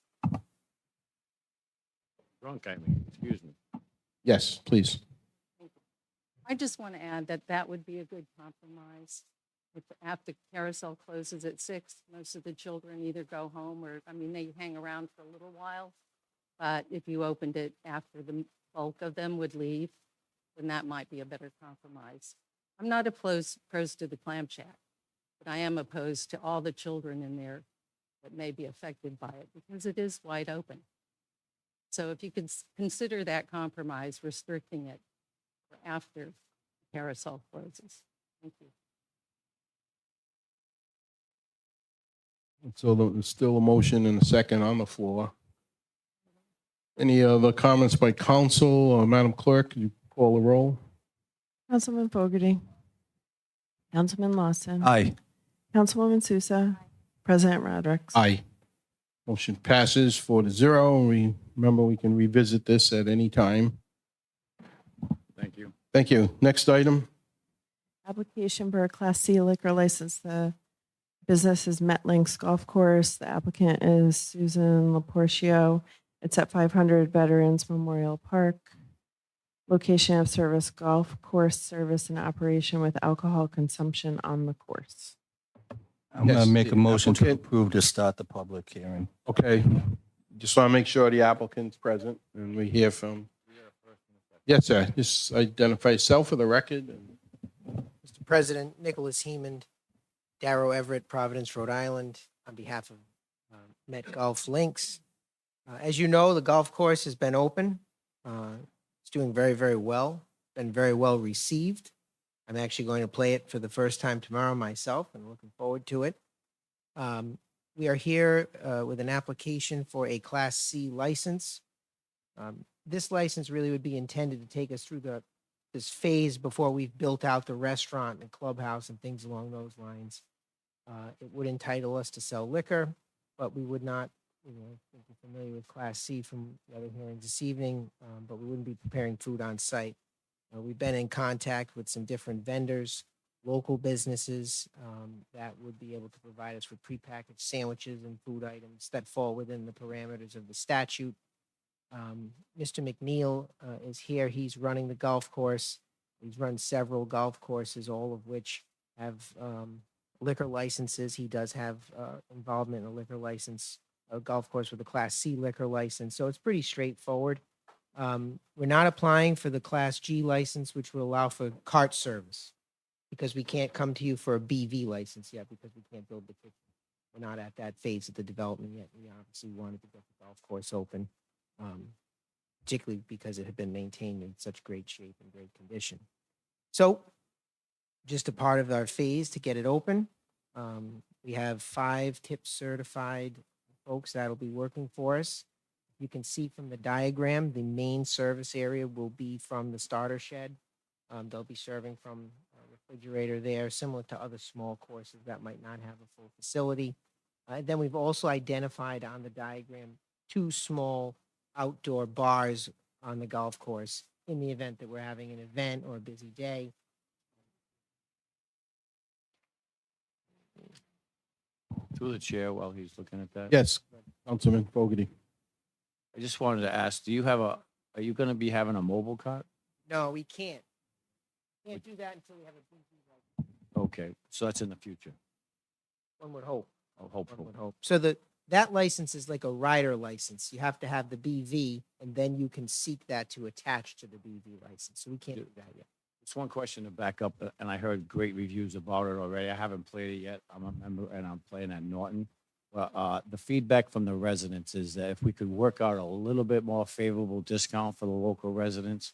Drunk, I mean, excuse me. Yes, please. I just want to add that that would be a good compromise. After carousel closes at 6, most of the children either go home or, they hang around for a little while. But if you opened it after the bulk of them would leave, then that might be a better compromise. I'm not opposed to the clam shack, but I am opposed to all the children in there that may be affected by it because it is wide open. So if you could consider that compromise, restricting it for after the carousel closes. Thank you. So there's still a motion and a second on the floor. Any other comments by council or Madam Clerk? Could you call the roll? Councilman Fogarty. Councilman Lawson. Aye. Councilwoman Sousa. President Rodrick. Aye. Motion passes 4-0. Remember, we can revisit this at any time. Thank you. Thank you. Next item. Application for a Class C liquor license. The business is Metlinks Golf Course. The applicant is Susan Laportio. It's at 500 Veterans Memorial Park. location of service, golf course service and operation with alcohol consumption on the course. I'm going Yes, to make the a motion to applicant- approve to start the public hearing. Okay, just want to make sure the applicant's present and we hear from. Yes, sir. Just identify yourself for the record. Mr. President, Nicholas Heeman, Darrow Everett, Providence, Rhode Island, on behalf of Met Golf Links. As you know, the golf course has been open. It's doing very, very well, been very well received. I'm actually going to play it for the first time tomorrow myself and looking forward to it. We are here with an application for a Class C license. This license really would be intended to take us through this phase before we've built out the restaurant and clubhouse and things along those lines. It would entitle us to sell liquor, but we would not, I think you're familiar with Class C from the other hearings this evening, but we wouldn't be preparing food on site. We've been in contact with some different vendors, local businesses that would be able to provide us with prepackaged sandwiches and food items that fall within the parameters of the statute. Mr. McNeil is here. He's running the golf course. He's run several golf courses, all of which have liquor licenses. He does have involvement in a liquor license, a golf course with a Class C liquor license. So it's pretty straightforward. We're not applying for the Class G license, which would allow for cart service, because we can't come to you for a BV license yet because we can't build the kitchen. We're not at that phase of the development yet. We obviously wanted to get the golf course open, particularly because it had been maintained in such great shape and great condition. So just a part of our phase to get it open. We have 5 tip certified folks that'll be working for us. You can see from the diagram, the main service area will be from the starter shed. They'll be serving from a refrigerator there, similar to other small courses that might not have a full facility. Then we've also identified on the diagram 2 small outdoor bars on the golf course in the event that we're having an event or a busy day. Through the chair while he's looking at that. Yes, Councilman Fogarty. I just wanted to ask, are you going to be having a mobile cart? No, we can't. Can't do that until we have a BV license. Okay, so that's in the future. One would hope. Oh, hopefully. One would hope. So that license is like a rider license. You have to have the BV, and then you can seek that to attach to the BV license. So we can't do that yet. Just one question to back up, and I heard great reviews about it already. I haven't played it yet. I'm a member, and I'm playing at Norton. Well, the feedback from the residents is that if we could work out a little bit more favorable discount for the local residents,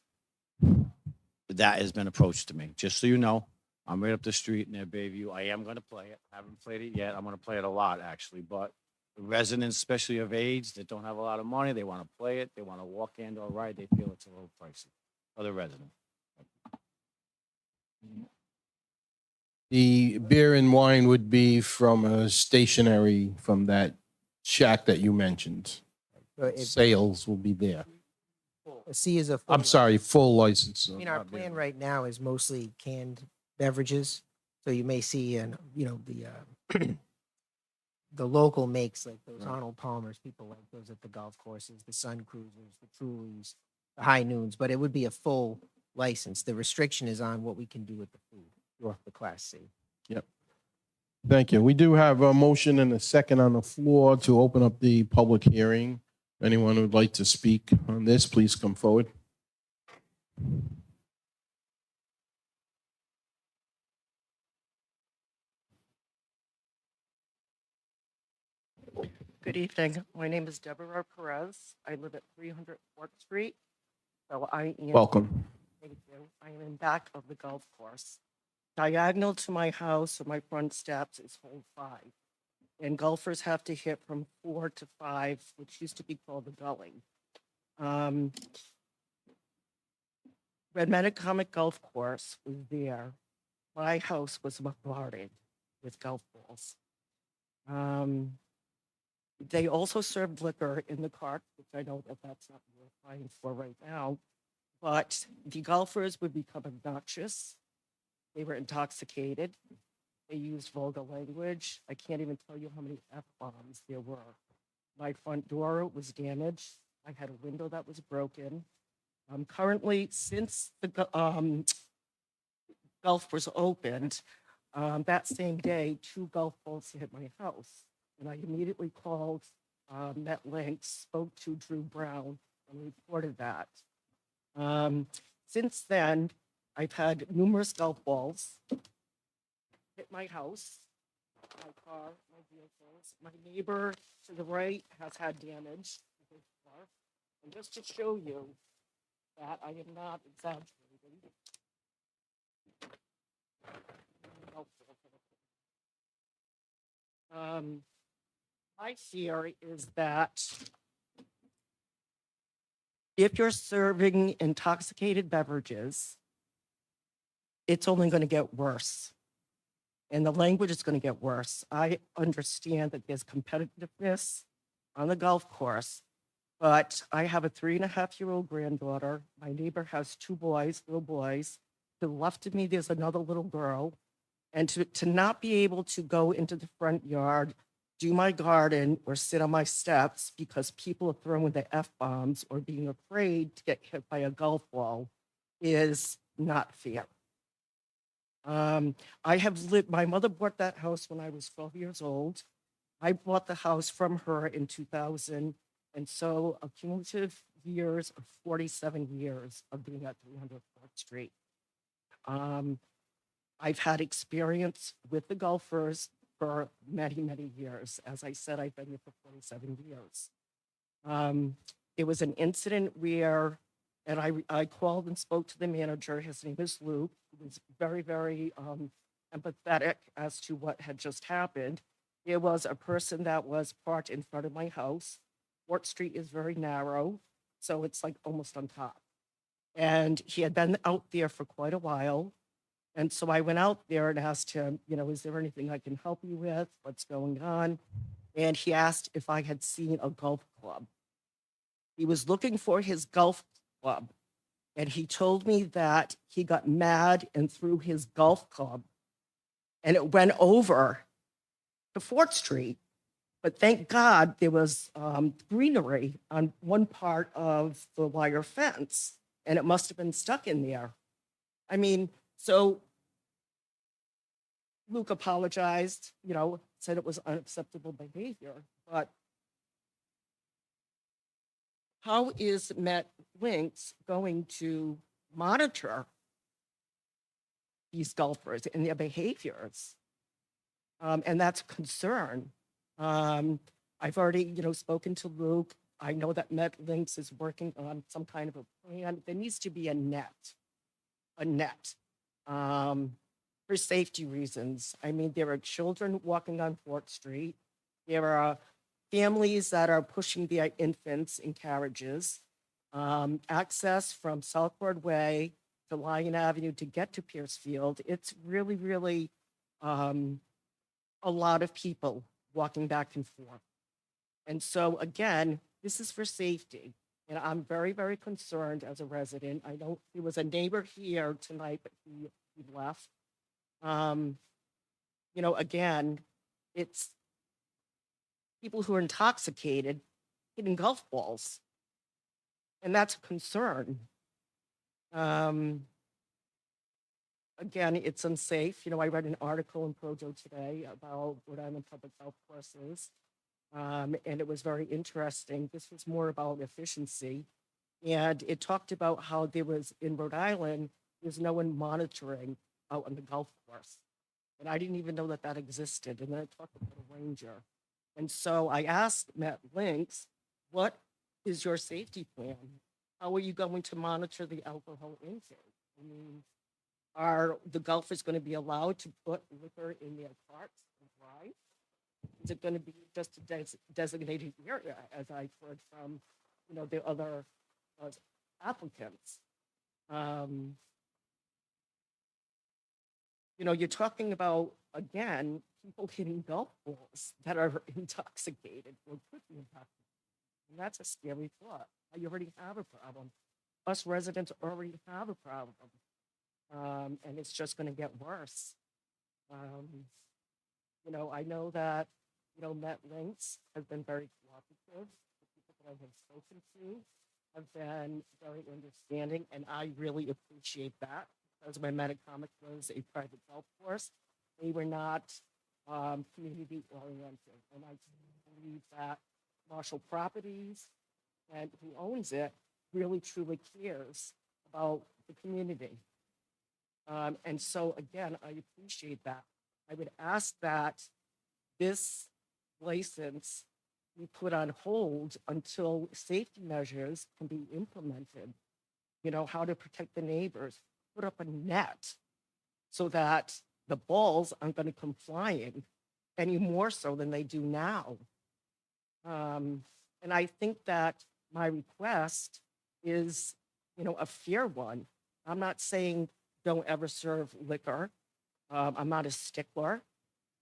that has been approached to me. Just so you know, I'm right up the street near Bayview. I am going to play it. Haven't played it yet. I'm going to play it a lot, actually. But the residents, especially of age, that don't have a lot of money, they want to play it. They want to walk in or ride. They feel it's a little pricey for the residents. The beer and wine would be from a stationary, from that shack that you mentioned. Sales will be there. A C is a full I'm sorry, full license. I mean, our plan right now is mostly canned beverages. So you may see, the local makes like those Arnold Palmers, people like those at the golf courses, the Sun Cruisers, the Trulies, the High Noons, but it would be a full license. The restriction is on what we can do with the food, or the Class C. Yep. Thank you. We do have a motion and a second on the floor to open up the public hearing. If anyone would like to speak on this, please come forward. Good evening. My name is Deborah Perez. I live at 300 Fort Street. So I am. Welcome. Thank you. I am in back of the golf course. Diagonal to my house or my front steps is hole 5. And golfers have to hit from 4 to 5, which used to be called the gully. Red Metacomet Golf Course was there. My house was bombarded with golf balls. They also served liquor in the cart, which I know that that's not what we're applying for right now. But the golfers would become obnoxious. They were intoxicated. They used vulgar language. I can't even tell you how many F-bombs there were. My front door was damaged. I had a window that was broken. Currently, since the golf was opened, that same day, 2 golf balls hit my house. And I immediately called Met Links, spoke to Drew Brown, and reported that. Since then, I've had numerous golf balls hit my house, my car, my vehicles. My neighbor to the right has had damage to his car. And just to show you that I am not exaggerating. My fear is that if you're serving intoxicated beverages, it's only going to get worse. And the language is going to get worse. I understand that there's competitiveness on the golf course, but I have a 3.5-year-old granddaughter. My neighbor has 2 boys, little boys. To the left of me, there's another little girl. And to not be able to go into the front yard, do my garden, or sit on my steps because people are throwing the F-bombs or being afraid to get hit by a golf ball is not fair. I have lived, my mother bought that house when I was 12 years old. I bought the house from her in 2000. And so a cumulative years of 47 years of being at 300 Fourth Street. I've had experience with the golfers for many, many years. As I said, I've been here for 47 years. It was an incident where, and I called and spoke to the manager. His name is Luke. He was very, very empathetic as to what had just happened. There was a person that was parked in front of my house. Fort Street is very narrow, so it's like almost on top. And he had been out there for quite a while. And so I went out there and asked him, is there anything I can help you with? What's going on? And he asked if I had seen a golf club. He was looking for his golf club. And he told me that he got mad and threw his golf club and it went over to Fort Street. But thank God there was greenery on one part of the wire fence and it must have been stuck in there. I mean, so Luke apologized, said it was unacceptable behavior, but how is Met Links going to monitor these golfers and their behaviors? And that's a concern. I've already, spoken to Luke. I know that Met Links is working on some kind of a plan. There needs to be a net, for safety reasons. I mean, there are children walking on Fort Street. There are families that are pushing their infants in carriages. Access from South Broadway to Lyon Avenue to get to Pierce Field. It's really, really a lot of people walking back and forth. And so again, this is for safety. And I'm very, very concerned as a resident. I know there was a neighbor here tonight, but he left. Again, it's people who are intoxicated hitting golf balls. And that's a concern. Again, it's unsafe. I read an article in Projo today about Rhode Island public golf courses. And it was very interesting. This was more about efficiency. And it talked about how there was, in Rhode Island, there's no one monitoring out on the golf course. And I didn't even know that that existed. And then I talked about a ranger. And so I asked Met Links, what is your safety plan? How are you going to monitor the alcohol intake? I mean, are the golfers going to be allowed to put liquor in their carts and drive? Is it going to be just a designated area, as I've heard from, the other applicants? You're talking about, again, people hitting golf balls that are intoxicated or could be intoxicated. And that's a scary thought. You already have a problem. Us residents already have a problem. And it's just going to get worse. I know that, Met Links has been very cooperative, the people that I have spoken to. have been very understanding, and I really appreciate that. Because my Metacomic was a private golf course, they were not community oriented. And I believe that Marshall Properties and who owns it really truly cares about the community. And so again, I appreciate that. I would ask that this license be put on hold until safety measures can be implemented. You know, how to protect the neighbors, put up a net so that the balls aren't going to come flying any more so than they do now. And I think that my request is, you know, a fair one. I'm not saying don't ever serve liquor. I'm not a stickler.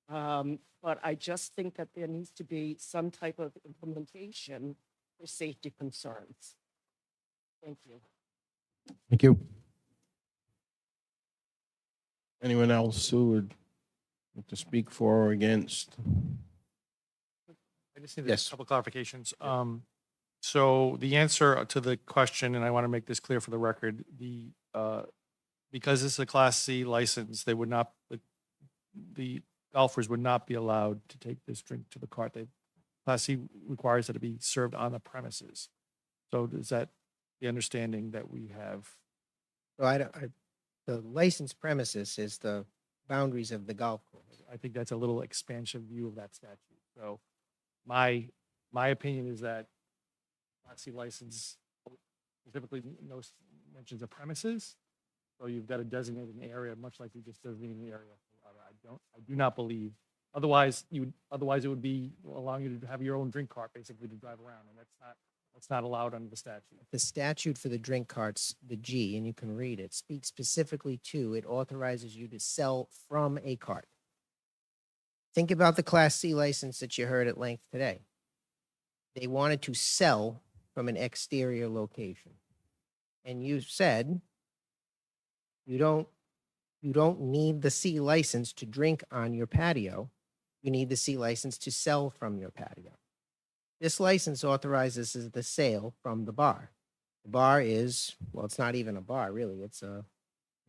But I just think that there needs to be some type of implementation for safety concerns. Thank you. Thank you. Anyone else who would like to speak for or against? I just need Yes. a couple clarifications. So the answer to the question, and I want to make this clear for the record, because this is a Class C license, they would not, the golfers would not be allowed to take this drink to the cart. Class C requires that it be served on the premises. So is that the understanding that we have? So the licensed premises is the boundaries of the golf course. I think that's a little expansive view of that statute. So my opinion is that Class C license specifically mentions a premises. So you've got to designate an area, much like we just designated an area. I do not believe. Otherwise, it would be allowing you to have your own drink cart basically to drive around, and that's not allowed under the statute. The statute for the drink carts, the G, and you can read it, speaks specifically to, it authorizes you to sell from a cart. Think about the Class C license that you heard at length today. They wanted to sell from an exterior location. And you said, you don't need the C license to drink on your patio. You need the C license to sell from your patio. This license authorizes the sale from the bar. The bar is, well, it's not even a bar, really. It's a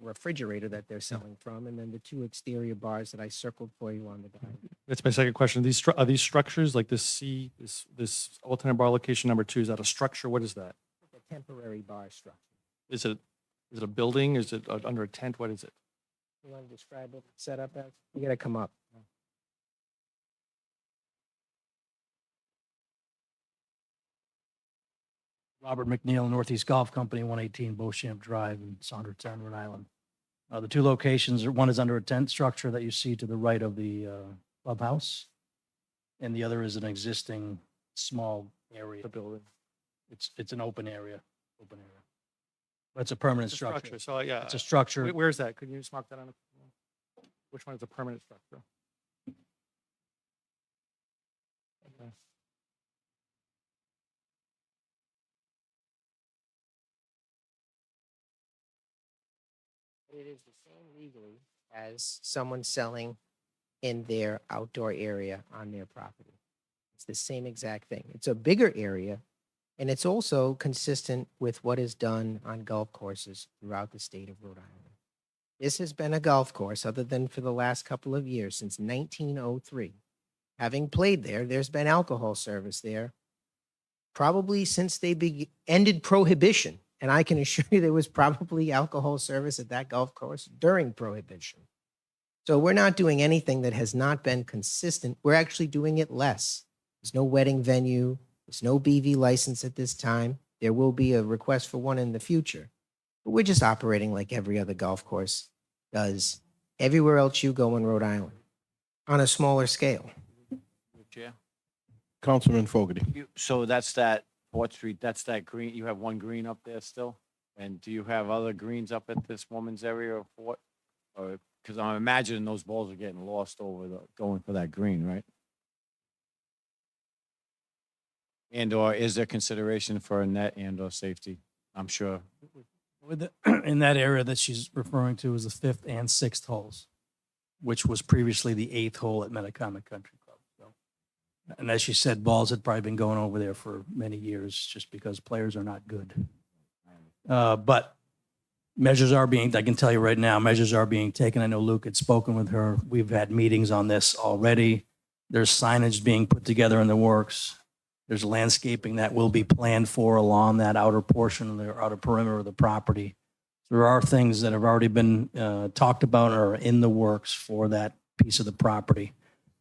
refrigerator that they're selling from, and then the two exterior bars that I circled for you on the diagram. That's my second question. Are these structures like this this alternate bar location number 2? Is that a structure? What is that? A temporary bar structure. Is it a building? Is it under a tent? What is it? You want to describe what it's set up as? You got to come up. Robert McNeil, Northeast Golf Company, 118 Beauchamp Drive in Saundertown, Rhode Island. The two locations, one is under a tent structure that you see to the right of the clubhouse, and the other is an existing small area. The building. It's an open area. But it's a permanent It's a structure. So yeah. It's a structure. Where's that? Could you just mark that on? Which one is a permanent structure? Okay. It is the same legally as someone selling in their outdoor area on their property. It's the same exact thing. It's a bigger area, and it's also consistent with what is done on golf courses throughout the state of Rhode Island. This has been a golf course, other than for the last couple of years, since 1903. Having played there, there's been alcohol service there probably since they ended prohibition. And I can assure you there was probably alcohol service at that golf course during prohibition. So we're not doing anything that has not been consistent. We're actually doing it less. There's no wedding venue. There's no BV license at this time. There will be a request for one in the future. But we're just operating like every other golf course does everywhere else you go in Rhode Island on a smaller scale. Chair. Councilman Fogarty. So that's that 4th Street, that's that green, you have one green up there still? And do you have other greens up at this woman's area or what? Or, because I'm imagining those balls are getting lost going for that green, right? And or is there consideration for a net and or safety? I'm sure. In that area that she's referring to is the 5th and 6th holes, which was previously the 8th hole at Metacomic Country Club. So And as she said, balls had probably been going over there for many years just because players are not good. But measures are being, I can tell you right now, measures are being taken. I know Luke had spoken with her. We've had meetings on this already. There's signage being put together in the works. There's landscaping that will be planned for along that outer portion of the outer perimeter of the property. There are things that have already been talked about or are in the works for that piece of the property.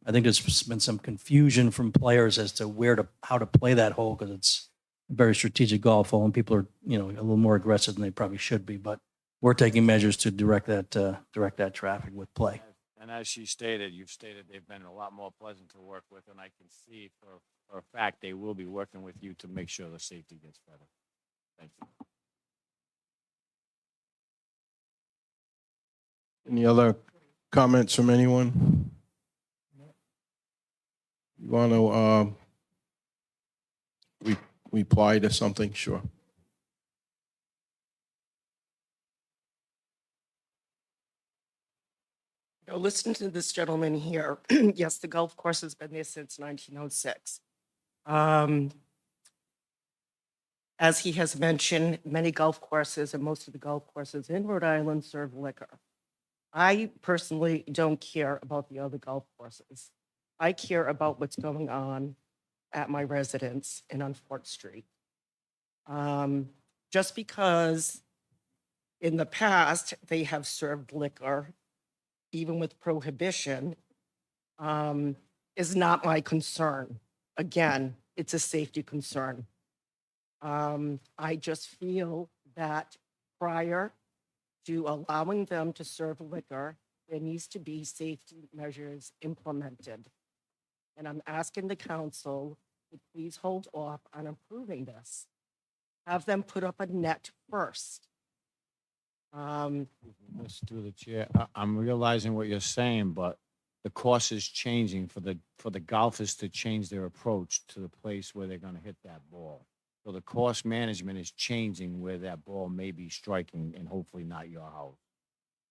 I think there's been some confusion from players as to how to play that hole because it's a very strategic golf hole and people are, a little more aggressive than they probably should be. But we're taking measures to direct that traffic with play. And as she stated, you've stated they've been a lot more pleasant to work with, and I can see for a fact they will be working with you to make sure the safety gets better. Thank you. Any other comments from anyone? You want to reply to something? Sure. Listen to this gentleman here. Yes, the golf course has been there since 1906. As he has mentioned, many golf courses and most of the golf courses in Rhode Island serve liquor. I personally don't care about the other golf courses. I care about what's going on at my residence and on Fort Street. Just because in the past they have served liquor, even with prohibition, is not my concern. Again, it's a safety concern. I just feel that prior to allowing them to serve liquor, there needs to be safety measures implemented. And I'm asking the council to please hold off on approving this. Have them put up a net first. Let's do the chair. I'm realizing what you're saying, but the course is changing for the golfers to change their approach to the place where they're going to hit that ball. So the course management is changing where that ball may be striking and hopefully not your house.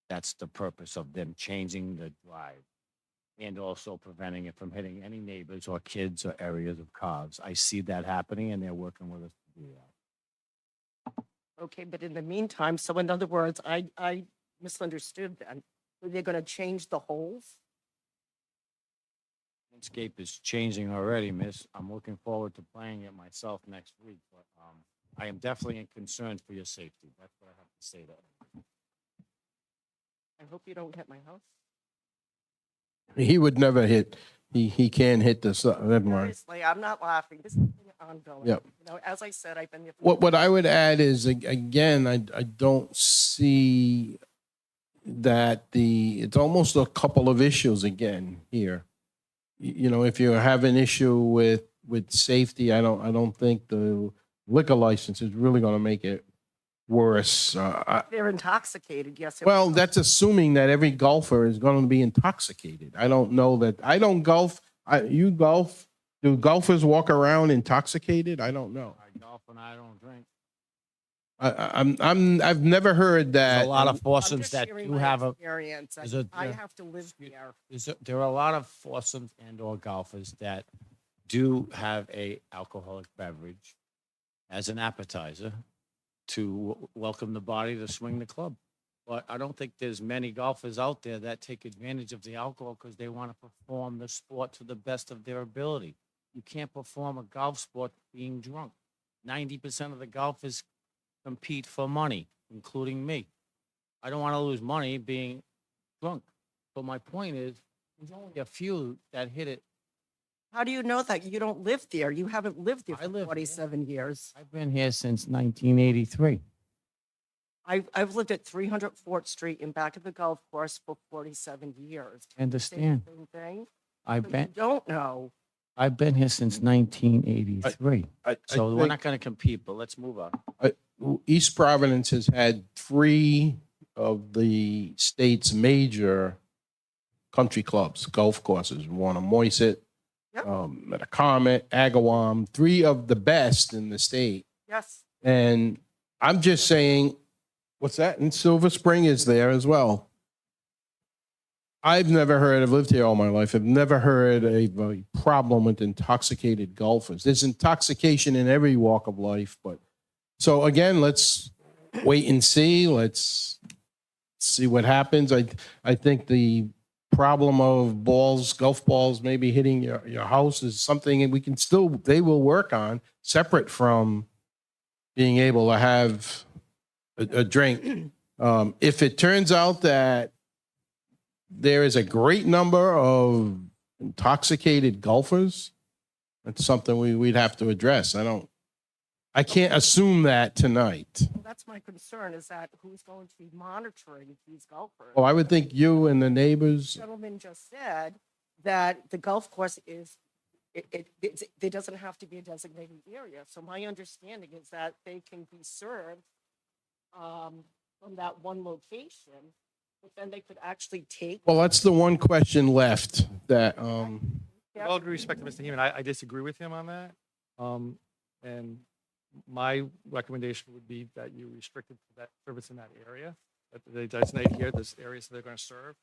That's the purpose of them changing the drive and also preventing it from hitting any neighbors or kids or areas of cars. I see that happening and they're working with us to do that. Okay, but in the meantime, so in other words, I misunderstood then. They're going to change the holes? Landscape is changing already, miss. I'm looking forward to playing it myself next week, but I am definitely concerned for your safety. That's what I have to say there. I hope you don't hit my house. He would never hit. He can't hit the red one. Seriously, I'm not laughing. This has been ongoing. Yep. As I said, I've been there. What I would add is, again, I don't see that it's almost a couple of issues again here. If you have an issue with safety, I don't think the liquor license is really going to make it worse. They're intoxicated, yes. Well, that's assuming that every golfer is going to be intoxicated. I don't know that. I don't golf. You golf. Do golfers walk around intoxicated? I don't know. I golf and I don't drink. I've never heard that. There's a lot of I'm foursomes just that sharing do my have experience. I have to live there. There are a lot of foursomes and or golfers that do have a alcoholic beverage as an appetizer to welcome the body to swing the club. But I don't think there's many golfers out there that take advantage of the alcohol because they want to perform the sport to the best of their ability. You can't perform a golf sport being drunk. 90% of the golfers compete for money, including me. I don't want to lose money being drunk. But my point is, there's only a few that hit it. How do you know that? You don't live there. You haven't lived there I for live 27 years. I've been here since 1983. I've lived at 300 Fort Street in back of the golf course for 47 years. I understand. Same thing. I've But been you don't know. I've been here since 1983. I So we're think- not going to compete, but let's move on. East Providence has had 3 of the state's major country clubs, golf courses. Moisset, Metacomet, Agawam, 3 of the best in the state. Yes. And I'm just saying, what's that? And Silver Spring is there as well. I've lived here all my life. I've never heard a problem with intoxicated golfers. There's intoxication in every walk of life, but so again, let's wait and see. Let's see what happens. I think the problem of golf balls, maybe hitting your house is something we can still, they will work on separate from being able to have a drink. If it turns out that there is a great number of intoxicated golfers, that's something we'd have to address. I can't assume that tonight. Well, that's my concern, is that who's going to be monitoring these golfers? Oh, I would think you and the neighbors. The gentleman just said that the golf course there doesn't have to be a designated area. So my understanding is that they can be served from that one location, but then they could actually take. Well, that's the one question left that, With all due respect to Mr. Heeman, I disagree with him on that. And my recommendation would be that you restrict it to that service in that area, that they designate here, this areas they're going to serve.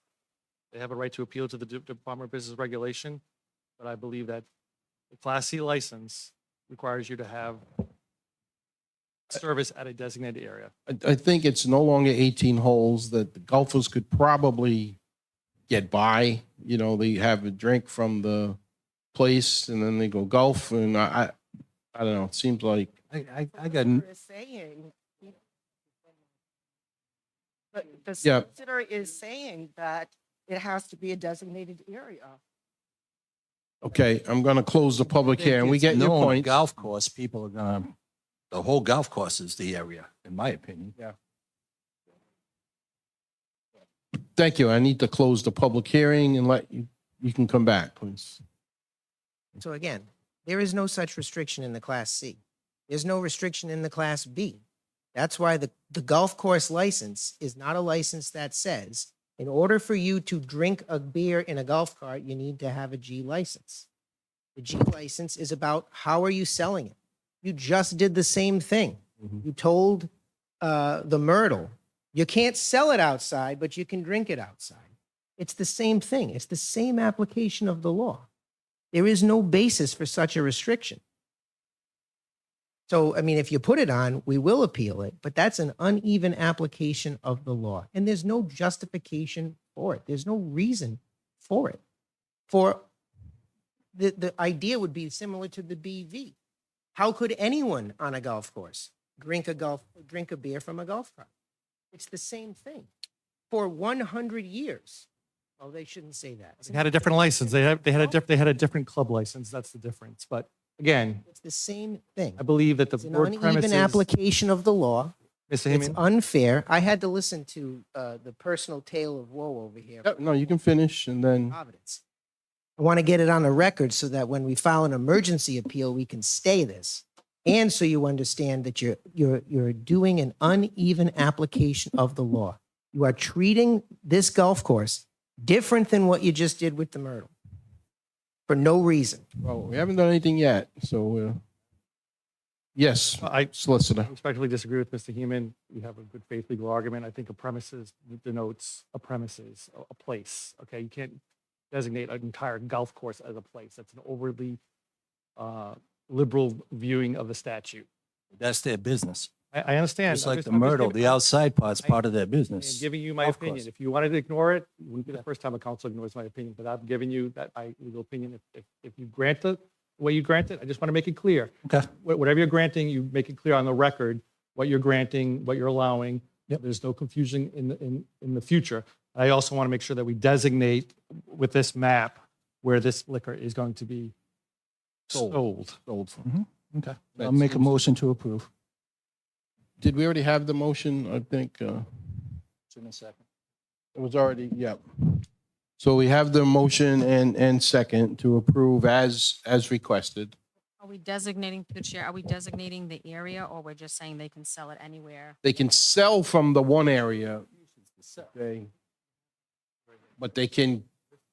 They have a right to appeal to the Department of Business Regulation, but I believe that the Class C license requires you to have service at a designated area. I think it's no longer 18 holes, that the golfers could probably get by. You know, they have a drink from the place and then they go golf, and I don't know, it seems like. I got, Is saying, but the Yeah. solicitor is saying that it has to be a designated area. Okay, I'm going to close the public hearing. We get your point. points. Golf course, people are gonna, the whole golf course is the area, in my opinion. Yeah. Thank you. I need to close the public hearing and let you can come back, please. So again, there is no such restriction in the Class C. There's no restriction in the Class B. That's why the golf course license is not a license that says, in order for you to drink a beer in a golf cart, you need to have a G license. The G license is about how are you selling it? You just did the same thing. You told the Myrtle, you can't sell it outside, but you can drink it outside. It's the same thing. It's the same application of the law. There is no basis for such a restriction. So, I mean, if you put it on, we will appeal it, but that's an uneven application of the law. And there's no justification for it. There's no reason for it. For the idea would be similar to the BV. How could anyone on a golf course drink a beer from a golf cart? It's the same thing. For 100 years. Oh, they shouldn't say that. They had a different license. They had a different club license. That's the difference. But again, It's the same thing. I believe that the It's an word uneven premises. application of the law. Mr. It's Heeman? unfair. I had to listen to the personal tale of woe over here. Yep, no, you can finish and then. Providence. I want to get it on the record so that when we file an emergency appeal, we can stay this. And so you understand that you're doing an uneven application of the law. You are treating this golf course different than what you just did with the Myrtle for no reason. Well, we haven't done anything yet, so yes, solicitor. I respectfully disagree with Mr. Heeman. We have a good faith legal argument. I think a premises denotes a premises, a place. Okay, you can't designate an entire golf course as a place. That's an overly liberal viewing of the statute. That's their business. I understand. Just I'm like just- the I'm just Myrtle, giving- the outside part's part of their I'm business. giving you my Golf opinion. course. If you wanted to ignore it, it wouldn't be the first time a council ignores my opinion, but I'm giving you that my legal opinion. If you grant it, the way you grant it, I just want to make it clear. Okay. Whatever you're granting, you make it clear on the record what you're granting, what you're allowing. There's no confusion in the future. I also want to make sure that we designate with this map where this liquor is going to be sold. Mhm. Okay. I'll make a motion to approve. Did we already have the motion? I think It's in a second. it was already, yep. So we have the motion and second to approve as requested. Are we designating, through the chair, are we designating the area, or we're just saying they can sell it anywhere? They can sell from the one area, but they can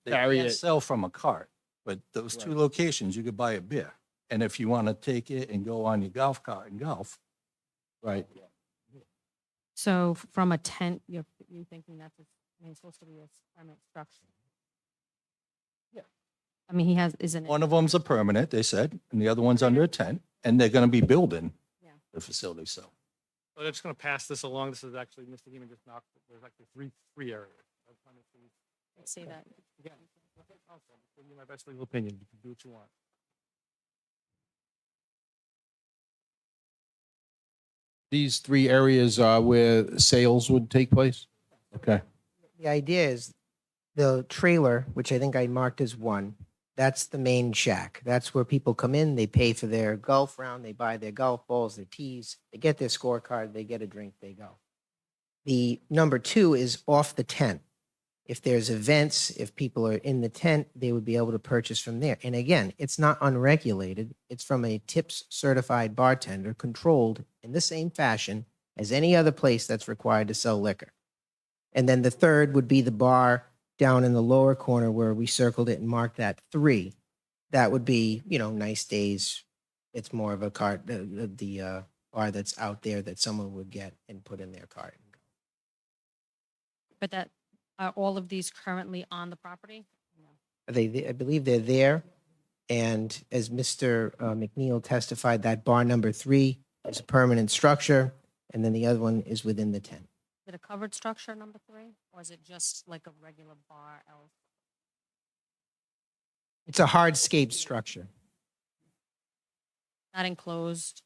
They carry can't it. sell from a cart, but those two locations, you could buy a beer. And if you want to take it and go on your golf cart and golf. Right. So from a tent, you're thinking that's supposed to be a permanent structure? I mean, he has, isn't it? One of them's a permanent, they said, and the other one's under a tent, and they're gonna be building Yeah. the facility, so. So I'm just going to pass this along. This is actually, Mr. Heeman just knocked, there's actually three areas. I was trying to see- Let's see that. Again, I'll give you my best legal opinion. You can do what you want. These 3 areas are where sales would take place? Okay. The idea is the trailer, which I think I marked as 1, that's the main shack. That's where people come in, they pay for their golf round, they buy their golf balls, their tees, they get their scorecard, they get a drink, they go. The number 2 is off the tent. If there's events, if people are in the tent, they would be able to purchase from there. And again, it's not unregulated. It's from a TIPS certified bartender, controlled in the same fashion as any other place that's required to sell liquor. And then the third would be the bar down in the lower corner where we circled it and marked that 3. That would be, nice days. It's more of a cart, the bar that's out there that someone would get and put in their cart. But that, are all of these currently on the property? I believe they're there. And as Mr. McNeil testified, that bar number 3 is a permanent structure, and then the other one is within the tent. Is it a covered structure, number 3? Or is it just like a regular bar? It's a hardscape structure. Not enclosed?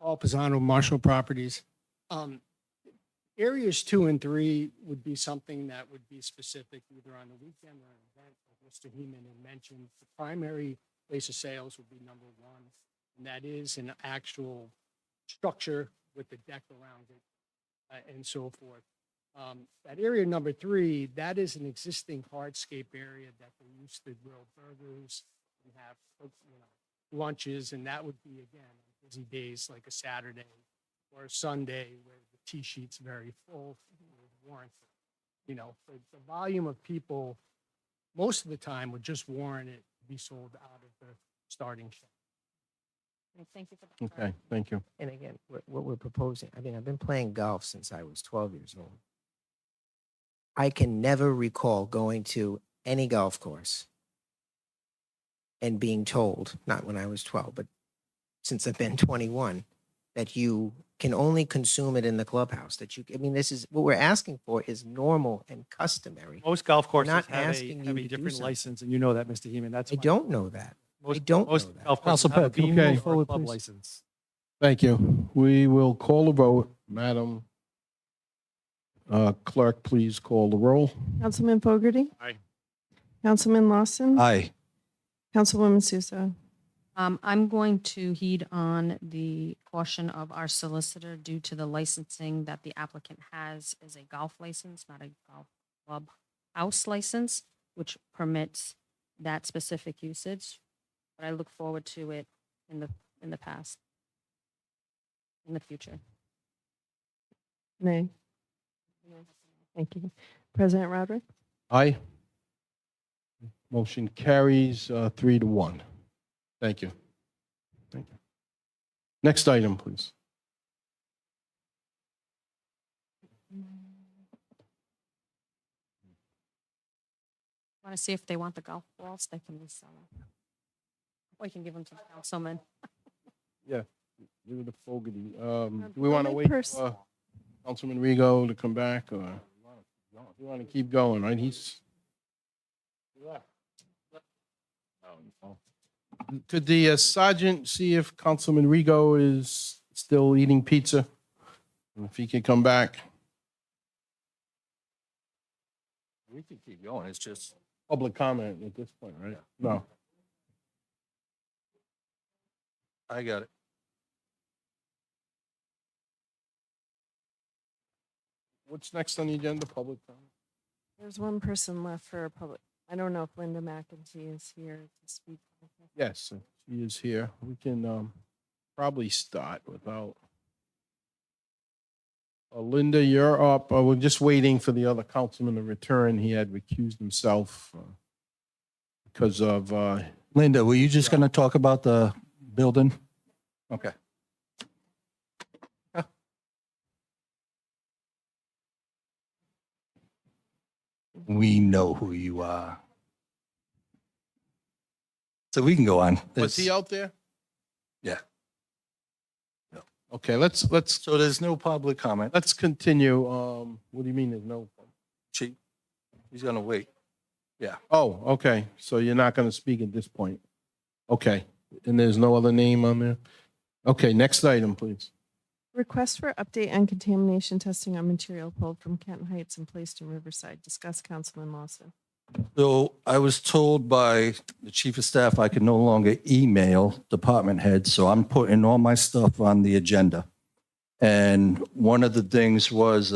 Paul Pisano, Marshall Properties. Areas 2 and 3 would be something that would be specific either on the weekend or an event, like Mr. Heeman had mentioned. The primary place of sales would be number 1, and that is an actual structure with the deck around it and so forth. That area number 3, that is an existing hardscape area that they used to grill burgers and have lunches, and that would be, again, on busy days like a Saturday or a Sunday where the tea sheet's very full, warrant, the volume of people most of the time would just warrant it to be sold out of the starting shelf. Thank you for that. Okay, thank you. And again, what we're proposing, I've been playing golf since I was 12 years old. I can never recall going to any golf course and being told, not when I was 12, but since I've been 21, that you can only consume it in the clubhouse. This is what we're asking for is normal and customary. Most golf courses not have asking a you to do different something. license, and you know that, Mr. Heeman. That's I why don't know that. most, I don't most know that. golf courses Council have a Peck, can you bingo move or a forward, club please? license. Thank you. We will call a vote. Madam Clerk, please call the roll. Councilman Fogarty? Aye. Councilman Lawson? Aye. Councilwoman Suso? I'm going to heed on the caution of our solicitor due to the licensing that the applicant has as a golf license, not a golf club house license, which permits that specific usage. But I look forward to it in the past, in the future. Nay. Thank you. President Roderick? Aye. Motion carries 3-1. Thank you. Thank you. Next item, please. Want to see if they want the golf balls? They can resell them. We can give them to the councilman. Yeah, give it to Fogarty. Do we the want to only wait pers- for Councilman Rigo to come back, or we want to keep going, right? Could the sergeant see if Councilman Rigo is still eating pizza? And if he could come back? We can keep going, it's just. Public comment at this point, right? No. I got it. What's next on the agenda, public comment? There's one person left for a public. I don't know if Linda McEntee is here to speak. Yes, she is here. We can probably start without. Linda, you're up. We're just waiting for the other councilman to return. He had recused himself because of. Linda, were you just gonna talk about the building? Okay. We know who you are. So we can go on. Was he out there? Yeah. Okay, let's So there's no public comment. let's continue. What do you mean there's no? Chief, he's gonna wait. Oh, okay. So you're not going to speak at this point. Okay. And there's no other name on there? Okay, next item, please. Request for update on contamination testing on material pulled from Canton Heights and placed in Riverside. Discuss, Councilman Lawson. So I was told by the chief of staff I could no longer email department heads, so I'm putting all my stuff on the agenda. And one of the things was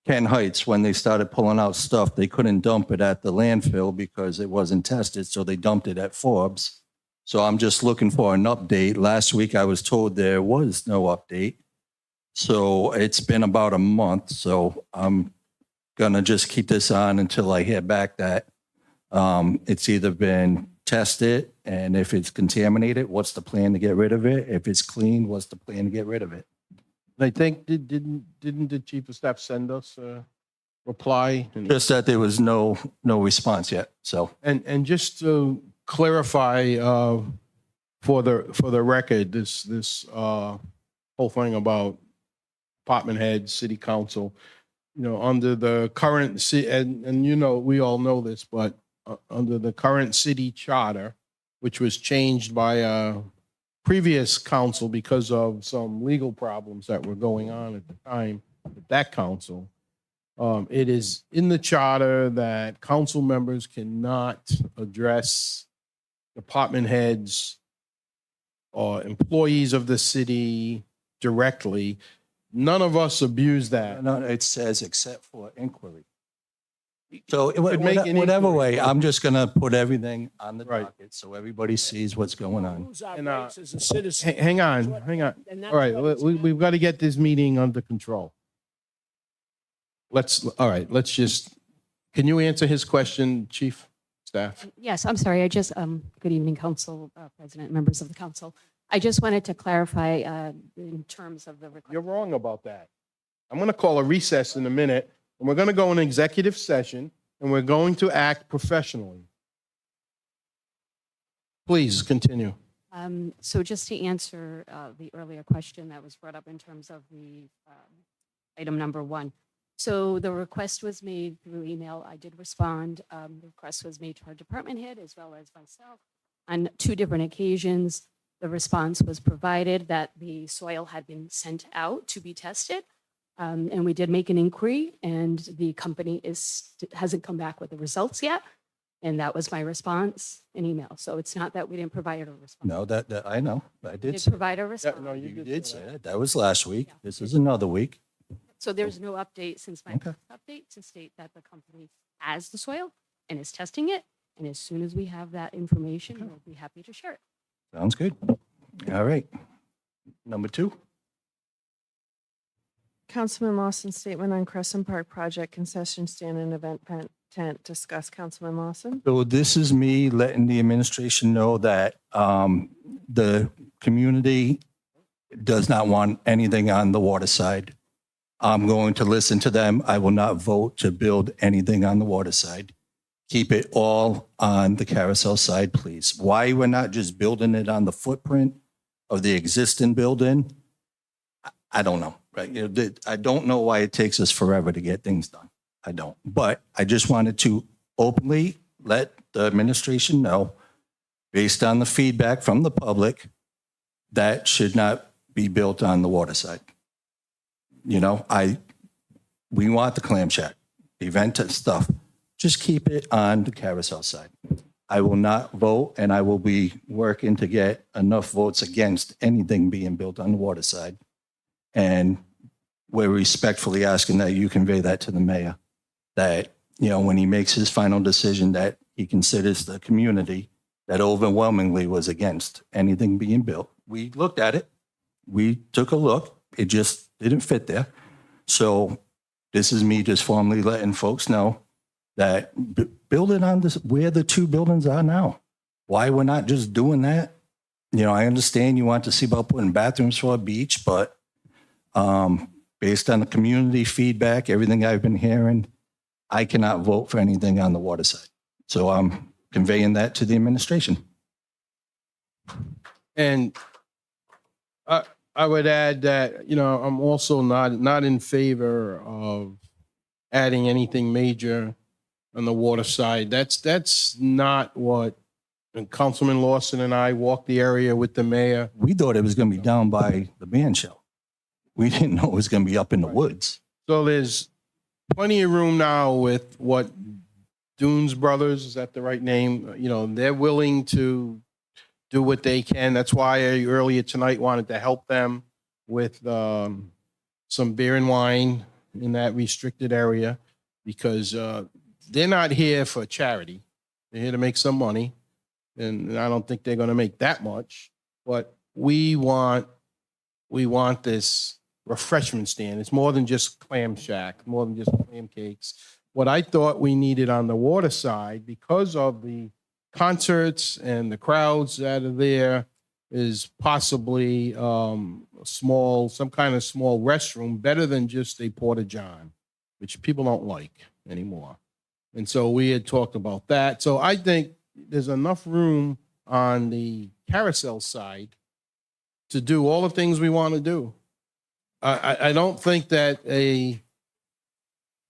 Canton Heights, when they started pulling out stuff, they couldn't dump it at the landfill because it wasn't tested, so they dumped it at Forbes. So I'm just looking for an update. Last week I was told there was no update. So it's been about a month, so I'm gonna just keep this on until I hear back that it's either been tested, and if it's contaminated, what's the plan to get rid of it? If it's clean, what's the plan to get rid of it? I think, didn't the chief of staff send us a reply? Just that there was no response yet, so. And just to clarify, for the record, this whole thing about department heads, city council, under the current and we all know this, but under the current city charter, which was changed by a previous council because of some legal problems that were going on at the time with that council, it is in the charter that council members cannot address department heads or employees of the city directly. None of us abuse that. No, it says except for inquiry. So could make an whatever inquiry. way, I'm just gonna put everything on the Right. docket so everybody sees what's going on. Lose our And, rights as a citizen. Hang on. And that's All right, what it's we've got to get this meeting under control. Let's just, can you answer his question, chief, staff? Yes, I'm sorry. Good evening, Council President, members of the council. I just wanted to clarify in terms of the request. You're wrong about that. I'm going to call a recess in a minute, and we're going to go in executive session, and we're going to act professionally. Please continue. So just to answer the earlier question that was brought up in terms of the item number 1. So the request was made through email. I did respond. The request was made to our department head as well as myself on 2 different occasions. The response was provided that the soil had been sent out to be tested. And we did make an inquiry, and the company hasn't come back with the results yet. And that was my response in email. So it's not that we didn't provide a response. No, that I know. I We did did say, provide a response. no, you did say that. That was last week. This is another week. So there's no update since my Okay. update to state that the company has the soil and is testing it. And as soon as we have that information, we'll be happy to share it. Sounds good. All right. Number 2. Councilman Lawson's statement on Crescent Park project concession stand and event tent. Discuss, Councilman Lawson. So this is me letting the administration know that the community does not want anything on the water side. I'm going to listen to them. I will not vote to build anything on the water side. Keep it all on the carousel side, please. Why we're not just building it on the footprint of the existing building, I don't know, right? I don't know why it takes us forever to get things done. I don't. But I just wanted to openly let the administration know, based on the feedback from the public, that should not be built on the water side. We want the clam shack, event stuff. Just keep it on the carousel side. I will not vote, and I will be working to get enough votes against anything being built on the water side. And we're respectfully asking that you convey that to the mayor, that, when he makes his final decision, that he considers the community that overwhelmingly was against anything being built. We looked at it. We took a look. It just didn't fit there. So this is me just formally letting folks know that building on this, where the 2 buildings are now. Why we're not just doing that? I understand you want to see about putting bathrooms for a beach, but based on the community feedback, everything I've been hearing, I cannot vote for anything on the water side. So I'm conveying that to the administration. And I would add that, I'm also not in favor of adding anything major on the water side. That's not what, and Councilman Lawson and I walked the area with the mayor. We thought it was going to be down by the band shell. We didn't know it was going to be up in the woods. So there's plenty of room now with what Dunes Brothers, is that the right name? They're willing to do what they can. That's why I earlier tonight wanted to help them with some beer and wine in that restricted area, because they're not here for charity. They're here to make some money. And I don't think they're going to make that much, but we want this refreshment stand. It's more than just clam shack, more than just clam cakes. What I thought we needed on the water side, because of the concerts and the crowds that are there, is possibly some kind of small restroom, better than just a porta-john, which people don't like anymore. And so we had talked about that. So I think there's enough room on the carousel side to do all the things we want to do. I don't think that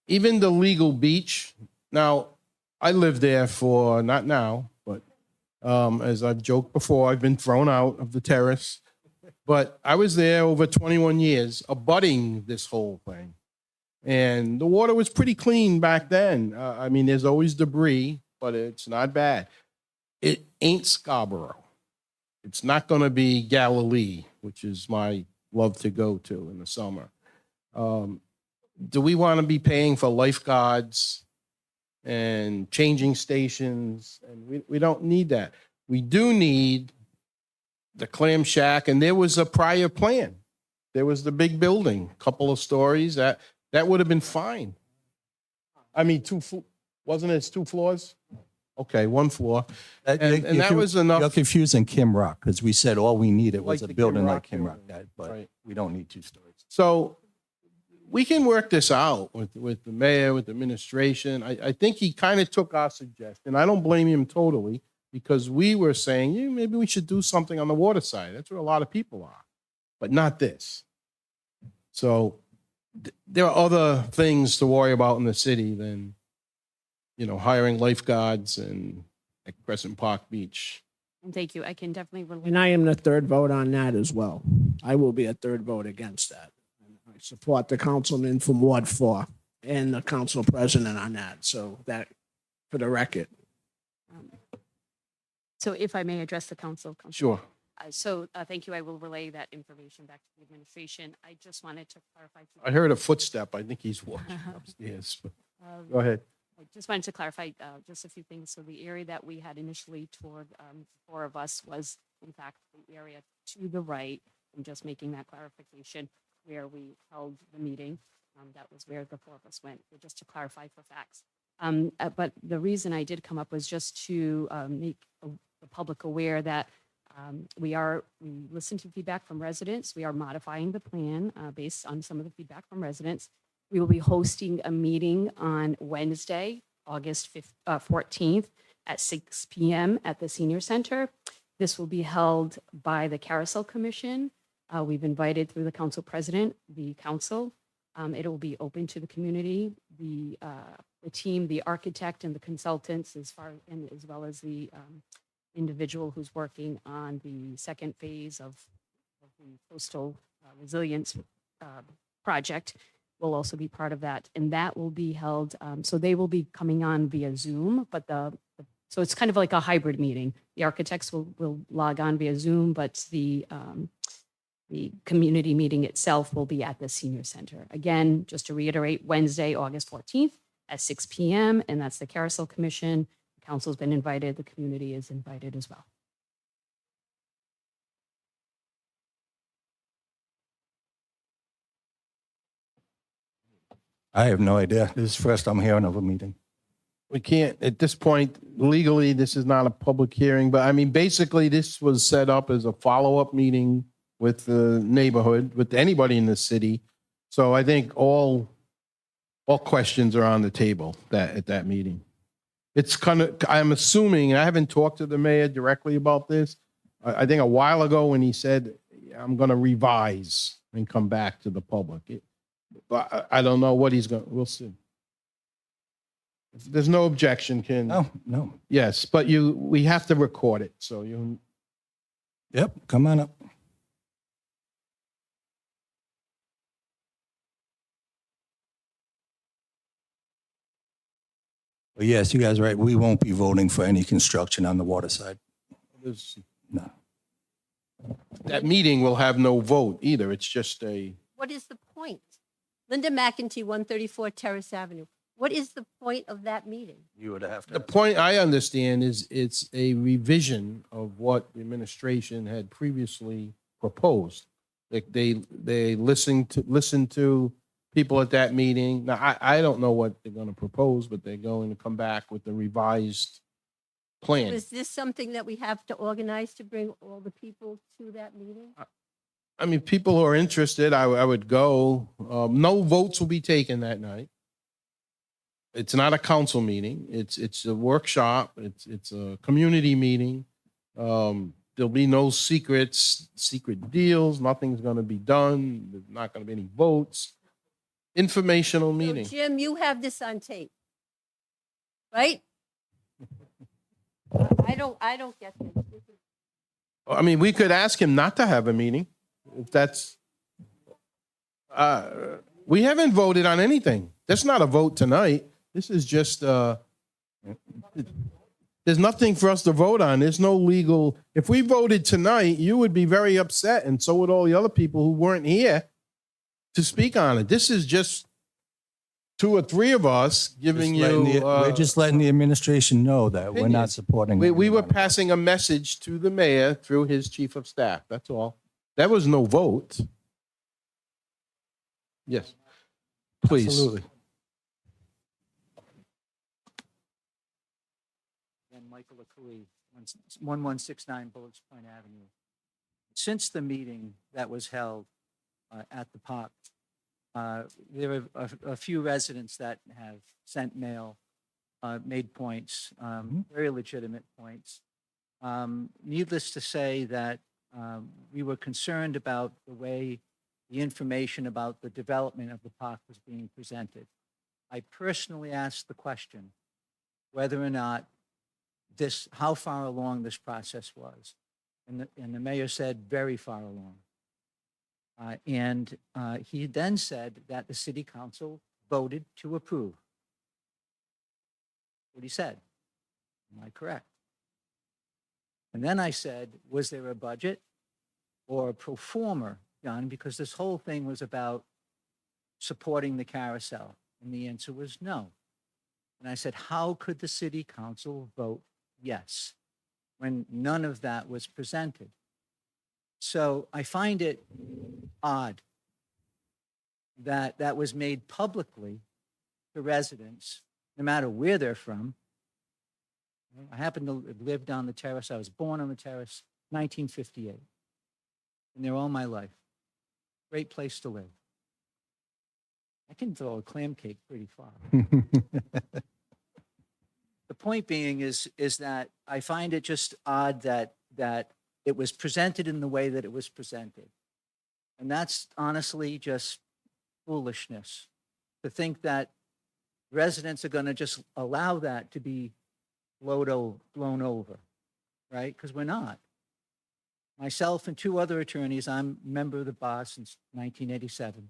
even the legal beach, now I lived there for, not now, but as I've joked before, I've been thrown out of the terrace, but I was there over 21 years abutting this whole thing. And the water was pretty clean back then. I mean, there's always debris, but it's not bad. It ain't Scarborough. It's not going to be Galilee, which is my love to go to in the summer. Do we want to be paying for lifeguards and changing stations? And we don't need that. We do need the clam shack, and there was a prior plan. There was the big building, couple of stories, that would have been fine. I mean, wasn't it 2 floors? Okay, 1 floor. And that was enough. You're confusing Kim Rock, because we said all we needed was Like a the building Kim like Rock Kim Rock building. had, but Right. we don't need 2 stories. So we can work this out with the mayor, with the administration. I think he kind of took our suggestion. I don't blame him totally, because we were saying, maybe we should do something on the water side. That's where a lot of people are, but not this. So there are other things to worry about in the city than, hiring lifeguards and at Crescent Park Beach. And thank you. I can definitely relate. And I am the third vote on that as well. I will be a third vote against that. I support the councilman from Ward 4 and the council president on that. So that, for the record. So if I may address the council. Sure. Thank you. I will relay that information back to the administration. I just wanted to clarify. I heard a footstep. I think he's walking upstairs. Go ahead. I just wanted to clarify just a few things. So the area that we had initially toured, the 4 of us, was in fact the area to the right. I'm just making that clarification where we held the meeting. That was where the 4 of us went, just to clarify for facts. But the reason I did come up was just to make the public aware that we listened to feedback from residents. We are modifying the plan based on some of the feedback from residents. We will be hosting a meeting on Wednesday, August 14th at 6 p.m. at the Senior Center. This will be held by the Carousel Commission. We've invited through the council president, the council. It will be open to the community, the team, the architect and the consultants, as well as the individual who's working on the second phase of the coastal resilience project will also be part of that. And that will be held, so they will be coming on via Zoom, but so it's kind of like a hybrid meeting. The architects will log on via Zoom, but the community meeting itself will be at the Senior Center. Again, just to reiterate, Wednesday, August 14th at 6 p.m., and that's the Carousel Commission. The council's been invited, the community is invited as well. I have no idea. This is the first I'm hearing of a meeting. We can't, at this point, legally, this is not a public hearing, but I mean, basically, this was set up as a follow-up meeting with the neighborhood, with anybody in the city. So I think all questions are on the table at that meeting. It's kind of, I'm assuming, I haven't talked to the mayor directly about this. I think a while ago when he said, I'm going to revise and come back to the public. But I don't know what he's going, we'll see. If there's no objection, Ken. No. Yes, but we have to record it, so you. Yep, come on up. But yes, you guys are right. We won't be voting for any construction on the water side. There's- No. That meeting will have no vote either. It's just a, What is the point? Linda McEntee, 134 Terrace Avenue. What is the point of that meeting? You would have to. the point I understand is it's a revision of what the administration had previously proposed. They listened to people at that meeting. Now, I don't know what they're going to propose, but they're going to come back with the revised plan. Is this something that we have to organize to bring all the people to that meeting? I mean, people who are interested, I would go. No votes will be taken that night. It's not a council meeting. It's a workshop. It's a community meeting. There'll be no secret deals. Nothing's going to be done. There's not going to be any votes. Informational meeting. So Jim, you have this on tape, right? I don't get this. I mean, we could ask him not to have a meeting if that's. We haven't voted on anything. That's not a vote tonight. This is just. There's nothing for us to vote on. There's no legal. If we voted tonight, you would be very upset, and so would all the other people who weren't here to speak on it. This is just 2 or 3 of us giving We're just letting the administration know that we're not supporting. We were passing a message to the mayor through his chief of staff. That's all. That was no vote. Yes. Please. Absolutely. And Michael LaCouille, 1169 Bullocks Point Avenue. Since the meeting that was held at the park, there are a few residents that have sent mail, made points, very legitimate points. Needless to say that we were concerned about the way the information about the development of the park was being presented. I personally asked the question whether or not how far along this process was. And the mayor said very far along. And he then said that the city council voted to approve. What he said. Am I correct? And then I said, was there a budget or a pro forma done? Because this whole thing was about supporting the carousel. And the answer was no. And I said, how could the city council vote yes when none of that was presented? So I find it odd that that was made publicly to residents, no matter where they're from. I happen to have lived on the terrace. I was born on the terrace, 1958. And there all my life. Great place to live. I can throw a clam cake pretty far. The point being is that I find it just odd that it was presented in the way that it was presented. And that's honestly just foolishness to think that residents are going to just allow that to be blown over, right? Because we're not. Myself and 2 other attorneys, I'm a member of the bar since 1987.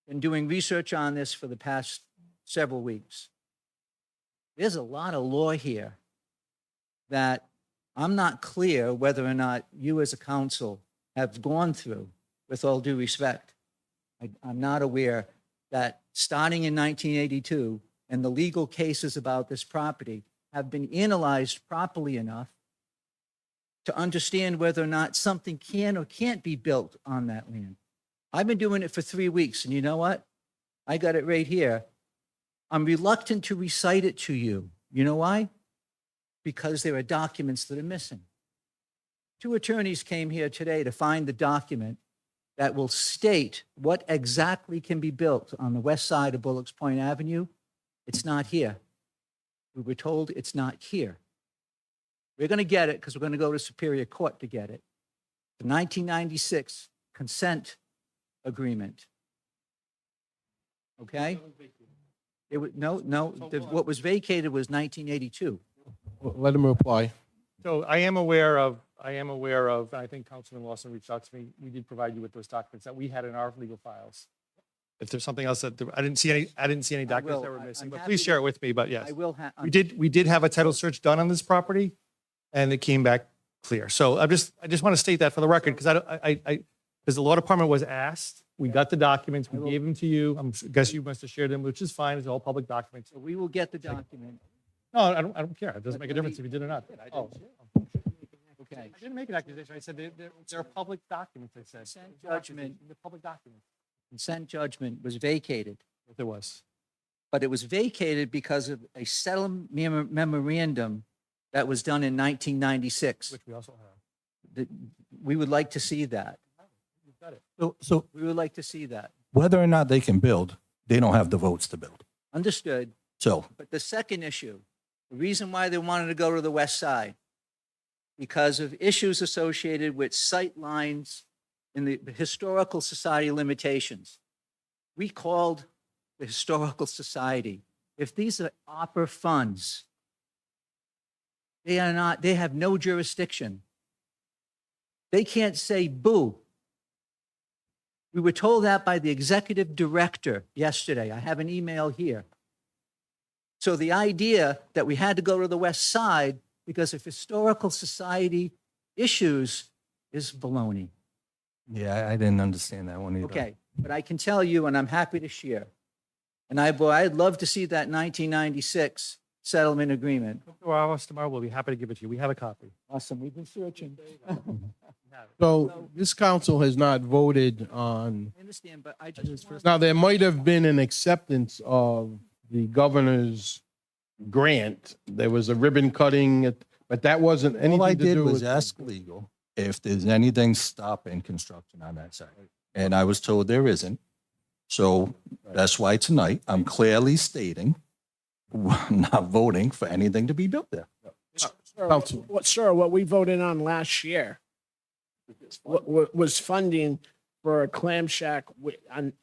Been doing research on this for the past several weeks. There's a lot of law here that I'm not clear whether or not you as a council have gone through, with all due respect. I'm not aware that starting in 1982 and the legal cases about this property have been analyzed properly enough to understand whether or not something can or can't be built on that land. I've been doing it for 3 weeks, and you know what? I got it right here. I'm reluctant to recite it to you. You know why? Because there are documents that are missing. 2 attorneys came here today to find the document that will state what exactly can be built on the west side of Bullocks Point Avenue. It's not here. We were told it's not here. We're going to get it because we're going to go to Superior Court to get it. The 1996 consent agreement. Okay? It was, what was vacated was 1982. Let him reply. So I am aware of, I think Councilman Lawson reached out to me. We did provide you with those documents that we had in our legal files. If there's something else that, I didn't see any documents that were missing, I'm but happy please share to- it with me, but yes. I will have. We did have a title search done on this property and it came back clear. So I just want to state that for the record because because the law department was asked, we got the documents, we gave them to you. I guess you must have shared them, which is fine. It's all public documents. We will get the document. No, I don't care. It doesn't make a difference if you did or not. Oh, Okay. I didn't make an accusation. I said they're public documents, I said. Consent judgment, They're public documents. consent judgment was vacated, If there was. but it was vacated because of a settlement memorandum that was done in 1996. Which we also have. We would like to see that. You've got it. So We would like to see that. whether or not they can build, they don't have the votes to build. Understood. So But the second issue, the reason why they wanted to go to the west side, because of issues associated with sight lines in the Historical Society limitations. We called the Historical Society. If these are opera funds, they have no jurisdiction. They can't say boo. We were told that by the executive director yesterday. I have an email here. So the idea that we had to go to the west side because of Historical Society issues is baloney. yeah, I didn't understand that one either. Okay, but I can tell you, and I'm happy to share, and I'd love to see that 1996 settlement agreement. Come to our office tomorrow. We'll be happy to give it to you. We have a copy. Awesome, we've been searching. So this council has not voted on, I understand, but I just want now there might have been an acceptance of the governor's grant. There was a ribbon cutting, but that wasn't All I anything to did do was with. ask legal if there's anything stopping construction on that side. And I was told there isn't. So that's why tonight I'm clearly stating I'm not voting for anything to be built there. Council. Sir, what we voted on last year was funding for a clam shack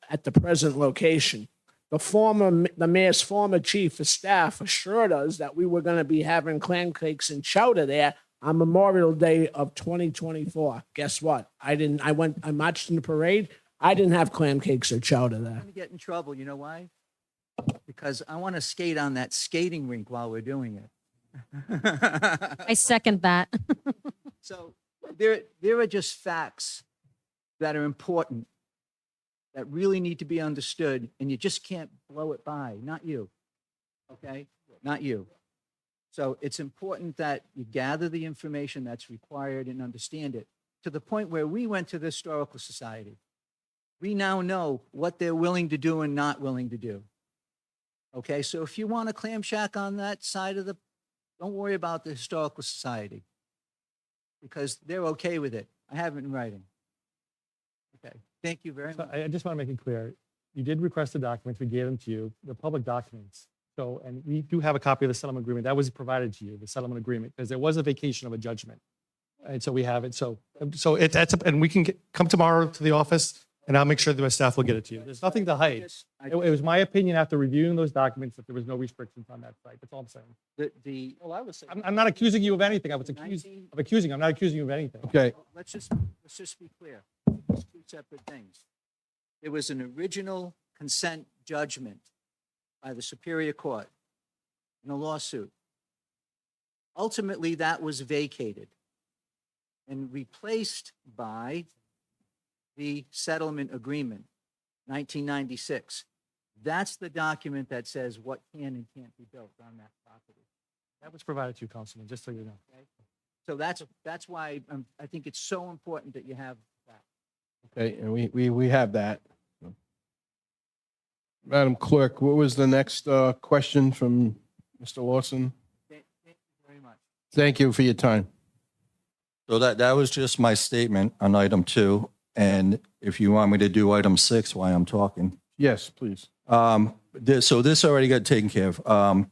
at the present location. The mayor's former chief of staff assured us that we were going to be having clam cakes and chowder there on Memorial Day of 2024. Guess what? I marched in the parade. I didn't have clam cakes or chowder there. I'm gonna get in trouble, you know why? Because I want to skate on that skating rink while we're doing it. I second that. So there are just facts that are important that really need to be understood, and you just can't blow it by. Not you. Okay? Not you. So it's important that you gather the information that's required and understand it to the point where we went to the Historical Society. We now know what they're willing to do and not willing to do. Okay? So if you want a clam shack on that side of don't worry about the Historical Society because they're okay with it. I have it in writing. Okay. Thank you very So much. I just want to make it clear. You did request the documents. We gave them to you. They're public documents. So, and we do have a copy of the settlement agreement. That was provided to you, the settlement agreement, because there was a vacation of a judgment. And so we have it. So and we can come tomorrow to the office and I'll make sure that my staff will get it to you. There's nothing to hide. It was my opinion after reviewing those documents that there was no restrictions on that site. That's all I'm saying. Well, I was saying. I'm not accusing you of anything. I was accused of accusing. I'm not accusing you of anything. Okay. Let's just be clear. It's two separate things. There was an original consent judgment by the Superior Court in a lawsuit. Ultimately, that was vacated and replaced by the settlement agreement, 1996. That's the document that says what can and can't be built on that property. That was provided to you, Councilman, just so you know. Okay? So that's why I think it's so important that you have that. Okay, and we have that. Madam Clerk, what was the next question from Mr. Lawson? Thank you very much. Thank you for your time. So that was just my statement on item 2. And if you want me to do item 6 while I'm talking. Yes, please. So this already got taken care of.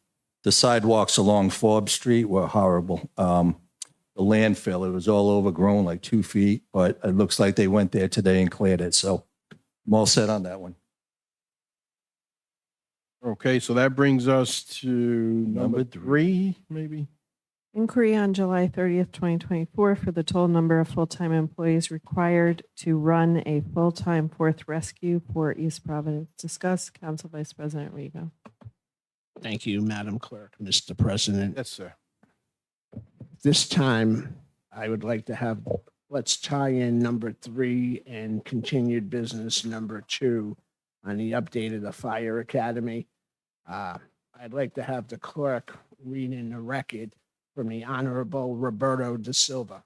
The sidewalks along Forbes Street were horrible. The landfill, it was all overgrown, like 2 feet, but it looks like they went there today and cleared it. So I'm all set on that one. Okay, so that brings us to number Number three. 3, maybe? Inquiry on July 30th, 2024 for the total number of full-time employees required to run a full-time fourth rescue for East Providence. Discuss, Council Vice President Rego. Thank you, Madam Clerk, Mr. President. Yes, sir. This time, I would like to have, let's tie in number 3 and continued business number 2 on the update of the Fire Academy. I'd like to have the clerk read in the record from the Honorable Roberto da Silva.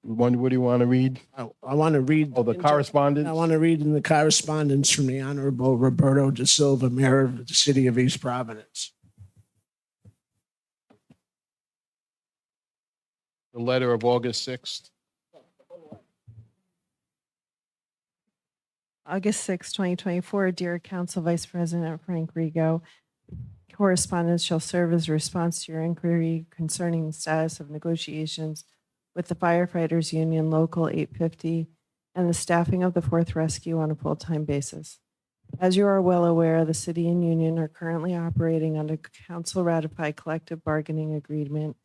What do you want to read? I want to read. Oh, the correspondence? I want to read in the correspondence from the Honorable Roberto da Silva, Mayor of the City of East Providence. The letter of August 6th. August 6, 2024, Dear Council Vice President Frank Rego, correspondence shall serve as a response to your inquiry concerning the status of negotiations with the Firefighters Union Local 850 and the staffing of the 4th Rescue on a full-time basis. As you are well aware, the city and union are currently operating under council-ratified collective bargaining agreement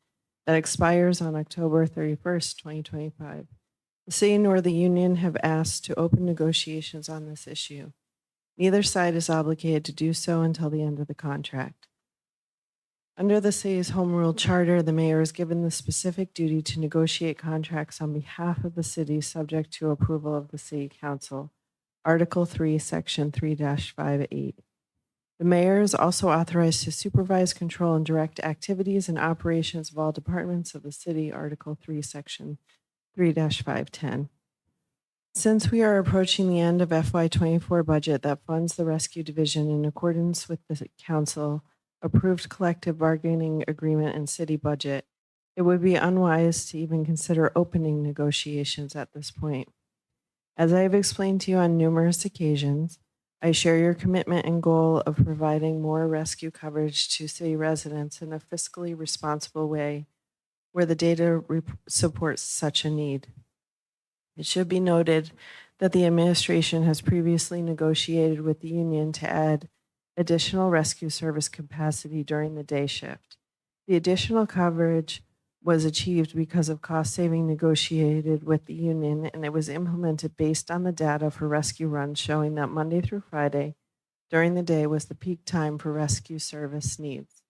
that expires on October 31st, 2025. The city nor the union have asked to open negotiations on this issue. Neither side is obligated to do so until the end of the contract. Under the city's home rule charter, the mayor is given the specific duty to negotiate contracts on behalf of the city subject to approval of the city council. Article 3, Section 3-58. The mayor is also authorized to supervise, control, and direct activities and operations of all departments of the city. Article 3, Section 3-510. Since we are approaching the end of FY24 budget that funds the rescue division in accordance with the council approved collective bargaining agreement and city budget, it would be unwise to even consider opening negotiations at this point. As I have explained to you on numerous occasions, I share your commitment and goal of providing more rescue coverage to city residents in a fiscally responsible way where the data supports such a need. It should be noted that the administration has previously negotiated with the union to add additional rescue service capacity during the day shift. The additional coverage was achieved because of cost saving negotiated with the union, and it was implemented based on the data for rescue runs showing that Monday through Friday during the day was the peak time for rescue service needs.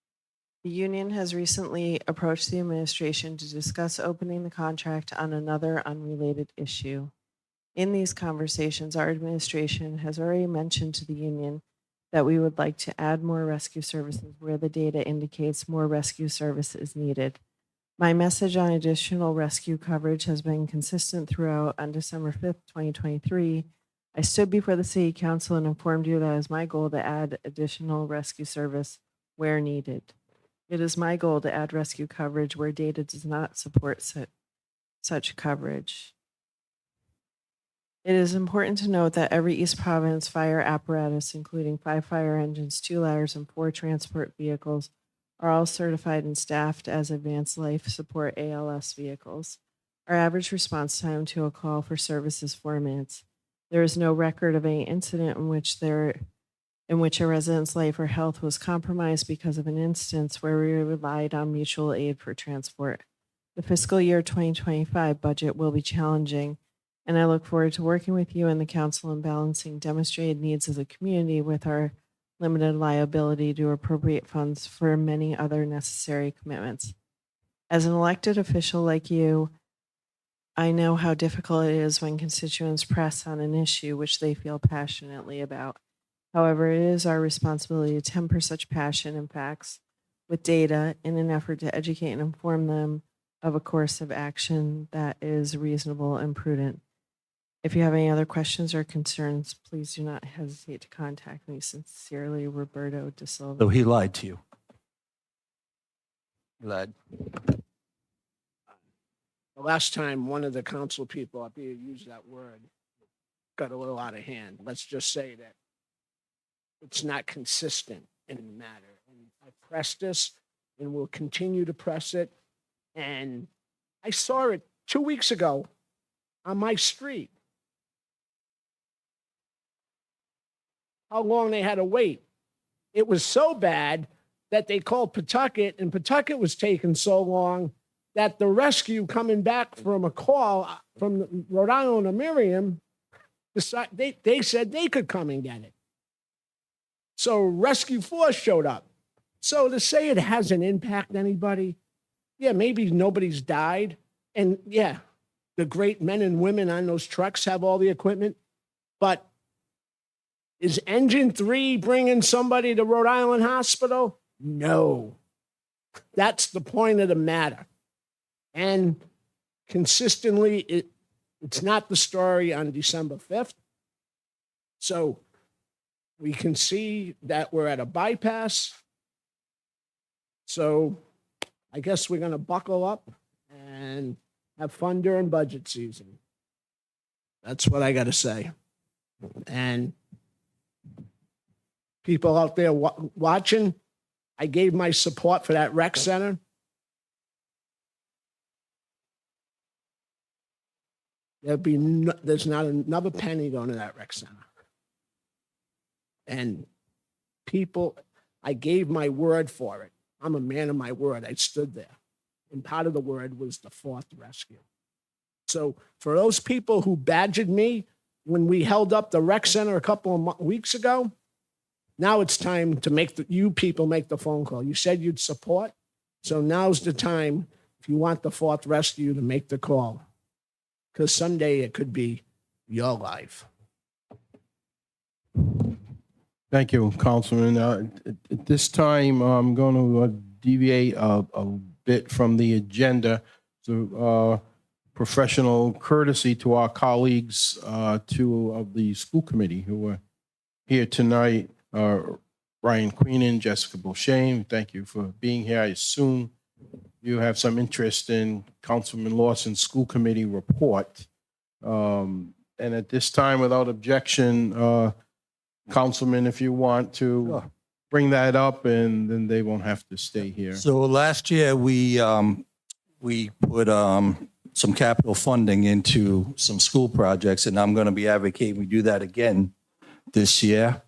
The union has recently approached the administration to discuss opening the contract on another unrelated issue. In these conversations, our administration has already mentioned to the union that we would like to add more rescue services where the data indicates more rescue service is needed. My message on additional rescue coverage has been consistent throughout. On December 5th, 2023, I stood before the City Council and informed you that it is my goal to add additional rescue service where needed. It is my goal to add rescue coverage where data does not support such coverage. It is important to note that every East Providence fire apparatus, including 5 fire engines, 2 ladders, and 4 transport vehicles, are all certified and staffed as advanced life support ALS vehicles. Our average response time to a call for service is 4 minutes. There is no record of any incident in which a resident's life or health was compromised because of an instance where we relied on mutual aid for transport. The fiscal year 2025 budget will be challenging, and I look forward to working with you and the council in balancing demonstrated needs as a community with our limited liability to appropriate funds for many other necessary commitments. As an elected official like you, I know how difficult it is when constituents press on an issue which they feel passionately about. However, it is our responsibility to temper such passion and facts with data in an effort to educate and inform them of a course of action that is reasonable and prudent. If you have any other questions or concerns, please do not hesitate to contact me. Sincerely, Roberto da Silva. So he lied to you. He lied. The last time one of the council people up here used that word, got a little out of hand. Let's just say that it's not consistent in the matter. And I pressed this and will continue to press it. And I saw it 2 weeks ago on my street. How long they had to wait. It was so bad that they called Pawtucket, and Pawtucket was taking so long that the rescue coming back from a call from Rhode Island or Miriam, they said they could come and get it. So Rescue Force showed up. So to say it hasn't impacted anybody, yeah, maybe nobody's died. And yeah, the great men and women on those trucks have all the equipment. But is Engine 3 bringing somebody to Rhode Island Hospital? No. That's the point of the matter. And consistently, it's not the story on December 5th. So we can see that we're at a bypass. So I guess we're going to buckle up and have fun during budget season. That's what I got to say. And people out there watching, I gave my support for that rec center. There's not another penny going to that rec center. And people, I gave my word for it. I'm a man of my word. I stood there. And part of the word was the fourth rescue. So for those people who badgered me when we held up the rec center a couple of weeks ago, now it's time to you people make the phone call. You said you'd support. So now's the time, if you want the fourth rescue, to make the call. Because someday it could be your life. Thank you, Councilman. At this time, I'm going to deviate a bit from the agenda to professional courtesy to our colleagues, two of the school committee who are here tonight. Ryan Queenan, Jessica Beauchene, thank you for being here. I assume you have some interest in Councilman Lawson's school committee report. And at this time, without objection, Councilman, if you want to bring that up, and then they won't have to stay here. So last year, we put some capital funding into some school projects, and I'm going to be advocating we do that again this year.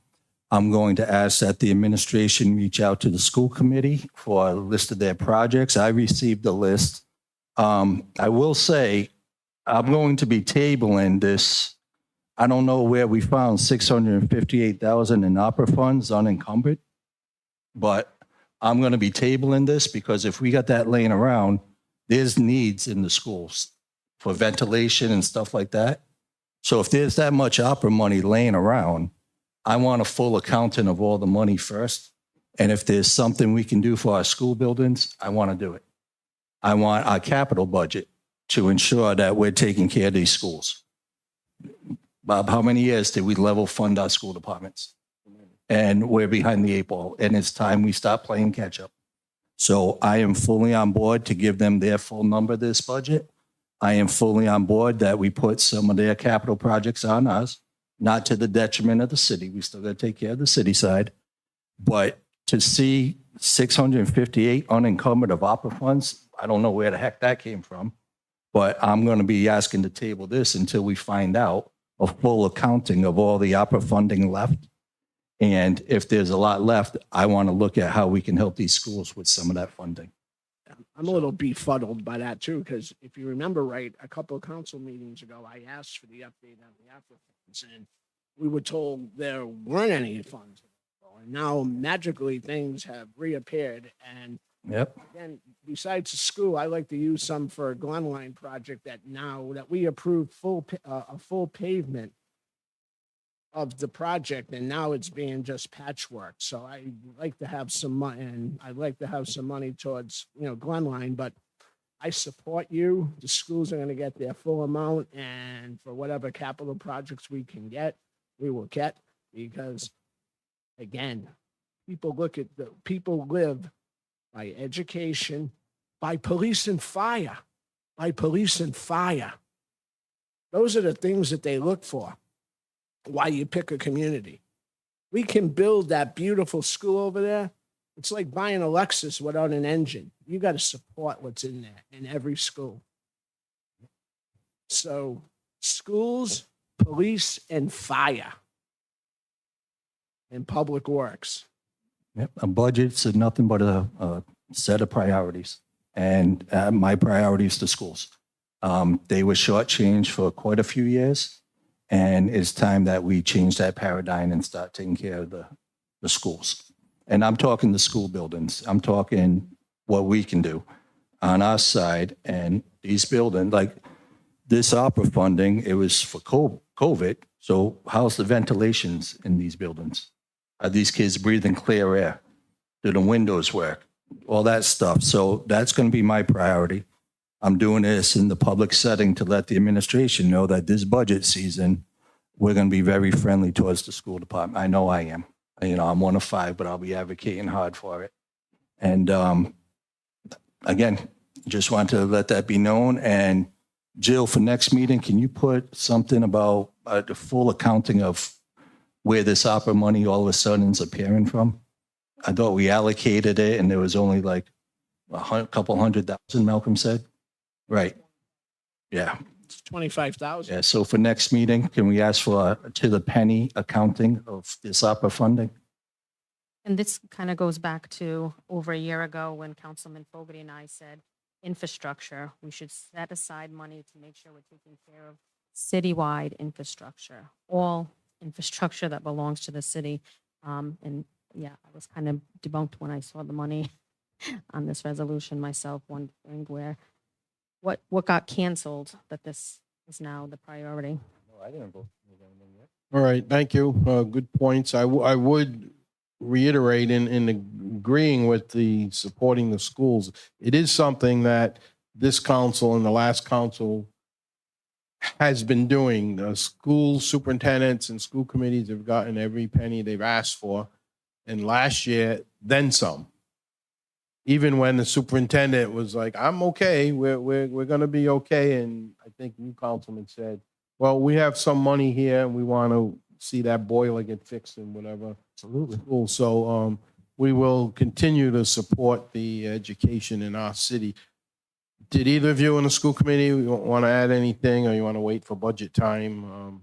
I'm going to ask that the administration reach out to the school committee for a list of their projects. I received a list. I will say I'm going to be tabling this. I don't know where we found $658,000 in opera funds unencumbered, but I'm going to be tabling this because if we got that laying around, there's needs in the schools for ventilation and stuff like that. So if there's that much opera money laying around, I want a full accounting of all the money first. And if there's something we can do for our school buildings, I want to do it. I want our capital budget to ensure that we're taking care of these schools. Bob, how many years did we level fund our school departments? And we're behind the eight ball, and it's time we stop playing catch up. So I am fully on board to give them their full number this budget. I am fully on board that we put some of their capital projects on us, not to the detriment of the city. We still got to take care of the city side. But to see 658 unencumbered of opera funds, I don't know where the heck that came from, but I'm going to be asking to table this until we find out a full accounting of all the opera funding left. And if there's a lot left, I want to look at how we can help these schools with some of that funding. I'm a little befuddled by that too, because if you remember right, a couple of council meetings ago, I asked for the update on the opera funds, and we were told there weren't any funds. And now magically things have reappeared. And yep. Then besides the school, I like to use some for a Glen Line project that now that we approved a full pavement of the project, and now it's being just patchwork. So I like to have some money, and I'd like to have some money towards, Glen Line, but I support you. The schools are going to get their full amount, and for whatever capital projects we can get, we will get, because again, people live by education, by police and fire, Those are the things that they look for. Why you pick a community. we can build that beautiful school over there. It's like buying a Lexus without an engine. You got to support what's in there in every school. So schools, police, and fire, and public works. Yep, a budget's nothing but a set of priorities. And my priorities to schools. They were shortchanged for quite a few years. And it's time that we change that paradigm and start taking care of the schools. And I'm talking the school buildings. I'm talking what we can do on our side. And these buildings, like this opera funding, it was for COVID. So how's the ventilations in these buildings? Are these kids breathing clear air? Do the windows work? All that stuff. So that's going to be my priority. I'm doing this in the public setting to let the administration know that this budget season, we're going to be very friendly towards the school department. I know I am. You know, I'm one of 5, but I'll be advocating hard for it. And again, just want to let that be known. And Jill, for next meeting, can you put something about the full accounting of where this opera money all of a sudden is appearing from? I thought we allocated it and there was only like a couple 100,000, Malcolm said. Right. Yeah. It's 25,000. Yeah. So for next meeting, can we ask for to the penny accounting of this opera funding? And this kind of goes back to over a year ago when Councilman Fogarty and I said, infrastructure, we should set aside money to make sure we're taking care of citywide infrastructure, all infrastructure that belongs to the city. And yeah, I was kind of debunked when I saw the money on this resolution myself, wondering what got canceled, that this is now the priority. No, I didn't vote. All right, thank you. Good points. I would reiterate in agreeing with the supporting the schools. It is something that this council and the last council has been doing. The school superintendents and school committees have gotten every penny they've asked for. And last year, then some. Even when the superintendent was like, I'm okay, we're going to be okay. And I think new councilman said, well, we have some money here and we want to see that boiler get fixed and whatever. Absolutely. Cool. So we will continue to support the education in our city. Did either of you in the school committee want to add anything or you want to wait for budget time?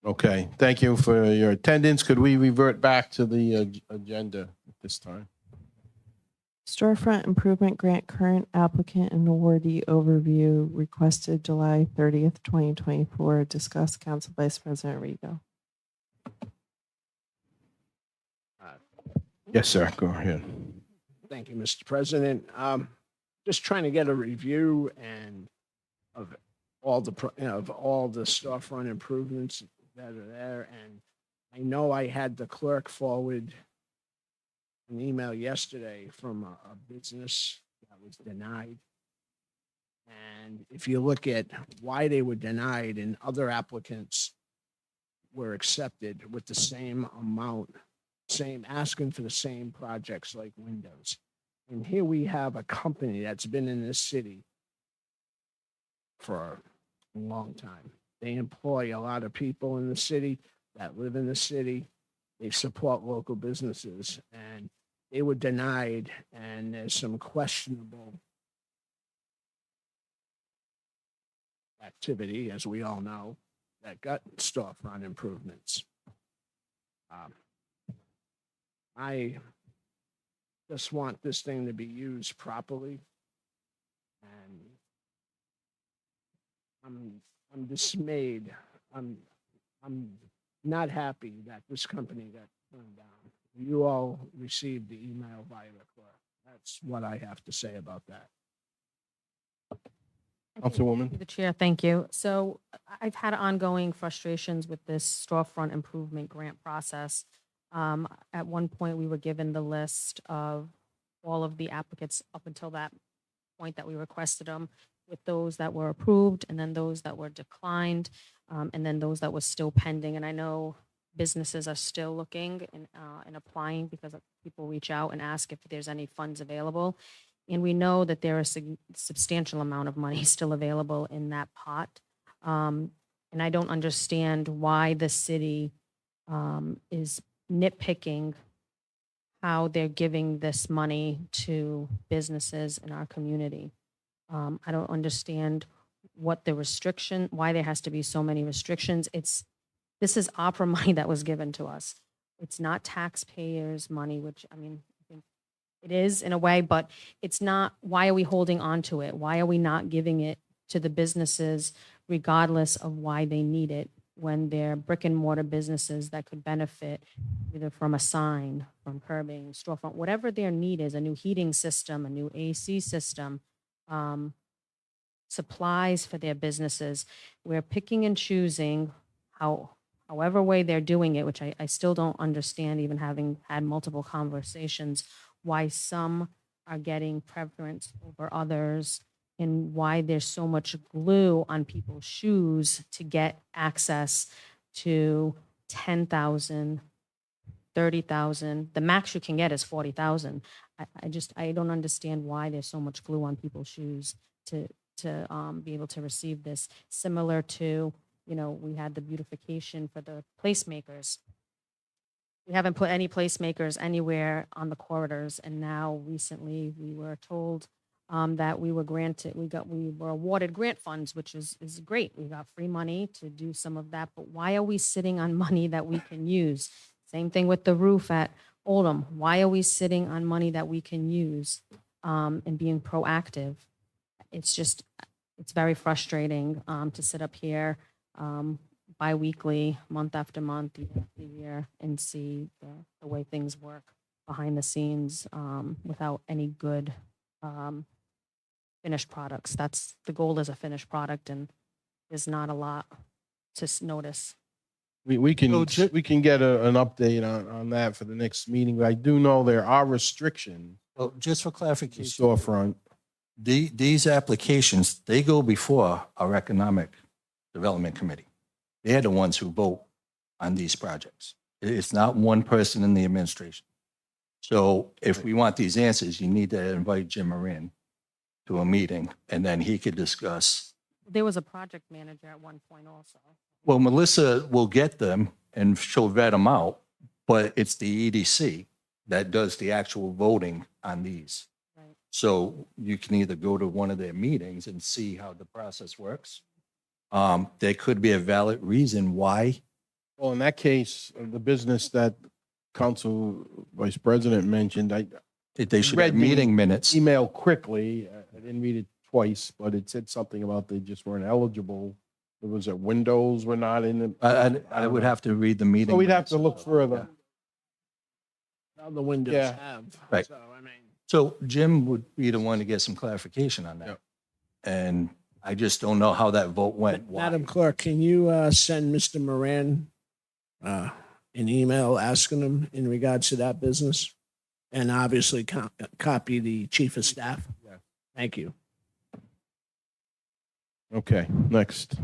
Okay, thank you for your attendance. Could we revert back to the agenda at this time? Storefront Improvement Grant current applicant and awardee overview requested July 30th, 2024. Discuss Council Vice President Rigo. Yes, sir. Go ahead. Thank you, Mr. President. Just trying to get a review and of all the storefront improvements that are there. And I know I had the clerk forward an email yesterday from a business that was denied. And if you look at why they were denied and other applicants were accepted with the same amount, asking for the same projects like windows. And here we have a company that's been in this city for a long time. They employ a lot of people in the city that live in the city. They support local businesses, and they were denied, and there's some questionable activity, as we all know, that got storefront improvements. I just want this thing to be used properly, and I'm dismayed. I'm not happy that this company got turned down. You all received the email via the clerk. That's what I have to say about that. Councilwoman. The chair, thank you. So I've had ongoing frustrations with this storefront improvement grant process. At one point, we were given the list of all of the applicants up until that point that we requested them, with those that were approved and then those that were declined, and then those that were still pending. And I know businesses are still looking and applying because people reach out and ask if there's any funds available. And we know that there is a substantial amount of money still available in that pot. And I don't understand why the city is nitpicking how they're giving this money to businesses in our community. I don't understand what the restriction, why there has to be so many restrictions. This is opera money that was given to us. It's not taxpayers' money, which, I mean, I think it is in a way, but it's not, why are we holding on to it? Why are we not giving it to the businesses regardless of why they need it when they're brick and mortar businesses that could benefit either from a sign, from curbing, storefront, whatever their need is, a new heating system, a new AC system, supplies for their businesses. We're picking and choosing however way they're doing it, which I still don't understand, even having had multiple conversations, why some are getting preference over others and why there's so much glue on people's shoes to get access to 10,000, 30,000. The max you can get is 40,000. I don't understand why there's so much glue on people's shoes to be able to receive this. Similar to, we had the beautification for the placemakers. We haven't put any placemakers anywhere on the corridors, and now recently we were told that we were awarded grant funds, which is great. We got free money to do some of that, but why are we sitting on money that we can use? Same thing with the roof at Oldham. Why are we sitting on money that we can use and being proactive? It's very frustrating to sit up here bi-weekly, month after month, year after year, and see the way things work behind the scenes without any good finished products. That's the goal, is a finished product, and there's not a lot to notice. We can get an update on that for the next meeting. I do know there are restrictions. Well, just for The clarification, storefront. these applications, they go before our Economic Development Committee. They're the ones who vote on these projects. It's not one person in the administration. So if we want these answers, you need to invite Jim Moran to a meeting, and then he could discuss. There was a project manager at one point also. Well, Melissa will get them and she'll vet them out, but it's the EDC that does the actual voting on these. Right. So you can either go to one of their meetings and see how the process works. There could be a valid reason why. Well, in that case, the business that Council Vice President mentioned, They should read have the meeting minutes. email quickly. I didn't read it twice, but it said something about they just weren't eligible. It was that windows were not in the. I would have to read the meeting. So we'd have minutes. to look further. Now the windows Yeah. have. Right. So, I mean, So Jim would be the one to get some clarification on that. Yep. And I just don't know how that vote went. Why? Madam Clerk, can you send Mr. Moran an email asking him in regards to that business? And obviously copy the chief of staff? Yeah. Thank you. Okay, next.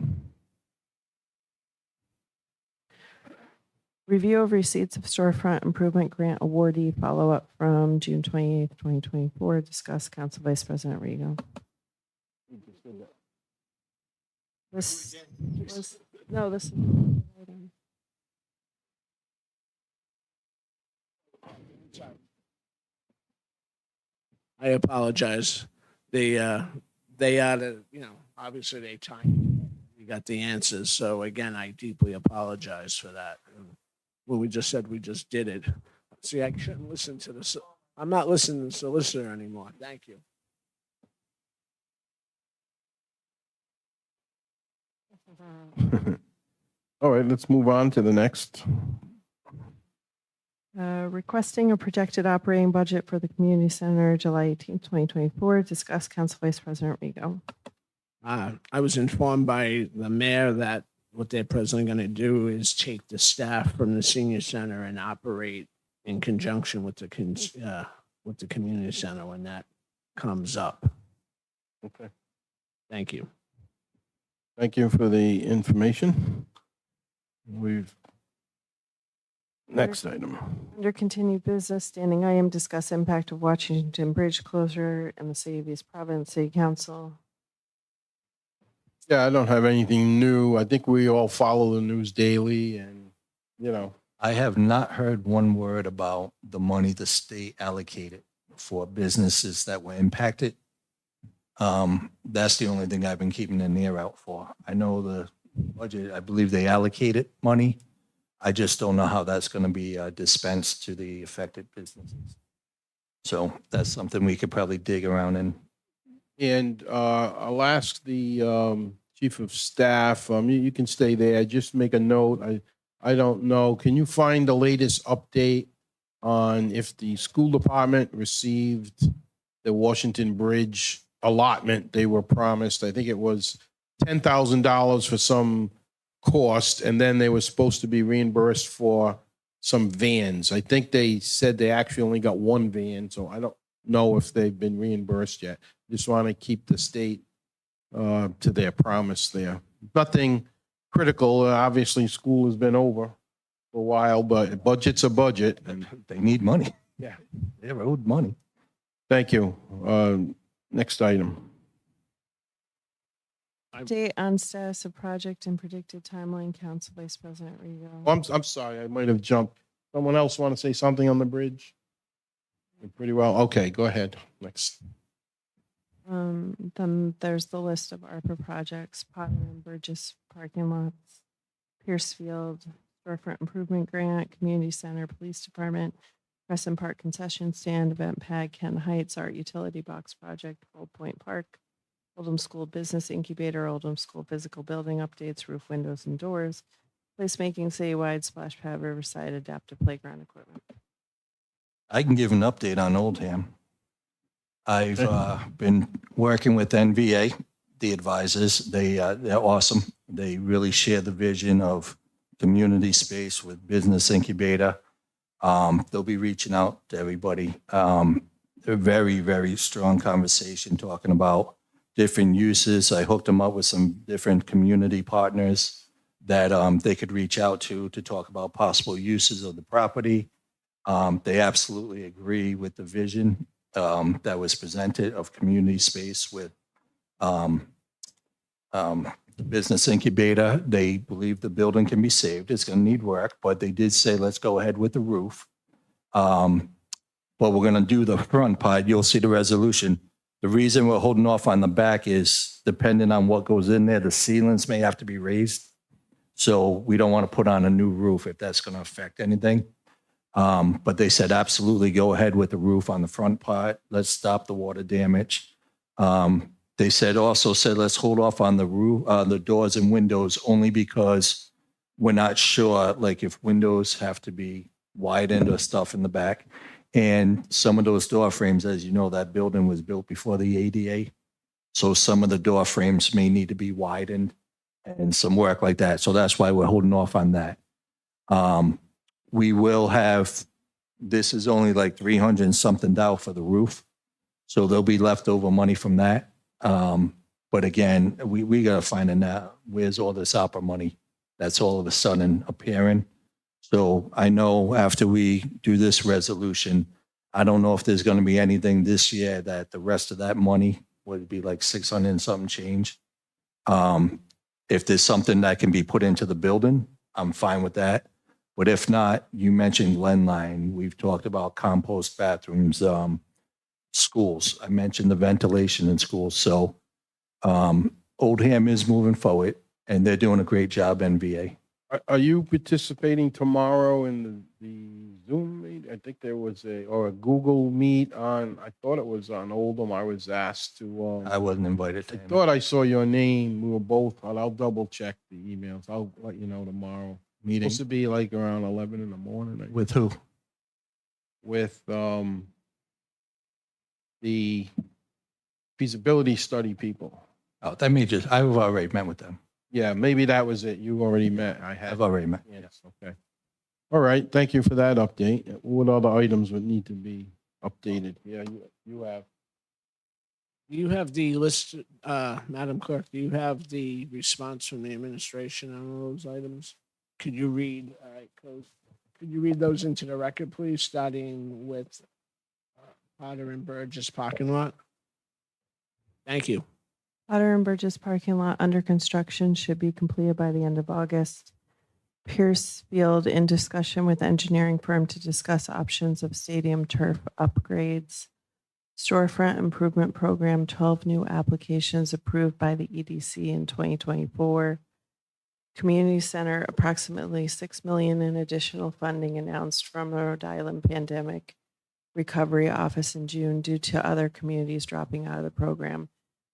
Review of receipts of storefront improvement grant awardee follow-up from June 28th, 2024. Discuss Council Vice President Rego. This was, no, this. I apologize. They are the, obviously they time. We got the answers. So again, I deeply apologize for that. When we just said we just did it. See, I shouldn't listen to this. I'm not listening to the solicitor anymore. Thank you. All right, let's move on to the next. Requesting a projected operating budget for the community center, July 18th, 2024. Discuss Council Vice President Rego. I was informed by the mayor that what they're presently going to do is take the staff from the senior center and operate in conjunction with the community center when that comes up. Okay. Thank you. Thank you for the information. Next item. Under continued business, standing item, discuss impact of Washington Bridge closure in the city of East Providence City Council. Yeah, I don't have anything new. I think we all follow the news daily and, I have not heard one word about the money the state allocated for businesses that were impacted. That's the only thing I've been keeping an ear out for. I know the budget, I believe they allocated money. I just don't know how that's going to be dispensed to the affected businesses. So that's something we could probably dig around in. And I'll ask the chief of staff, you can stay there, just make a note. I don't know, can you find the latest update on if the school department received the Washington Bridge allotment they were promised? I think it was $10,000 for some cost, and then they were supposed to be reimbursed for some vans. I think they said they actually only got one van, so I don't know if they've been reimbursed yet. Just want to keep the state to their promise there. Nothing critical. Obviously, school has been over for a while, but budget's a budget. And They need money. yeah, They're owed money. thank you. Next item. Update on status of project and predicted timeline, Council Vice President Rigo. I'm sorry, I might have jumped. Someone else want to say something on the bridge? Pretty well. Okay, go ahead. Next. Then there's the list of ARPA projects, Potter and Burgess parking lots, Pierce Field, storefront improvement grant, community center, police department, Crescent Park concession stand, event pad, Kent Heights, art utility box project, Old Point Park, Oldham School business incubator, Oldham School physical building updates, roof windows and doors, placemaking citywide, splash pad, Riverside, adaptive playground equipment. I can give an update on Oldham. I've been working with NVA, the advisors. They're awesome. They really share the vision of community space with business incubator. They'll be reaching out to everybody. A very, very strong conversation talking about different uses. I hooked them up with some different community partners that they could reach out to talk about possible uses of the property. They absolutely agree with the vision that was presented of community space with the business incubator. They believe the building can be saved. It's going to need work, but they did say, let's go ahead with the roof. But we're going to do the front part. You'll see the resolution. The reason we're holding off on the back is depending on what goes in there, the ceilings may have to be raised. So we don't want to put on a new roof if that's going to affect anything. But they said, absolutely go ahead with the roof on the front part. Let's stop the water damage. They also said, let's hold off on the roof, the doors and windows, only because we're not sure, like if windows have to be widened or stuff in the back. And some of those door frames, as you know, that building was built before the ADA. So some of the door frames may need to be widened and some work like that. So that's why we're holding off on that. We will have, this is only like 300 and something down for the roof. So there'll be leftover money from that. But again, we got to find out where's all this opera money that's all of a sudden appearing. So I know after we do this resolution, I don't know if there's going to be anything this year that the rest of that money would be like 600 and something change. If there's something that can be put into the building, I'm fine with that. But if not, you mentioned Glen Line. We've talked about compost bathrooms, schools. I mentioned the ventilation in schools. So Oldham is moving forward and they're doing a great job, NVA. Are you participating tomorrow in the Zoom meet? I think there was a Google meet on, I thought it was on Oldham. I was asked to. I wasn't invited to I him. thought I saw your name. We were both, I'll double check the emails. I'll let you know tomorrow. Meeting Supposed to be like around 11 in the morning. I with who? With the feasibility study people. Oh, that may just, I've already met with them. Yeah, maybe that was it. You already met. I've already met. Yes, okay. All right, thank you for that update. What other items would need to be updated? Yeah, you have. Do you have the list, Madam Clerk, do you have the response from the administration on all those items? Could you read, all right, could you read those into the record, please, starting with Potter and Burgess parking lot? Thank you. Potter and Burgess parking lot under construction should be completed by the end of August. Pierce Field in discussion with engineering firm to discuss options of stadium turf upgrades. Storefront Improvement Program, 12 new applications approved by the EDC in 2024. Community Center, approximately $6 million in additional funding announced from the Rhode Island Pandemic Recovery Office in June due to other communities dropping out of the program.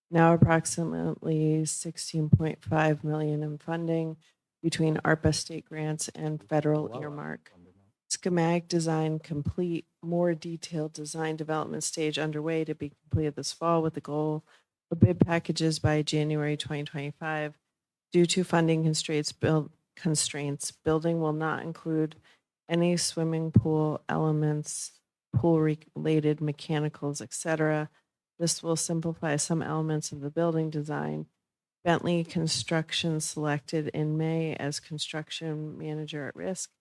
Now approximately $16.5 million in funding between ARPA state grants and federal earmark. Schematic design complete, more detailed design development stage underway to be completed this fall with the goal of bid packages by January 2025. Due to funding constraints, building will not include any swimming pool elements, pool-related mechanicals, etc. This will simplify some elements of the building design. Bentley Construction selected in May as construction manager at risk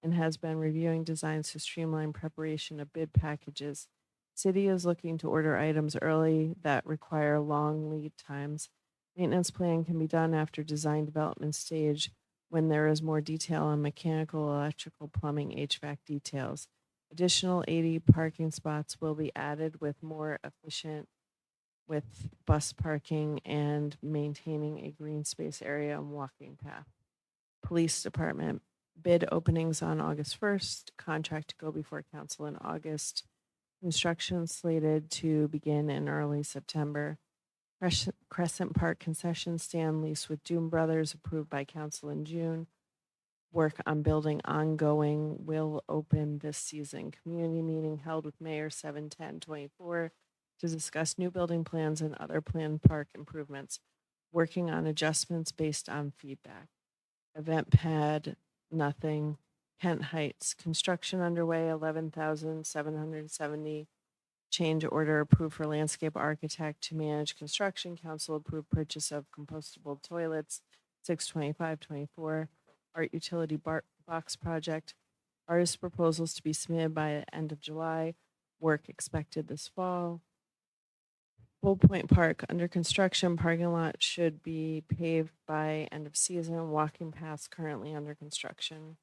and has been reviewing designs to streamline preparation of bid packages. City is looking to order items early that require long lead times. Maintenance plan can be done after design development stage when there is more detail on mechanical, electrical, plumbing, HVAC details. Additional 80 parking spots will be added with more efficient with bus parking and maintaining a green space area and walking path. Police Department bid openings on August 1st, contract to go before council in August. Construction slated to begin in early September. Crescent Park concession stand lease with Doom Brothers approved by council in June. Work on building ongoing, will open this season. Community meeting held with Mayor 7/10/24 to discuss new building plans and other planned park improvements. Working on adjustments based on feedback. Event pad, nothing. Kent Heights, construction underway, 11,770. Change order approved for landscape architect to manage construction. Council approved purchase of compostable toilets, 6/25/24. Art utility box project. Artist proposals to be submitted by the end of July. Work expected this fall. Bull Point Park under construction. Parking lot should be paved by end of season. Walking paths currently under construction.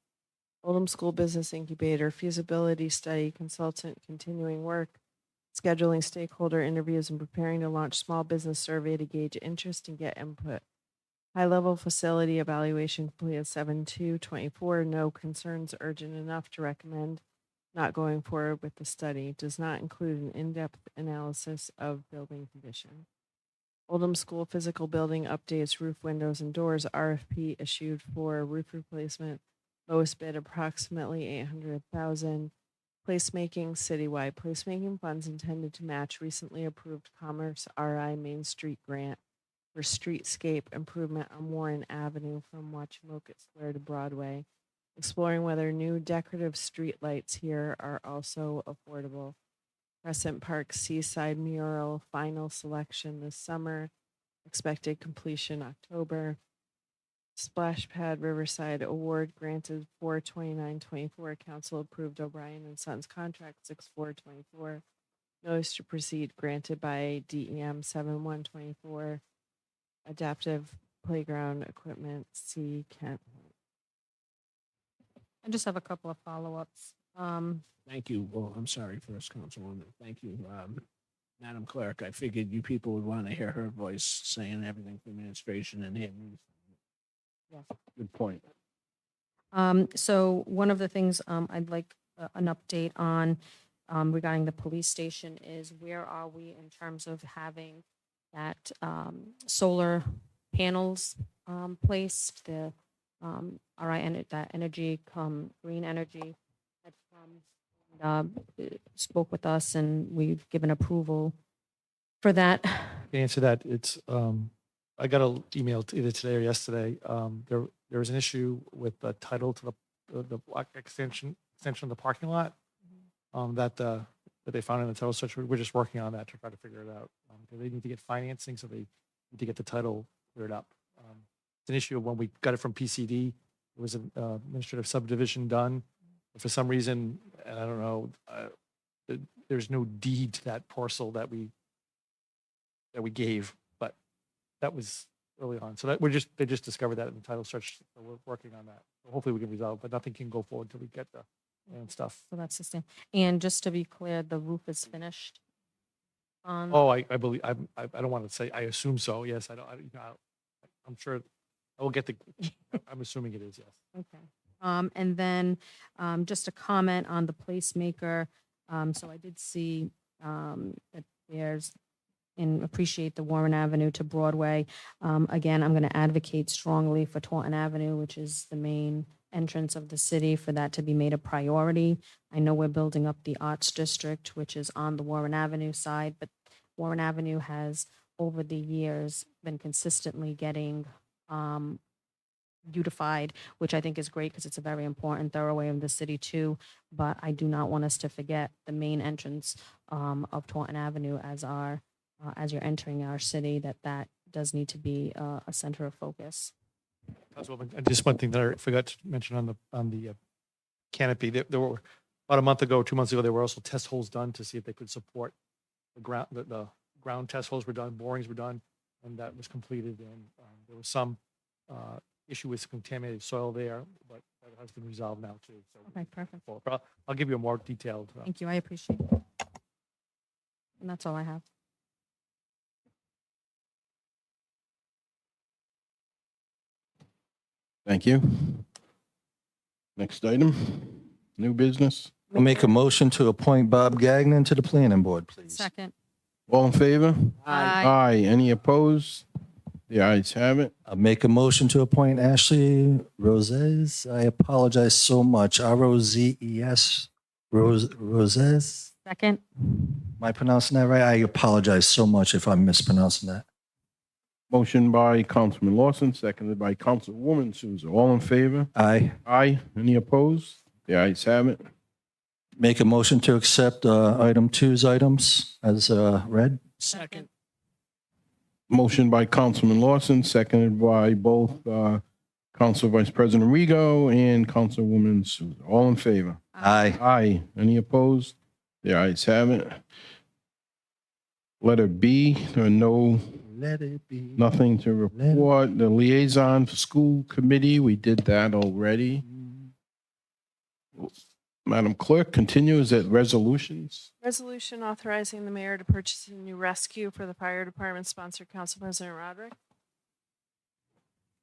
Oldham School Business Incubator feasibility study consultant continuing work. Scheduling stakeholder interviews and preparing to launch small business survey to gauge interest and get input. High-level facility evaluation completed 7/2/24. No concerns urgent enough to recommend not going forward with the study. Does not include an in-depth analysis of building condition. Oldham School physical building updates, roof windows and doors. RFP issued for roof replacement. Lowest bid approximately 800,000. Placemaking citywide. Placemaking funds intended to match recently approved Commerce RI Main Street grant for streetscape improvement on Warren Avenue from Wachamoket Square to Broadway. Exploring whether new decorative street lights here are also affordable. Crescent Park Seaside Mural final selection this summer. Expected completion October. Splash Pad Riverside Award granted 4/29/24. Council approved O'Brien and Sons contract 6/4/24. Notice to proceed granted by DEM 7/1/24. Adaptive Playground Equipment C Kent. I just have a couple of follow-ups. Thank you. Well, I'm sorry, First Councilwoman. Thank you, Madam Clerk. I figured you people would want to hear her voice saying everything from administration and hear me. Yes. Good point. So one of the things I'd like an update on regarding the police station is where are we in terms of having that solar panels placed, the that energy green energy had come spoke with us and we've given approval for that. To answer that, it's I got an email either today or yesterday. There was an issue with the title to the block extension of the parking lot that they found in the title search. We're just working on that to try to figure it out. They need to get financing, so they need to get the title cleared up. It's an issue of when we got it from PCD. There was an administrative subdivision done. For some reason, and I don't know, there's no deed to that parcel that we gave, but that was early on. So that they just discovered that in the title search. So we're working on that. So hopefully we can resolve, but nothing can go forward until we get the and stuff. So that's the same. And just to be clear, the roof is finished on. Oh, I believe, I don't want to say, I assume so. Yes, I'm sure I will get the, I'm assuming it is, yes. Okay. And then just a comment on the placemaker. So I did see that there's, and appreciate the Warren Avenue to Broadway. Again, I'm going to advocate strongly for Taunton Avenue, which is the main entrance of the city, for that to be made a priority. I know we're building up the Arts District, which is on the Warren Avenue side, but Warren Avenue has, over the years, been consistently getting beautified, which I think is great because it's a very important thoroughway of the city too. But I do not want us to forget the main entrance of Taunton Avenue as you're entering our city, that does need to be a center of focus. Councilwoman, and just one thing that I forgot to mention on the canopy, there were about a month ago, 2 months ago, there were also test holes done to see if they could support the ground. The ground test holes were done, borings were done, and that was completed. And there was some issue with contaminated soil there, but that has been resolved now too. So Okay, perfect. but I'll give you a more detailed. Thank you. I appreciate it. And that's all I have. Thank you. Next item, new business. I'll make a motion to appoint Bob Gagnon to the planning board, please. Second. All in favor? Aye. Aye. Any opposed? The ayes have it. I'll make a motion to appoint Ashley Roses. I apologize so much. R-O-Z-E-S. Roses. Second. Am I pronouncing that right? I apologize so much if I'm mispronouncing that. Motion by Councilman Lawson, seconded by Councilwoman Souza. All in favor? Aye. Aye. Any opposed? The ayes have it. Make a motion to accept item two's items as read. Second. Motion by Councilman Lawson, seconded by both Council Vice President Rego and Councilwoman Souza. All in favor? Aye. Aye. Any opposed? The ayes have it. Letter B, there are Let it be. nothing to report. The liaison for school committee, we did that already. Madam Clerk, continues at resolutions. Resolution authorizing the mayor to purchase a new rescue for the fire department, sponsored Council President Roderick.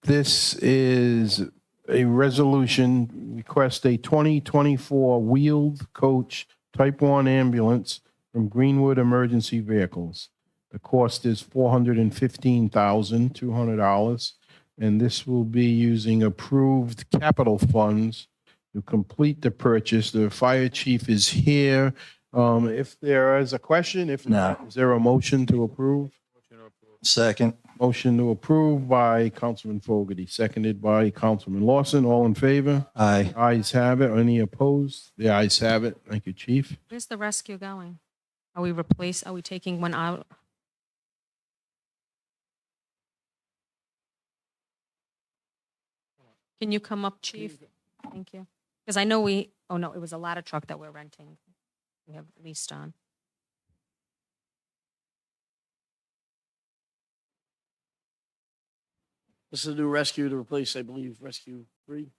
This is a resolution, request a 2024 wheeled coach Type 1 ambulance from Greenwood Emergency Vehicles. The cost is $415,200, and this will be using approved capital funds to complete the purchase. The fire chief is here. If there is a question, if not, is there a motion to approve? Second. Motion to approve by Councilman Fogarty, seconded by Councilman Lawson. All in favor? Aye. Ayes have it. Any opposed? The ayes have it. Thank you, Chief. Where's the rescue going? Are we taking one out? Can you come up, chief? Thank you. Because I know oh no, it was a ladder truck that we're renting. We have leased on. This is a new rescue to replace, I believe, Rescue 3.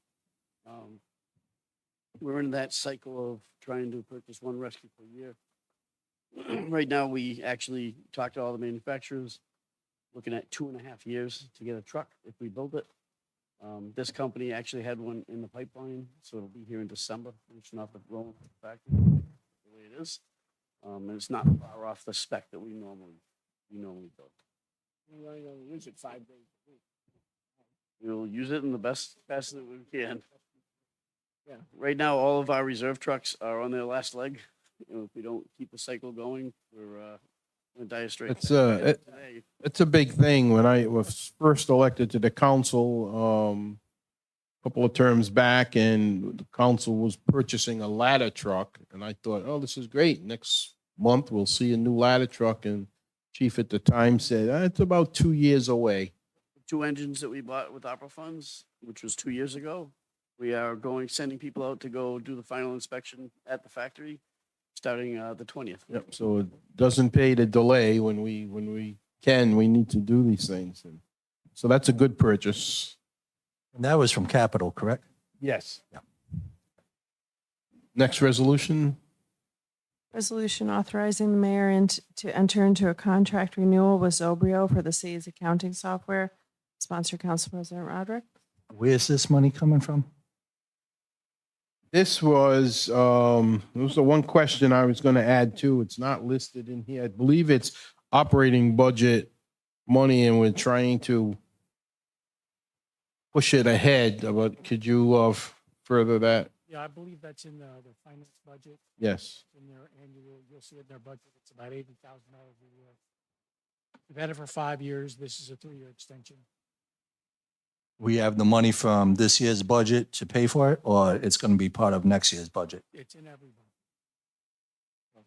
We're in that cycle of trying to purchase one rescue per year. Right now, we actually talked to all the manufacturers, looking at 2.5 years to get a truck if we build it. This company actually had one in the pipeline, so it'll be here in December, finishing off the rolling factory the way it is. And it's not far off the spec that we normally build. We're only going to use it 5 days a week. We'll use it in the best capacity that we can. Yeah. Right now, all of our reserve trucks are on their last leg. If we don't keep the cycle going, we're in dire straits. It's a big thing. When I was first elected to the council, a couple of terms back, and the council was purchasing a ladder truck, and I thought, oh, this is great. Next month, we'll see a new ladder truck. And chief at the time said, it's about 2 years away. 2 engines that we bought with opera funds, which was 2 years ago. We are sending people out to go do the final inspection at the factory, starting the 20th. Yep. So it doesn't pay to delay when we can. We need to do these things. And So that's a good purchase. And that was from Capital, correct? Yes. Next resolution. Resolution authorizing the mayor to enter into a contract renewal with Zobrio for the city's accounting software. Sponsor Council President Rodrick. Where's this money coming from? This was the one question I was going to add to. It's not listed in here. I believe it's operating budget money, and we're trying to push it ahead. But could you further that? Yeah, I believe that's in the finance budget. Yes. In their annual, you'll see it in their budget. It's about $80,000 a year. We've had it for 5 years. This is a 3-year extension. We have the money from this year's budget to pay for it, or it's going to be part of next year's budget? It's in every budget.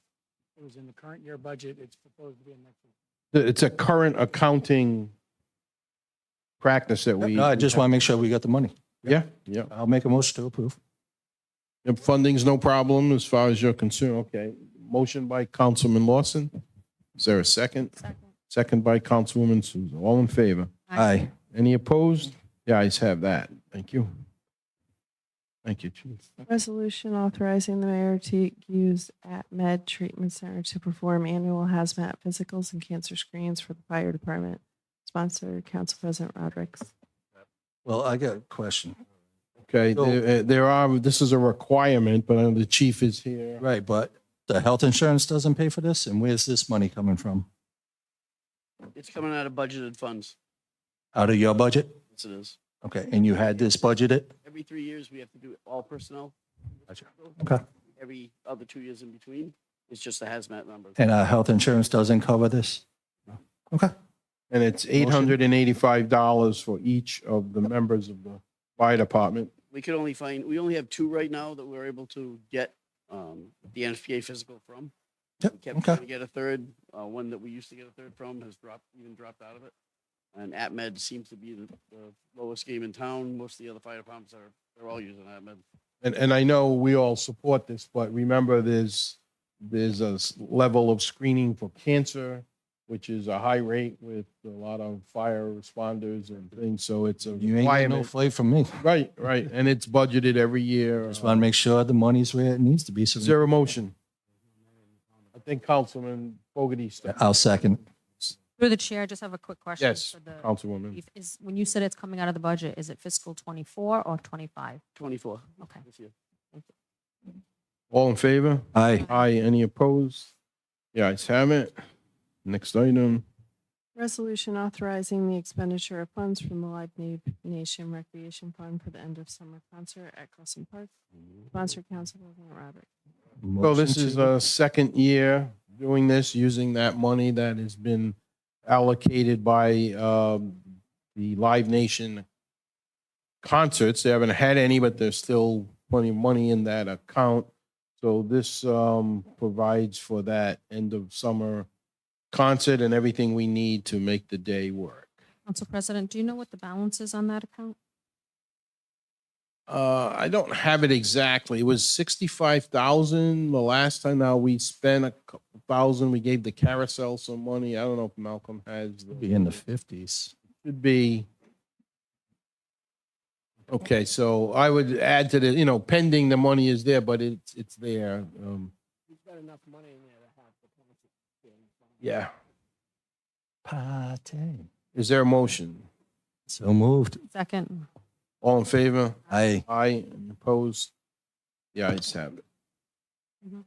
It was in the current year budget. It's proposed to be in next year. It's a current accounting practice that we. No, I just want to make sure we got the money. Yeah, yeah. I'll make a motion to approve. Yep, funding's no problem as far as you're concerned. Okay. Motion by Councilman Lawson. Is there a second? Second. Second by Councilwoman Souza. All in favor? Aye. Any opposed? The ayes have that. Thank you. Thank you, Chief. Resolution authorizing the mayor to use AtMed Treatment Center to perform annual hazmat physicals and cancer screenings for the fire department. Sponsor Council President Rodrick. Well, I got a question. Okay, So- there are, this is a requirement, but the chief is here. Right, but the health insurance doesn't pay for this, and where's this money coming from? It's coming out of budgeted funds. Out of your budget? Yes, it is. Okay, and you had this budgeted? Every 3 years, we have to do all personnel. Okay. Every other 2 years in between, it's just a hazmat number. And health insurance doesn't cover this? Okay. And it's $885 for each of the members of the fire department. We only have 2 right now that we're able to get the NFPA physical from. Yep, We kept okay. trying to get a third. One that we used to get a third from has dropped out of it. And AtMed seems to be the lowest game in town. Most of the other fire departments they're all using AtMed. And I know we all support this, but remember there's a level of screening for cancer, which is a high rate with a lot of fire responders and things. So it's a You ain't getting no requirement. flight from me. Right, right. And it's budgeted every year. Just want to make sure the money's where it needs to be. So Is there a motion? I think Councilman Fogarty. I'll second. Through the chair, just have a quick question. Yes, for the Councilwoman. chief. When you said it's coming out of the budget, is it fiscal 24 or 25? 24. Okay. This year. All in favor? Aye. Aye. Any opposed? The ayes have it. Next item. Resolution authorizing the expenditure of funds from the Live Nation Recreation Fund for the end of summer concert at Crescent Park. Sponsor Council President Rodrick. So this Motion is to- a second year doing this, using that money that has been allocated by the Live Nation concerts. They haven't had any, but there's still plenty of money in that account. So this provides for that end of summer concert and everything we need to make the day work. Council President, do you know what the balance is on that account? I don't have it exactly. It was 65,000 the last time. Now we spent a couple thousand. We gave the carousel some money. I don't know if Malcolm has. Be in the 50s. Should be. Okay, so I would add to the, pending the money is there, but it's there. He's got enough money in there to have the concert. Yeah. Party. Is there a motion? So moved. Second. All in favor? Aye. Aye. Any opposed? The ayes have it. Mhm.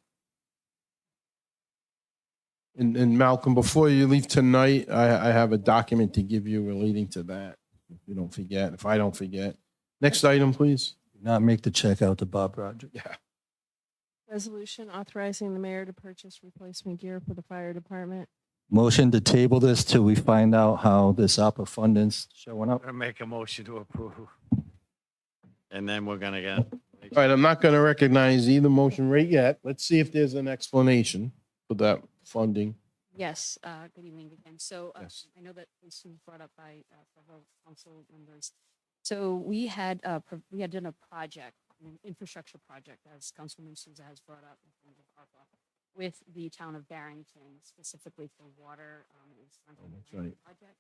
And Malcolm, before you leave tonight, I have a document to give you relating to that. If you don't forget, if I don't forget. Next item, please. Not make the check out to Bob Roger. Yeah. Resolution authorizing the mayor to purchase replacement gear for the fire department. Motion to table this till we find out how this ARPA funding's showing up. I'm gonna make a motion to approve. And then we're gonna get. All right, I'm not going to recognize either motion right yet. Let's see if there's an explanation for that funding. Yes, good evening again. So Yes. I know that this was brought up by several council members. So we had done a project, an infrastructure project, as Councilwoman Souza has brought up in terms of ARPA, with the town of Barrington, specifically for water. That's right. Project.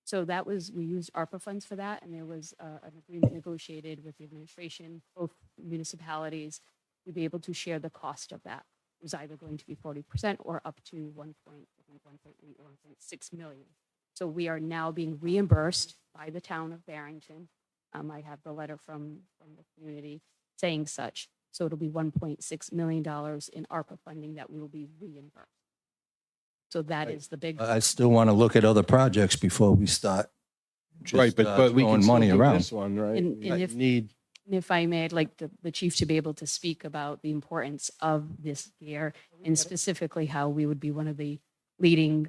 So that was, we used ARPA funds for that, and there was an agreement negotiated with the administration, both municipalities, to be able to share the cost of that. It was either going to be 40% or up to 1.8 or 1.6 million. So we are now being reimbursed by the town of Barrington. I have the letter from the community saying such. So it'll be $1.6 million in ARPA funding that we will be reimbursed. So that is the big. I still want to look at other projects before we start Right, just but we can throwing still money do around. this one, right? And We if- need, And if I may, I'd like the chief to be able to speak about the importance of this gear and specifically how we would be one of the leading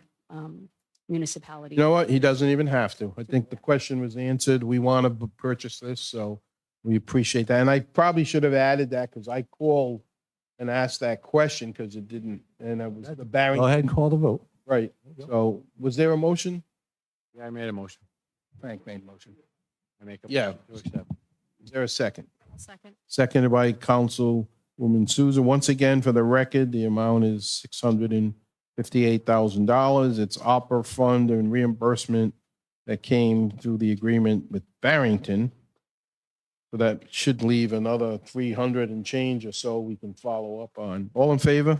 municipalities. you know what? He doesn't even have to. I think the question was answered. We want to purchase this, so we appreciate that. And I probably should have added that because I called and asked that question because it didn't, and it was the Go Barrington. ahead and call the vote. Right. So was there a motion? Yeah, I made a motion. Frank made a motion. I make a Yeah. motion to accept. Is there a second? Second. Seconded by Councilwoman Souza. Once again, for the record, the amount is $658,000. It's opera fund and reimbursement that came through the agreement with Barrington. So that should leave another 300 and change or so we can follow up on. All in favor?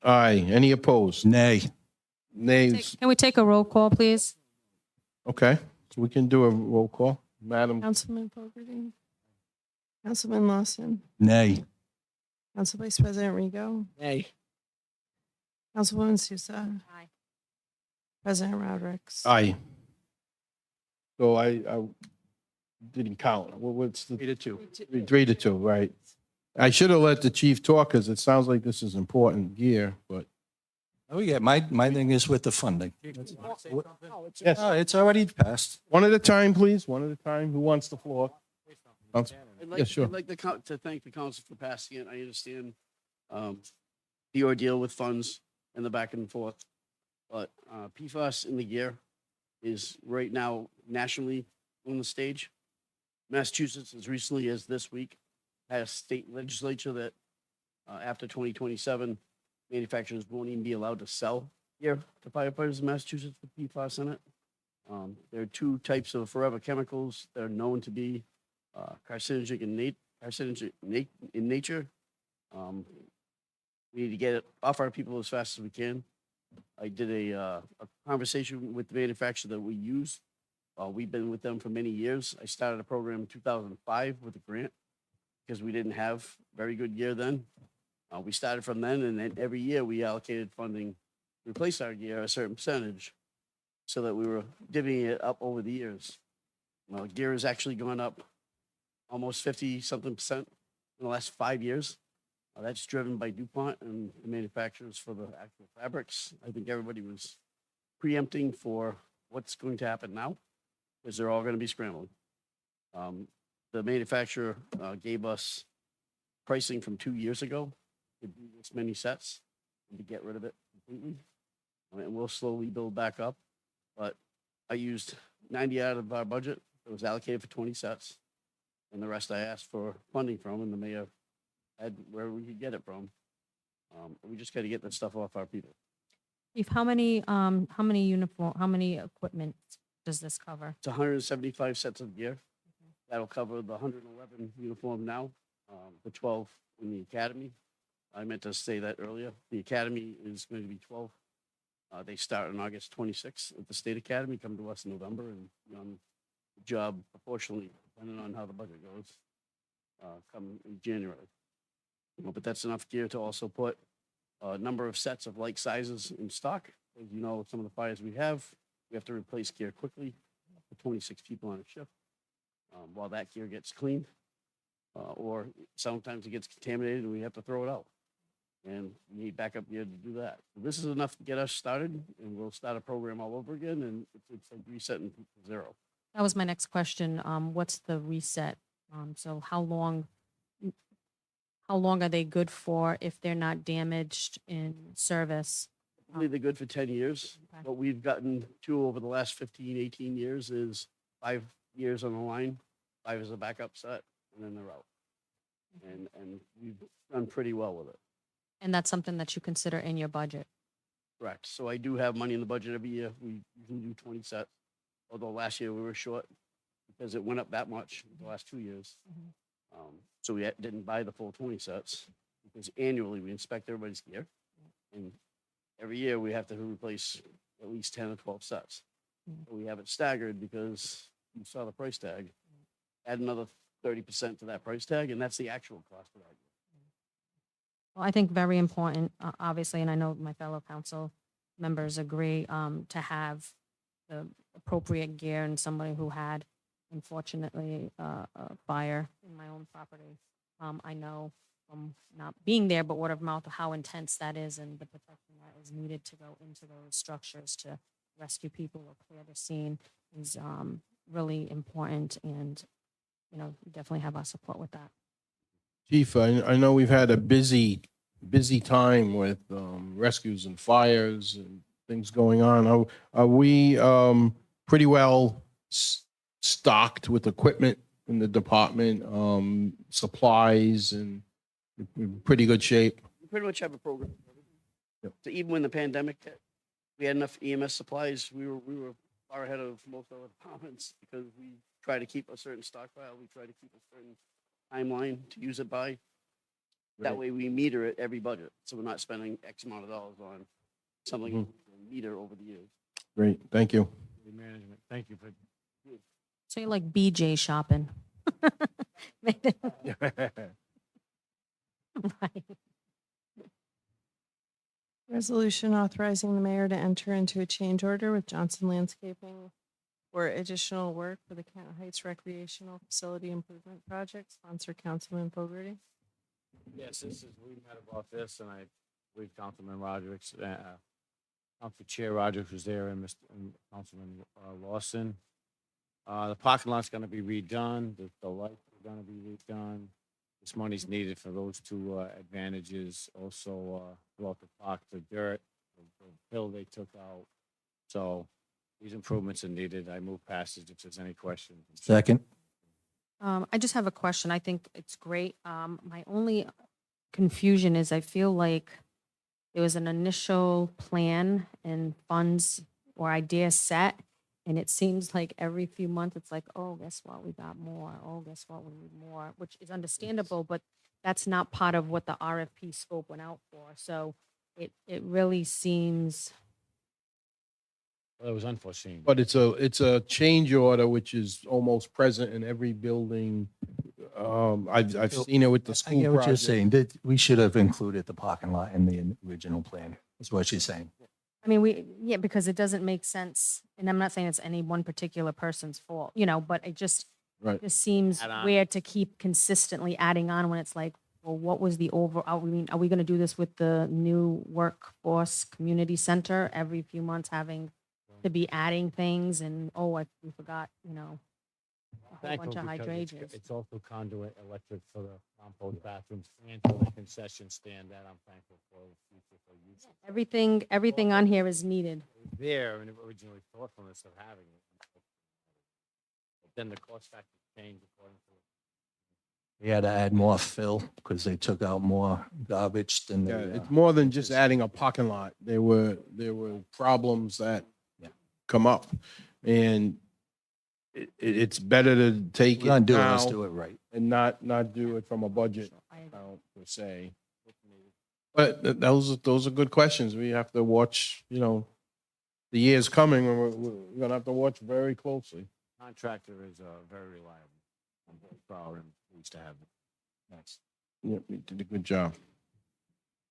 Aye. Any opposed? Nay. Nays? Can we take a roll call, please? Okay, so we can do a roll call. Madam, Councilman Fogarty. Councilman Lawson. Nay. Council Vice President Rigo. Nay. Councilwoman Sousa. Aye. President Rodrick. aye. So I didn't count. What's the? 3-2. 3-2, right. I should have let the chief talk because it sounds like this is important gear, but Oh, yeah, my thing is with the funding. yes. It's already passed. One at a time, please. One at a time. Who wants the floor? Council- I'd Yeah, sure. like to thank the council for passing it. I understand the ordeal with funds and the back and forth. But PFAS in the gear is right now nationally on the stage. Massachusetts, as recently as this week, had a state legislature that after 2027, manufacturers won't even be allowed to sell gear to firefighters in Massachusetts with PFAS in it. There are two types of forever chemicals that are known to be carcinogenic in nature. We need to get it off our people as fast as we can. I did a conversation with the manufacturer that we use. We've been with them for many years. I started a program in 2005 with a grant because we didn't have very good gear then. We started from then, and then every year we allocated funding to replace our gear a certain percentage so that we were divvying it up over the years. Gear has actually gone up almost 50-something% in the last 5 years. That's driven by DuPont and the manufacturers for the actual fabrics. I think everybody was preempting for what's going to happen now because they're all going to be scrambling. The manufacturer gave us pricing from 2 years ago to do this many sets and to get rid of it completely. And we'll slowly build back up. But I used 90 out of our budget. It was allocated for 20 sets. And the rest I asked for funding from, and the mayor had where we could get it from. We just got to get that stuff off our people. Chief, how many equipment does this cover? It's 175 sets of gear. That'll cover the 111 uniform now, the 12 in the academy. I meant to say that earlier. The academy is going to be 12. They start on August 26th at the state academy, come to us in November, and be on the job proportionally, depending on how the budget goes, come in January. But that's enough gear to also put a number of sets of like sizes in stock. As you know, some of the fires we have to replace gear quickly. 26 people on a shift while that gear gets cleaned. Or sometimes it gets contaminated and we have to throw it out. And we need backup gear to do that. So this is enough to get us started, and we'll start a program all over again, and it's like resetting to zero. That was my next question. What's the reset? So how long are they good for if they're not damaged in service? Hopefully they're good for 10 years. Okay. What we've gotten to over the last 15, 18 years is 5 years on the line, 5 as a backup set, and then they're out. And we've done pretty well with it. And that's something that you consider in your budget? Correct. So I do have money in the budget every year. We can do 20 sets. Although last year we were short because it went up that much the last 2 years. So we didn't buy the full 20 sets because annually we inspect everybody's gear. And every year we have to replace at least 10 or 12 sets. But we have it staggered because you saw the price tag. Add another 30% to that price tag, and that's the actual cost of that. Well, I think very important, obviously, and I know my fellow council members agree, to have the appropriate gear and somebody who had, unfortunately, a fire in my own property. I know from not being there, but word of mouth, how intense that is and the protection that is needed to go into those structures to rescue people or clear the scene is really important. And, you know, you definitely have our support with that. Chief, I know we've had a busy time with rescues and fires and things going on. Are we pretty well stocked with equipment in the department, supplies, and in pretty good shape? We pretty much have a program. Yep. So even when the pandemic hit, we had enough EMS supplies. We were far ahead of most other departments because we try to keep a certain stockpile. We try to keep a certain timeline to use it by. That way we meter it every budget. So we're not spending X amount of dollars on something we can meter over the years. Great, thank you. Management, thank you for. So you're like BJ shopping. Right. Resolution authorizing the mayor to enter into a change order with Johnson Landscaping for additional work for the Canton Heights Recreational Facility Improvement Project, sponsor Councilman Fogarty. Yes, this is, we met about this, and I believe Councilman Roderick's, Council Chair Roderick was there, and Councilman Lawson. The parking lot's gonna be redone, the lights are gonna be redone. This money's needed for those two advantages. Also, throughout the park, the dirt, the hill they took out. So these improvements are needed. I move passage if there's any questions. Second. I just have a question. I think it's great. My only confusion is I feel like there was an initial plan and funds or idea set, and it seems like every few months it's like, oh, guess what? We got more. Oh, guess what? We need more, which is understandable, but that's not part of what the RFP scope went out for. So it really seems. Well, it was unforeseen. But it's a change order, which is almost present in every building. I've seen it with the I school get what you're project. saying. That we should have included the parking lot in the original plan, is what she's saying. I mean, yeah, because it doesn't make sense. And I'm not saying it's any one particular person's fault, you know, but it just seems Add on. weird to keep consistently adding on when it's like, well, what was the I mean, are we going to do this with the new workforce community center every few months having to be adding things and, we forgot, you know, a whole Thankful bunch of because hydrangeas. it's also conduit electric for the compost bathrooms and for the concession stand that I'm thankful for the future for use. Everything on here is needed. There and originally thoughtfulness of having it. But then the cost factor changed according to. We had to add more fill because they took out more garbage than Yeah, they. it's more than just adding a parking lot. There were problems that come up, and it's better to take We're it gonna do it, let's now do it right. and not do it from a budget account per se. But those are good questions. We have to watch, you know, the years coming, and we're gonna have to watch very closely. Contractor is very reliable. I'm very proud and pleased to have it. Thanks. Yep, you did a good job.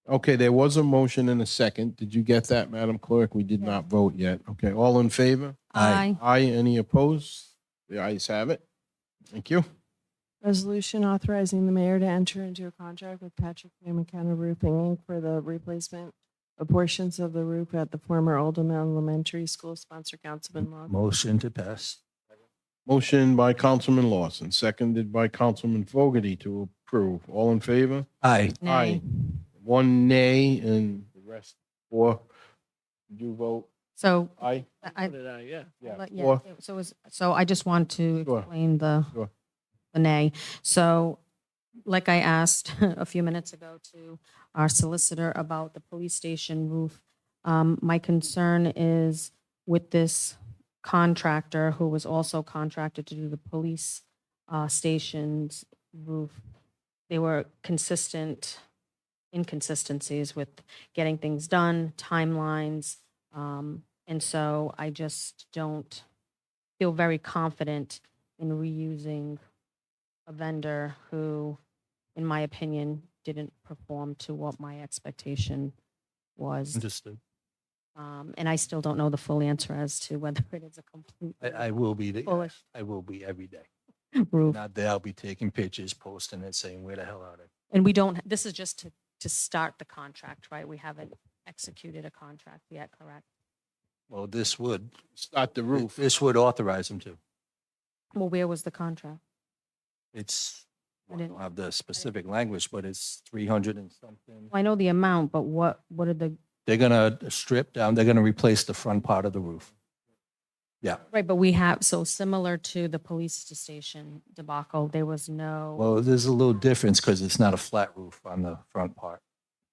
Okay, there was a motion and a second. Did you get that, Madam Clerk? We did not vote yet. Okay, all in favor? Aye. Aye, any opposed? The ayes have it. Thank you. Resolution authorizing the mayor to enter into a contract with Patrick J. McKenna Roofing Inc. for the replacement of portions of the roof at the former Oldham Elementary School, sponsor Councilman Lawson. Motion to pass. Motion by Councilman Lawson, seconded by Councilman Fogarty to approve. All in favor? Aye. Aye. One nay and the rest four. Did you vote? So Aye. Yeah. Yeah, Four. so I just want to Sure. explain the Sure. nay. So like I asked a few minutes ago to our solicitor about the police station roof, my concern is with this contractor who was also contracted to do the police station's roof, they were inconsistencies with getting things done, timelines. And so I just don't feel very confident in reusing a vendor who, in my opinion, didn't perform to what my expectation was. Understood. And I still don't know the full answer as to whether it is a complete I will be, Foolish. I will be every day. roof. Not there, I'll be taking pictures, posting it, saying, where the hell are they? And we don't, this is just to start the contract, right? We haven't executed a contract yet, correct? Well, this would, Start the roof. this would authorize them to. Well, where was the contract? It's, I I didn't- don't have the specific language, but it's 300 and something. I know the amount, but what are the, They're gonna strip down, they're gonna replace the front part of the roof. Yeah, right, but we have, so similar to the police station debacle, there was no, well, there's a little difference because it's not a flat roof on the front part.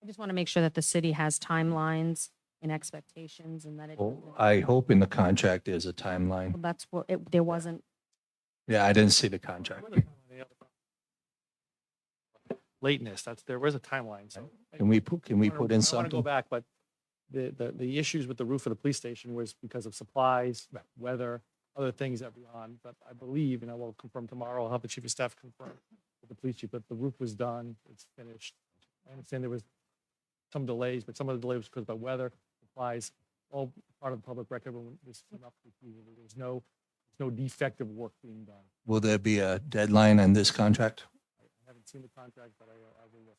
I just want to make sure that the city has timelines and expectations and that it, Well, I hope in the contract there's a timeline. well, that's what, there wasn't, Yeah, I didn't see the contract. Lateness, there was a timeline, so. Can we put in I don't want to go something? back, but the issues with the roof of the police station was because of supplies, weather, other things that were on. But I believe, and I will confirm tomorrow, I'll have the chief of staff confirm with the police chief, but the roof was done, it's finished. I understand there was some delays, but some of the delay was because of weather, supplies, all part of the public record when this came up. There's no defective work being done. Will there be a deadline on this contract? I haven't seen the contract, but I will look.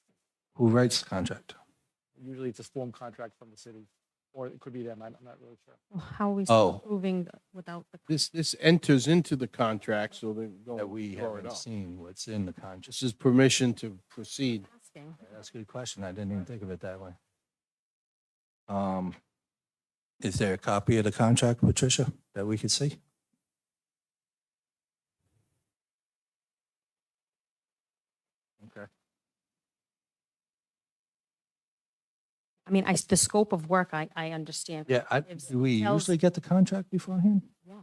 Who writes the contract? Usually it's a form contract from the city, or it could be them, I'm not really sure. well, how are we Oh. proving without the, This enters into the contract, so they don't That we throw it haven't up. seen what's in the contract. This is permission to proceed. asking? That's a good question. I didn't even think of it that way. Is there a copy of the contract, Patricia, that we could see? Okay. I mean, the scope of work, I understand. Yeah, Gives- do we tells- usually get the contract beforehand? Yeah.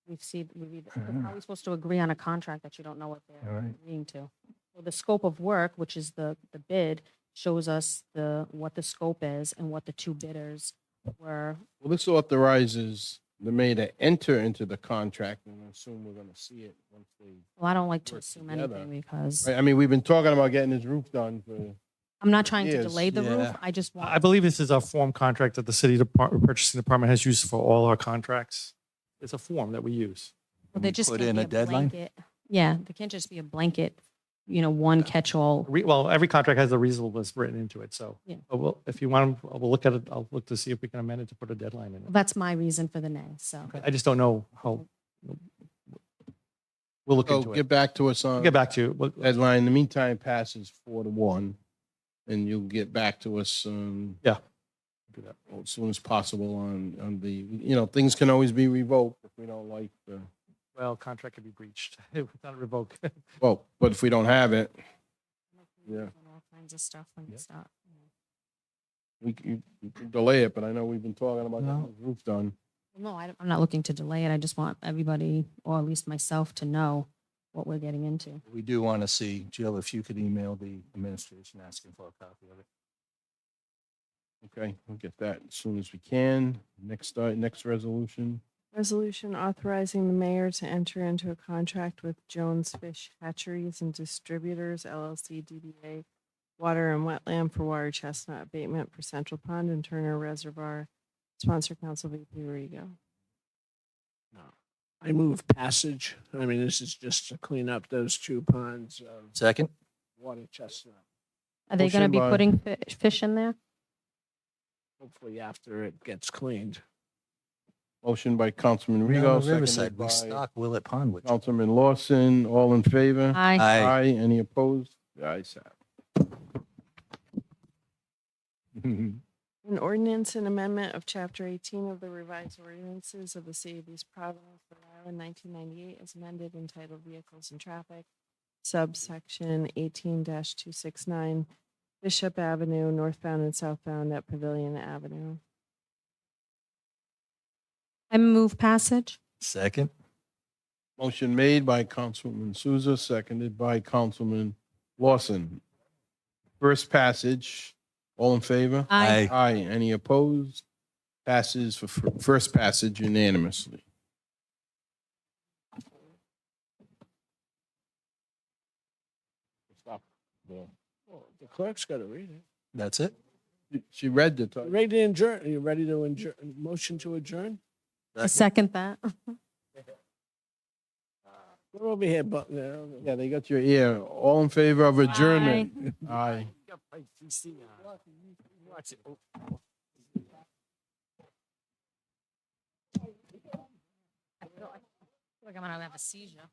We're Ah. probably supposed to agree on a contract that you don't know what they're All right. agreeing to. Well, the scope of work, which is the bid, shows us what the scope is and what the two bidders were. Well, this authorizes the mayor to enter into the contract, and I assume we're gonna see it once they. Well, I don't like to work assume together. anything because Right, I mean, we've been talking about getting this roof done for, I'm not trying to Years. delay the roof. Yeah. I just want. I believe this is a form contract that the city purchasing department has used for all our contracts. It's a form that we use. Well, we they just put can't in be a deadline? blanket. Yeah, they can't just be a blanket, one catch-all. Well, every contract has a reasonableness written into it, so. Yeah. Well, if you want, we'll look at it, I'll look to see if we can amend it to put a deadline in Well, it. that's my reason for the nay, so. I just don't know how. We'll look so into it. get back to us We'll on get back to you. deadline. In the meantime, passes 4-1, and you'll get back to us, Yeah. Do that. as soon as possible on the, things can always be revoked if we don't like the, Well, contract could be breached without a revoke. well, but if we don't have it, yeah. All kinds of stuff when you start. we can delay it, but I know we've been talking about getting No. the roof done. No, I'm not looking to delay it. I just want everybody, or at least myself, to know what we're getting into. We do want to see, Jill, if you could email the administration asking for a copy of it. Okay, we'll get that as soon as we can. Next resolution. Resolution authorizing the mayor to enter into a contract with Jones Fish Hatcheries and Distributors LLC DBA Water and Wetland for water chestnut abatement for Central Pond and Turner Reservoir. Sponsor Council VP Rigo. I move passage. I mean, this is just to clean up those two ponds of Second? water chestnut, Are they going to Motion be by- putting fish in there? hopefully after it gets cleaned. Motion by Councilman We're Rigo, on the Riverside, seconded we by stock Willett Pond with. Councilman Lawson. All in favor? Aye. Aye. Any opposed? The ayes have it. An ordinance and amendment of Chapter 18 of the revised ordinances of the City of East Providence, Rhode Island, 1998, as amended entitled Vehicles and Traffic, subsection 18-269, Bishop Avenue, northbound and southbound at Pavilion Avenue. I move passage. Second? Motion made by Councilwoman Souza, seconded by Councilman Lawson. First passage, all in favor? Aye. Aye. Any opposed? Passes for first passage unanimously. Stop. Well, the clerk's got to read it. That's it? She read the. You ready to adjourn? Are you ready to adjourn? Motion to adjourn? I second that. We're over here, but Yeah, they got your ear. All in favor of adjournment? Aye. I feel like I'm gonna have a seizure.